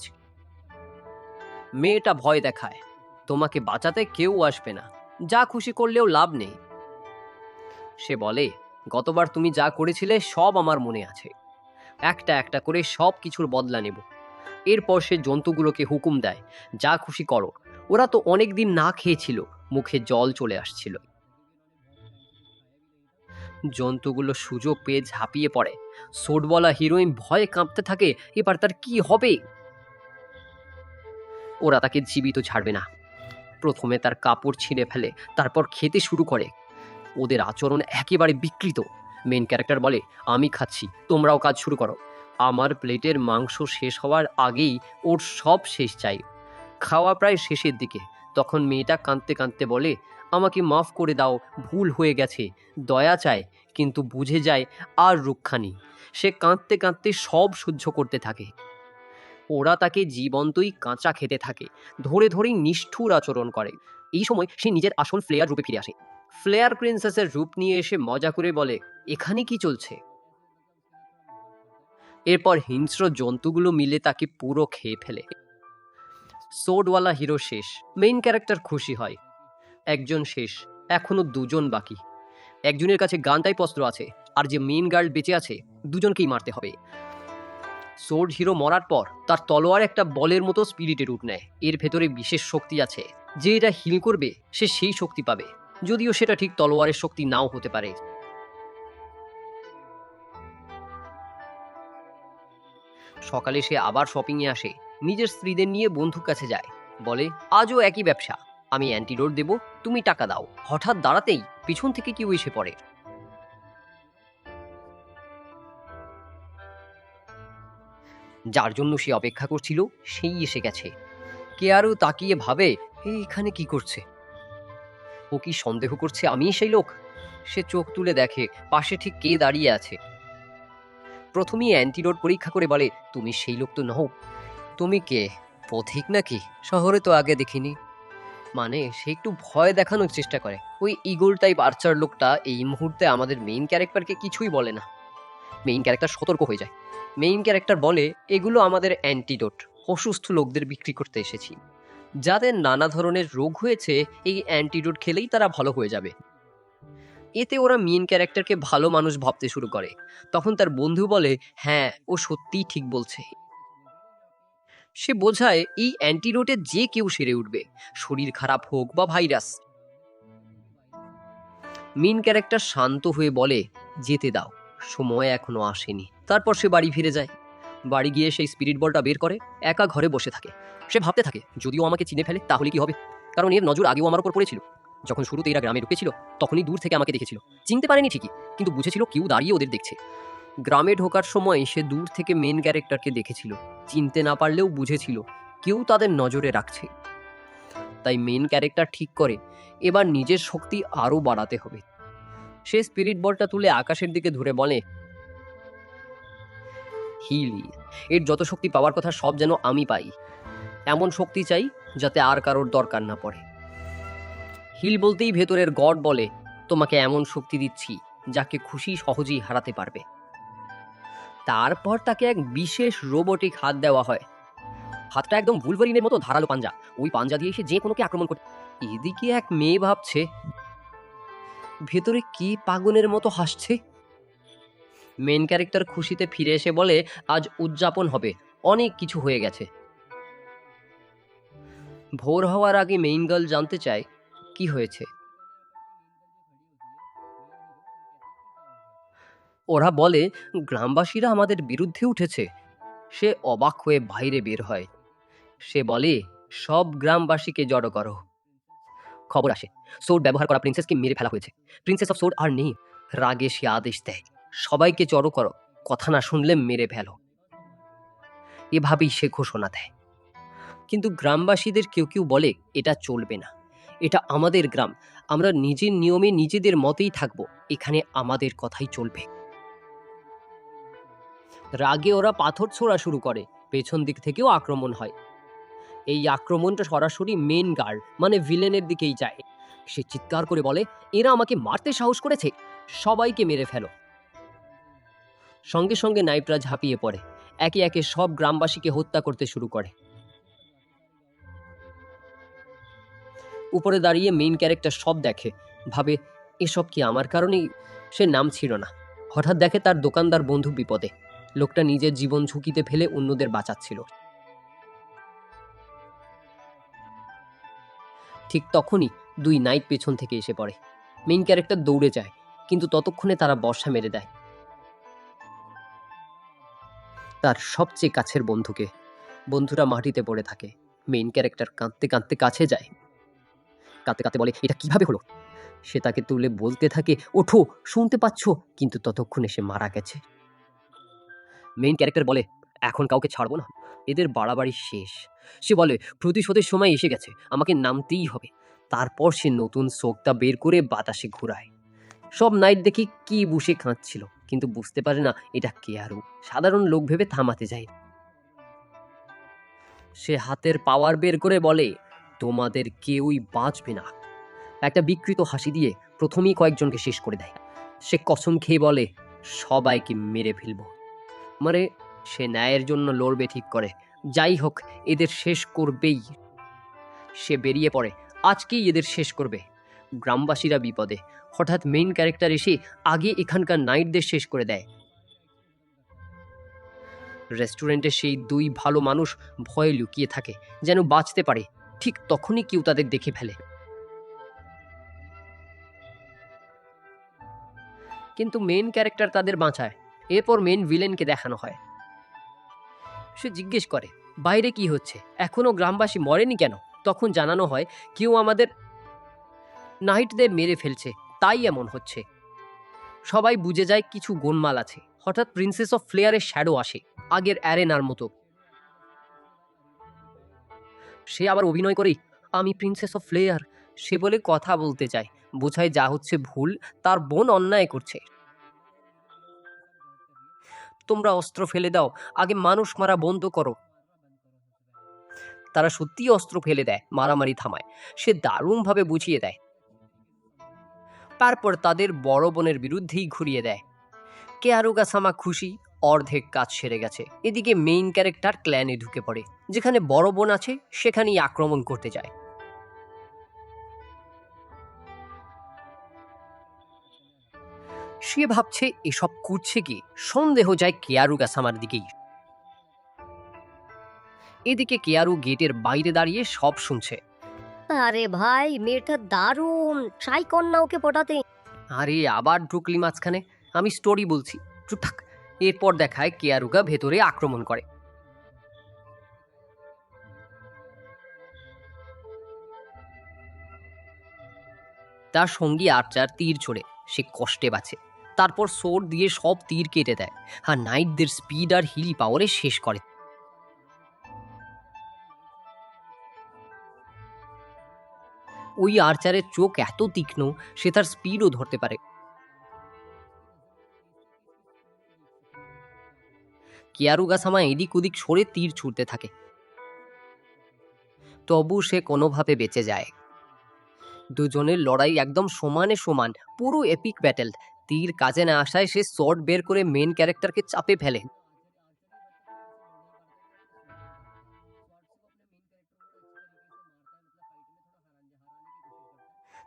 মেয়েটা ভয় দেখায়, তোমাকে বাঁচাতে কেউ আসবে না, যা খুশি করলেও লাভ নেই। সে বলে, গতবার তুমি যা করেছিলে সব আমার মনে আছে, একটা একটা করে সব কিছুর বদলা নেব। এরপর সে জন্তুগুলোকে হুকুম দেয়, যা খুশি করো। ওরা তো অনেক দিন না খেয়েছিল, মুখে জল চলে আসছিল। জন্তুগুলো সুযোগ পেয়ে ঝাঁপিয়ে পড়ে। সোডওয়ালা হিরোইন ভয়ে কাঁপতে থাকে, এবার তার কি হবে। ওরা তাকে জীবিত ছাড়বে না। প্রথমে তার কাপড় ছিঁড়ে ফেলে, তারপর খেতে শুরু করে। ওদের আচরণ একেবারে বিকৃত। মেন ক্যারেক্টার বলে, আমি খাচ্ছি, তোমরাও কাজ শুরু করো। আমার প্লেটের মাংস শেষ হওয়ার আগেই ওর সব শেষ চাই। খাওয়া প্রায় শেষের দিকে, তখন মেয়েটা কাঁদতে কাঁদতে বলে, আমাকে মাফ করে দাও, ভুল হয়ে গেছে, দয়া চায়। কিন্তু বুঝে যায় আর রক্ষা নেই। সে কাঁদতে কাঁদতে সব সহ্য করতে থাকে। ওরা তাকে জীবন্তই কাঁচা খেতে থাকে, ধরে ধরেই নিষ্ঠুর আচরণ করে। এই সময় সে নিজের আসল ফ্লেয়ার রূপে ফিরে আসে। ফ্লেয়ার প্রিন্সেসের রূপ নিয়ে এসে মজা করে বলে, এখানে কি চলছে। এরপর হিংস্র জন্তুগুলো মিলে তাকে পুরো খেয়ে ফেলে। সোডওয়ালা হিরো শেষ। মেইন ক্যারেক্টার খুশি হয়, একজন শেষ, এখনো দুজন বাকি। একজনের কাছে গান টাইপ অস্ত্র আছে, আর যে মেইন গার্ল বেঁচে আছে, দুজনকেই মারতে হবে। সোর্ড হিরো মরার পর তার তলোয়ার একটা বলের মতো স্পিরিটের রূপ নেয়। এর ভেতরে বিশেষ শক্তি আছে, যে এটা হিল করবে সে সেই শক্তি পাবে, যদিও সেটা ঠিক তলোয়ারের শক্তি নাও হতে পারে। সকালে সে আবার শপিংয়ে আসে, নিজের স্ত্রীদের নিয়ে বন্ধুর কাছে যায়, বলে, আজও একই ব্যবসা, আমি অ্যান্টিডোট দেব, তুমি টাকা দাও। হঠাৎ দাঁড়াতেই পিছন থেকে কেউ এসে পড়ে। যার জন্য সে অপেক্ষা করছিল সেই এসে গেছে। কে আরও তাকিয়ে ভাবে, এখানে কি করছে। ও কি সন্দেহ করছে আমি সেই লোক? সে চোখ তুলে দেখে পাশে ঠিক কে দাঁড়িয়ে আছে। প্রথমেই অ্যান্টিডোট পরীক্ষা করে বলে, তুমি সেই লোক তো নও। তুমি কে? পথিক নাকি? শহরে তো আগে দেখিনি। মানে সে একটু ভয় দেখানোর চেষ্টা করে। ওই ইগল টাইপ আর্চার লোকটা এই মুহূর্তে আমাদের মেইন ক্যারেক্টারকে কিছুই বলে না। মেইন ক্যারেক্টার সতর্ক হয়ে যায়। মেইন ক্যারেক্টার বলে, এগুলো আমাদের অ্যান্টিডোট, অসুস্থ লোকদের বিক্রি করতে এসেছি। যাদের নানা ধরনের রোগ হয়েছে এই অ্যান্টিডোট খেলেই তারা ভালো হয়ে যাবে। এতে ওরা মেইন ক্যারেক্টারকে ভালো মানুষ ভাবতে শুরু করে। তখন তার বন্ধু বলে, হ্যাঁ ও সত্যিই ঠিক বলছে। সে বোঝায় এই অ্যান্টিডোটে যে কেউ সেরে উঠবে, শরীর খারাপ হোক বা ভাইরাস। মেইন ক্যারেক্টার শান্ত হয়ে বলে, যেতে দাও, সময় এখনো আসেনি। তারপর সে বাড়ি ফিরে যায়। বাড়ি গিয়ে সেই স্পিরিট বলটা বের করে একা ঘরে বসে থাকে। সে ভাবতে থাকে, যদিও আমাকে চিনে ফেলে তাহলে কি হবে, কারণ এর নজর আগেও আমার উপর পড়েছিল। যখন শুরুতে এরা গ্রামে ঢুকেছিল তখনই দূর থেকে আমাকে দেখেছিল, চিনতে পারেনি ঠিকই, কিন্তু বুঝেছিল কেউ দাঁড়িয়ে ওদের দেখছে। গ্রামে ঢোকার সময় সে দূর থেকে মেন ক্যারেক্টারকে দেখেছিল, চিনতে না পারলেও বুঝেছিল কেউ তাদের নজরে রাখছে। তাই মেন ক্যারেক্টার ঠিক করে এবার নিজের শক্তি আরও বাড়াতে হবে। সে স্পিরিট বলটা তুলে আকাশের দিকে ধরে বলে, হিল, এর যত শক্তি পাওয়ার কথা সব যেন আমি পাই। এমন শক্তি চাই যাতে আর কারোর দরকার না পড়ে। হিল বলতেই ভেতরের গড বলে, তোমাকে এমন শক্তি দিচ্ছি যাকে খুশি সহজেই হারাতে পারবে। তারপর তাকে এক বিশেষ রোবোটিক হাত দেওয়া হয়। হাতটা একদম ভুলভারিনের মতো ধারালো পাঞ্জা, ওই পাঞ্জা দিয়ে সে যে কোনোকে আক্রমণ করতে। এদিকে এক মেয়ে ভাবছে, ভেতরে কি পাগলের মতো হাসছে। মেন ক্যারেক্টার খুশিতে ফিরে এসে বলে, আজ উদযাপন হবে, অনেক কিছু হয়ে গেছে। ভোর হওয়ার আগে মেইন গার্ল জানতে চায় কি হয়েছে। ওরা বলে, গ্রামবাসীরা আমাদের বিরুদ্ধে উঠেছে। সে অবাক হয়ে বাইরে বের হয়। সে বলে, সব গ্রামবাসীকে জড়ো করো। খবর আসে, সোর্ড ব্যবহার করা প্রিন্সেসকে মেরে ফেলা হয়েছে। প্রিন্সেস অফ সোর্ড আর নেই। রাগে সে আদেশ দেয়, সবাইকে জড়ো করো, কথা না শুনলে মেরে ফেলো। এভাবেই সে ঘোষণা দেয়। কিন্তু গ্রামবাসীদের কেউ কেউ বলে, এটা চলবে না, এটা আমাদের গ্রাম, আমরা নিজের নিয়মে নিজেদের মতেই থাকবো, এখানে আমাদের কথাই চলবে। রাগে ওরা পাথর ছোড়া শুরু করে, পেছন দিক থেকেও আক্রমণ হয়। এই আক্রমণটা সরাসরি মেন গার্ড মানে ভিলেনের দিকেই যায়। সে চিৎকার করে বলে, এরা আমাকে মারতে সাহস করেছে, সবাইকে মেরে ফেলো। সঙ্গে সঙ্গে নাইটরা ঝাঁপিয়ে পড়ে, একে একে সব গ্রামবাসীকে হত্যা করতে শুরু করে। উপরে দাঁড়িয়ে মেইন ক্যারেক্টার সব দেখে, ভাবে এসব কি আমার কারণেই। সে নাম ছিল না। হঠাৎ দেখে তার দোকানদার বন্ধু বিপদে। লোকটা নিজের জীবন ঝুঁকিতে ফেলে অন্যদের বাঁচাচ্ছিল। ঠিক তখনই দুই নাইট পেছন থেকে এসে পড়ে। মেইন ক্যারেক্টার দৌড়ে যায়, কিন্তু ততক্ষণে তারা বর্ষা মেরে দেয় তার সবচেয়ে কাছের বন্ধুকে। বন্ধুরা মাটিতে পড়ে থাকে। মেইন ক্যারেক্টার কাঁদতে কাঁদতে কাছে যায়, কাঁদতে কাঁদতে বলে, এটা কিভাবে হলো। সে তাকে তুলে বলতে থাকে, ওঠো, শুনতে পাচ্ছ, কিন্তু ততক্ষণে সে মারা গেছে। মেইন ক্যারেক্টার বলে, এখন কাউকে ছাড়বো না, এদের বাড়াবাড়ি শেষ। সে বলে, প্রতিশোধের সময় এসে গেছে, আমাকে নামতেই হবে। তারপর সে নতুন সোকটা বের করে বাতাসে ঘুরায়। সব নাইট দেখি কি বসে কাঁদছিল, কিন্তু বুঝতে পারে না এটা কে আরও সাধারণ লোক ভেবে থামাতে যায়। সে হাতের পাওয়ার বের করে বলে, তোমাদের কেউই বাঁচবে না। একটা বিকৃত হাসি দিয়ে প্রথমেই কয়েকজনকে শেষ করে দেয়। সে কসম খেয়ে বলে, সবাইকে মেরে ফেলবো। মানে সে ন্যায়ের জন্য লড়বে ঠিক করে, যাই হোক এদের শেষ করবেই। সে বেরিয়ে পড়ে, আজকেই এদের শেষ করবে। গ্রামবাসীরা বিপদে। হঠাৎ মেইন ক্যারেক্টার এসে আগে এখানকার নাইটদের শেষ করে দেয়। রেস্টুরেন্টে সেই দুই ভালো মানুষ ভয়ে লুকিয়ে থাকে, যেন বাঁচতে পারে। ঠিক তখনই কেউ তাদের দেখে ফেলে, কিন্তু মেইন ক্যারেক্টার তাদের বাঁচায়। এরপর মেইন ভিলেনকে দেখানো হয়। সে জিজ্ঞেস করে, বাইরে কি হচ্ছে, এখনো গ্রামবাসী মরেনি কেন। তখন জানানো হয়, কেউ আমাদের নাইটদের মেরে ফেলছে, তাই এমন হচ্ছে। সবাই বুঝে যায় কিছু গোলমাল আছে। হঠাৎ প্রিন্সেস অফ ফ্লেয়ারের শ্যাডো আসে, আগের অ্যারেনার মতো। সে আবার অভিনয় করে, আমি প্রিন্সেস অফ ফ্লেয়ার। সে বলে কথা বলতে চায়, বোঝায় যা হচ্ছে ভুল, তার বোন অন্যায় করছে। তোমরা অস্ত্র ফেলে দাও, আগে মানুষ মারা বন্ধ করো। তারা সত্যিই অস্ত্র ফেলে দেয়, মারামারি থামায়। সে দারুণভাবে বুঝিয়ে দেয়। তারপর তাদের বড় বোনের বিরুদ্ধেই ঘুরিয়ে দেয়। কেয়ারুগা সামা খুশি, অর্ধেক কাজ সেরে গেছে। এদিকে মেইন ক্যারেক্টার ক্ল্যানে ঢুকে পড়ে। যেখানে বড় বোন আছে সেখানেই আক্রমণ করতে যায়। সে ভাবছে এসব করছে কি, সন্দেহ যায় কেয়ারুগা সামার দিকেই। এদিকে কেয়ারু গেটের বাইরে দাঁড়িয়ে সব শুনছে।
আরে ভাই, মেয়েটা দারুণ, ট্রাই কর না ওকে পটাতে।
আরে আবার ঢুকলি মাঝখানে, আমি স্টোরি বলছি, চুপ থাক। এরপর দেখায় কেয়ারুগা ভেতরে আক্রমণ করে। তার সঙ্গী আর্চার তীর ছোড়ে, সে কষ্টে বাঁচে। তারপর সোর দিয়ে সব তীর কেটে দেয়, আর নাইটদের স্পিড আর হিল পাওয়ারে শেষ করে। ওই আর্চারের চোখ এত তীক্ষ্ণ, সে তার স্পিডও ধরতে পারে। কিয়ারুগাসামা এদিক ওদিক সরে তীর ছুটতে থাকে, তবু সে কোনোভাবে বেঁচে যায়। দুজনের লড়াই একদম সমানে সমান, পুরো এপিক ব্যাটেল। তীর কাজে না আসায় সে শর্ট বের করে মেন ক্যারেক্টারকে চাপে ফেলে।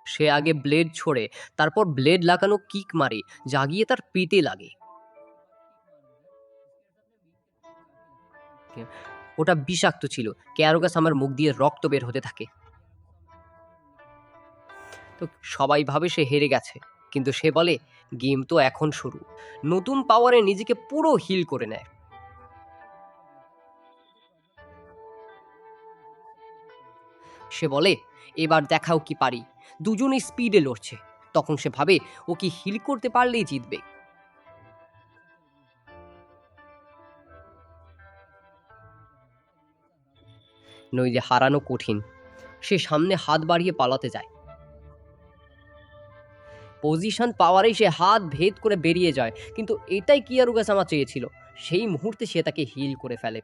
সে আগে ব্লেড ছোড়ে, তারপর ব্লেড লাগানো কিক মারে, জাগিয়ে তার পিঠে লাগে। ওটা বিষাক্ত ছিল। ক্যারোগাস আমার মুখ দিয়ে রক্ত বের হতে থাকে। তো সবাই ভাবে সে হেরে গেছে, কিন্তু সে বলে গেম তো এখন শুরু। নতুন পাওয়ারে নিজেকে পুরো হিল করে নেয়। সে বলে এবার দেখাও কি পারি। দুজনেই স্পিডে লড়ছে। তখন সে ভাবে ও কি হিল করতে পারলেই জিতবে। নইলে হারানো কঠিন। সে সামনে হাত বাড়িয়ে পালাতে যায়। পজিশন পাওয়ারেই সে হাত ভেদ করে বেরিয়ে যায়, কিন্তু এটাই কিয়ারুগাসামা চেয়েছিল। সেই মুহূর্তে সে তাকে হিল করে ফেলে।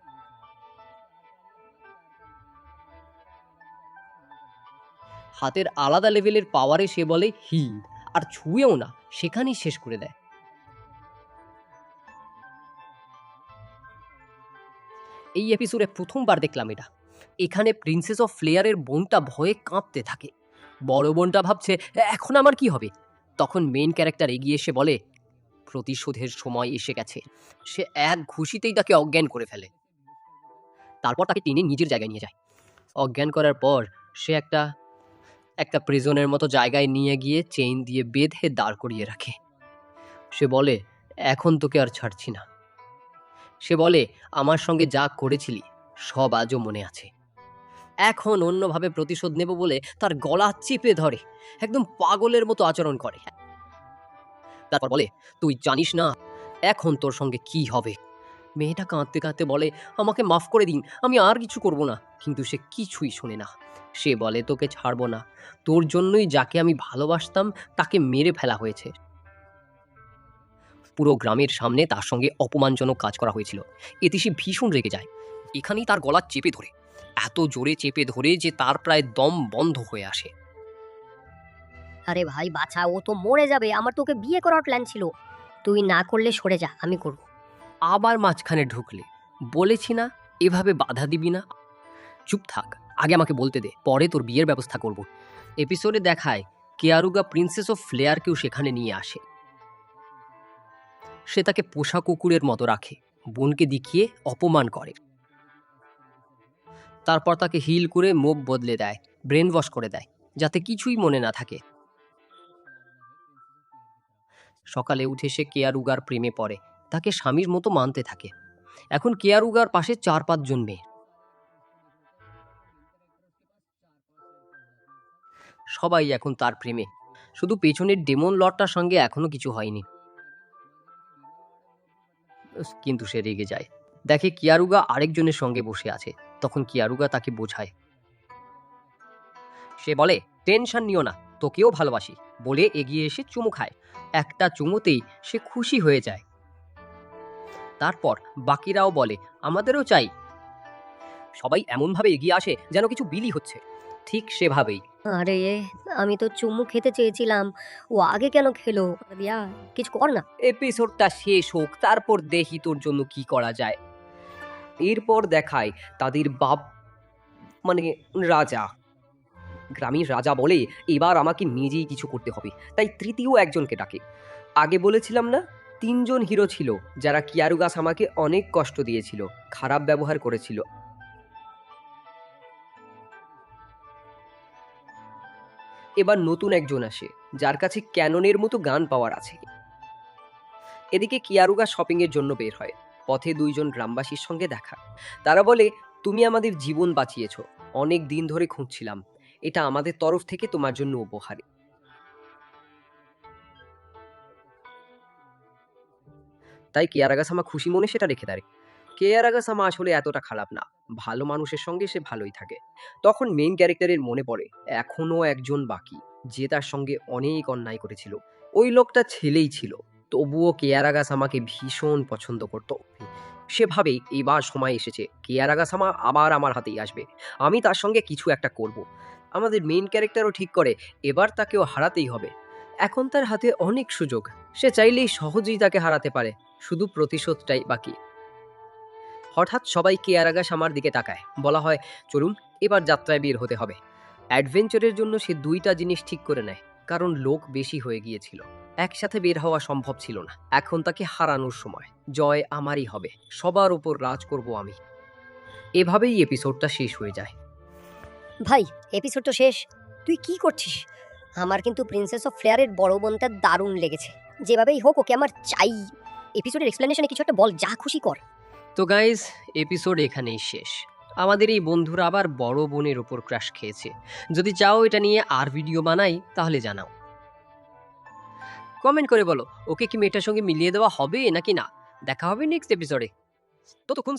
হাতের আলাদা লেভেলের পাওয়ারে সে বলে হিল, আর ছুঁয়েও না, সেখানেই শেষ করে দেয়। এই এপিসোডে প্রথমবার দেখলাম এটা। এখানে প্রিন্সেস অফ ফ্লেয়ারের বোনটা ভয়ে কাঁপতে থাকে। বড় বোনটা ভাবছে এখন আমার কি হবে। তখন মেইন ক্যারেক্টার এগিয়ে এসে বলে প্রতিশোধের সময় এসে গেছে। সে এক ঘুষিতেই তাকে অজ্ঞান করে ফেলে। তারপর তাকে টেনে নিজের জায়গায় নিয়ে যায়। অজ্ঞান করার পর সে একটা একটা প্রিজনের মতো জায়গায় নিয়ে গিয়ে চেইন দিয়ে বেঁধে দাঁড় করিয়ে রাখে। সে বলে এখন তোকে আর ছাড়ছি না। সে বলে আমার সঙ্গে যা করেছিলি সব আজও মনে আছে। এখন অন্যভাবে প্রতিশোধ নেব বলে তার গলা চেপে ধরে, একদম পাগলের মতো আচরণ করে। তারপর বলে তুই জানিস না এখন তোর সঙ্গে কি হবে। মেয়েটা কাঁদতে কাঁদতে বলে আমাকে মাফ করে দিন, আমি আর কিছু করব না। কিন্তু সে কিছুই শোনে না। সে বলে তোকে ছাড়বো না, তোর জন্যই যাকে আমি ভালোবাসতাম তাকে মেরে ফেলা হয়েছে। পুরো গ্রামের সামনে তার সঙ্গে অপমানজনক কাজ করা হয়েছিল। এতে সে ভীষণ রেগে যায়। এখানেই তার গলা চেপে ধরে, এত জোরে চেপে ধরে যে তার প্রায় দম বন্ধ হয়ে আসে।
আরে ভাই বাছা, ও তো মরে যাবে। আমার তোকে বিয়ে করার প্ল্যান ছিল। তুই না করলে সরে যা, আমি করব।
আবার মাঝখানে ঢুকলে, বলেছি না এভাবে বাধা দিবি না। চুপ থাক, আগে আমাকে বলতে দে, পরে তোর বিয়ের ব্যবস্থা করব। এপিসোডে দেখায় কেয়ারুগা প্রিন্সেস অফ ফ্লেয়ারকেও সেখানে নিয়ে আসে। সে তাকে পোষা কুকুরের মতো রাখে, বোনকে দেখিয়ে অপমান করে। তারপর তাকে হিল করে মুখ বদলে দেয়, ব্রেন ওয়াশ করে দেয়, যাতে কিছুই মনে না থাকে। সকালে উঠে সে কেয়ারুগার প্রেমে পড়ে, তাকে স্বামীর মতো মানতে থাকে। এখন কেয়ারুগার পাশে 4-5 জন মেয়ে, সবাই এখন তার প্রেমে। শুধু পেছনের ডেমন লর্ডটার সঙ্গে এখনো কিছু হয়নি। কিন্তু সে রেগে যায়, দেখে কিয়ারুগা আরেকজনের সঙ্গে বসে আছে। তখন কিয়ারুগা তাকে বোঝায়। সে বলে টেনশন নিও না, তোকেও ভালোবাসি বলে এগিয়ে এসে চুমু খায়। একটা চুমুতেই সে খুশি হয়ে যায়। তারপর বাকিরাও বলে আমাদেরও চাই। সবাই এমনভাবে এগিয়ে আসে যেন কিছু বিলি হচ্ছে। ঠিক সেভাবেই
আরে আমি তো চুমু খেতে চেয়েছিলাম, ও আগে কেন খেলো? দিয়া কিছু কর না।
এপিসোডটা শেষ হোক, তারপর দেখি তোর জন্য কি করা যায়। এরপর দেখায় তাদের বাপ মানে রাজা। গ্রামের রাজা বলে এবার আমাকে নিজেই কিছু করতে হবে, তাই তৃতীয় একজনকে ডাকে। আগে বলেছিলাম না 3জন হিরো ছিল যারা কিয়ারুগাস আমাকে অনেক কষ্ট দিয়েছিল, খারাপ ব্যবহার করেছিল। এবার নতুন একজন আসে যার কাছে ক্যাননের মতো গান পাওয়ার আছে। এদিকে কিয়ারুগা শপিং এর জন্য বের হয়। পথে 2জন গ্রামবাসীর সঙ্গে দেখা। তারা বলে, তুমি আমাদের জীবন বাঁচিয়েছো, অনেক দিন ধরে খুঁজছিলাম, এটা আমাদের তরফ থেকে তোমার জন্য উপহার। তাই কিয়ারাগাসামা খুশি মনে সেটা রেখে দেয়। কিয়ারাগাসামা আসলে এতটা খারাপ না, ভালো মানুষের সঙ্গে সে ভালোই থাকে। তখন মেইন ক্যারেক্টারের মনে পড়ে এখনো একজন বাকি, যে তার সঙ্গে অনেক অন্যায় করেছিল। ওই লোকটা ছেলেই ছিল, তবুও কিয়ারাগাসামাকে ভীষণ পছন্দ করত। সে ভাবে এবার সময় এসেছে, কিয়ারাগাসামা আবার আমার হাতেই আসবে, আমি তার সঙ্গে কিছু একটা করব। আমাদের মেইন ক্যারেক্টারও ঠিক করে এবার তাকেও হারাতেই হবে। এখন তার হাতে অনেক সুযোগ, সে চাইলেই সহজেই তাকে হারাতে পারে, শুধু প্রতিশোধটাই বাকি। হঠাৎ সবাই কিয়ারাগাসামার দিকে তাকায়, বলা হয় চলুন এবার যাত্রায় বের হতে হবে। অ্যাডভেঞ্চারের জন্য সে 2টা জিনিস ঠিক করে নেয়, কারণ লোক বেশি হয়ে গিয়েছিল, একসাথে বের হওয়া সম্ভব ছিল না। এখন তাকে হারানোর সময়, জয় আমারই হবে, সবার উপর রাজ করব আমি। এভাবেই এপিসোডটা শেষ হয়ে যায়।
ভাই এপিসোড তো শেষ, তুই কি করছিস? আমার কিন্তু প্রিন্সেস অফ ফ্লেয়ারের বড় বোনটা দারুণ লেগেছে, যেভাবেই হোক ওকে আমার চাই। এপিসোডের এক্সপ্লেনেশনে কিছু একটা বল, যা খুশি কর।
তো গাইজ, এপিসোড এখানেই শেষ। আমাদের এই বন্ধুরা আবার বড় বোনের ওপর ক্রাশ খেয়েছে। যদি চাও এটা নিয়ে আর ভিডিও বানাই তাহলে জানাও, কমেন্ট করে বলো ওকে কি মেয়েটার সঙ্গে মিলিয়ে দেওয়া হবে নাকি না। দেখা হবে নেক্সট এপিসোডে, ততক্ষণ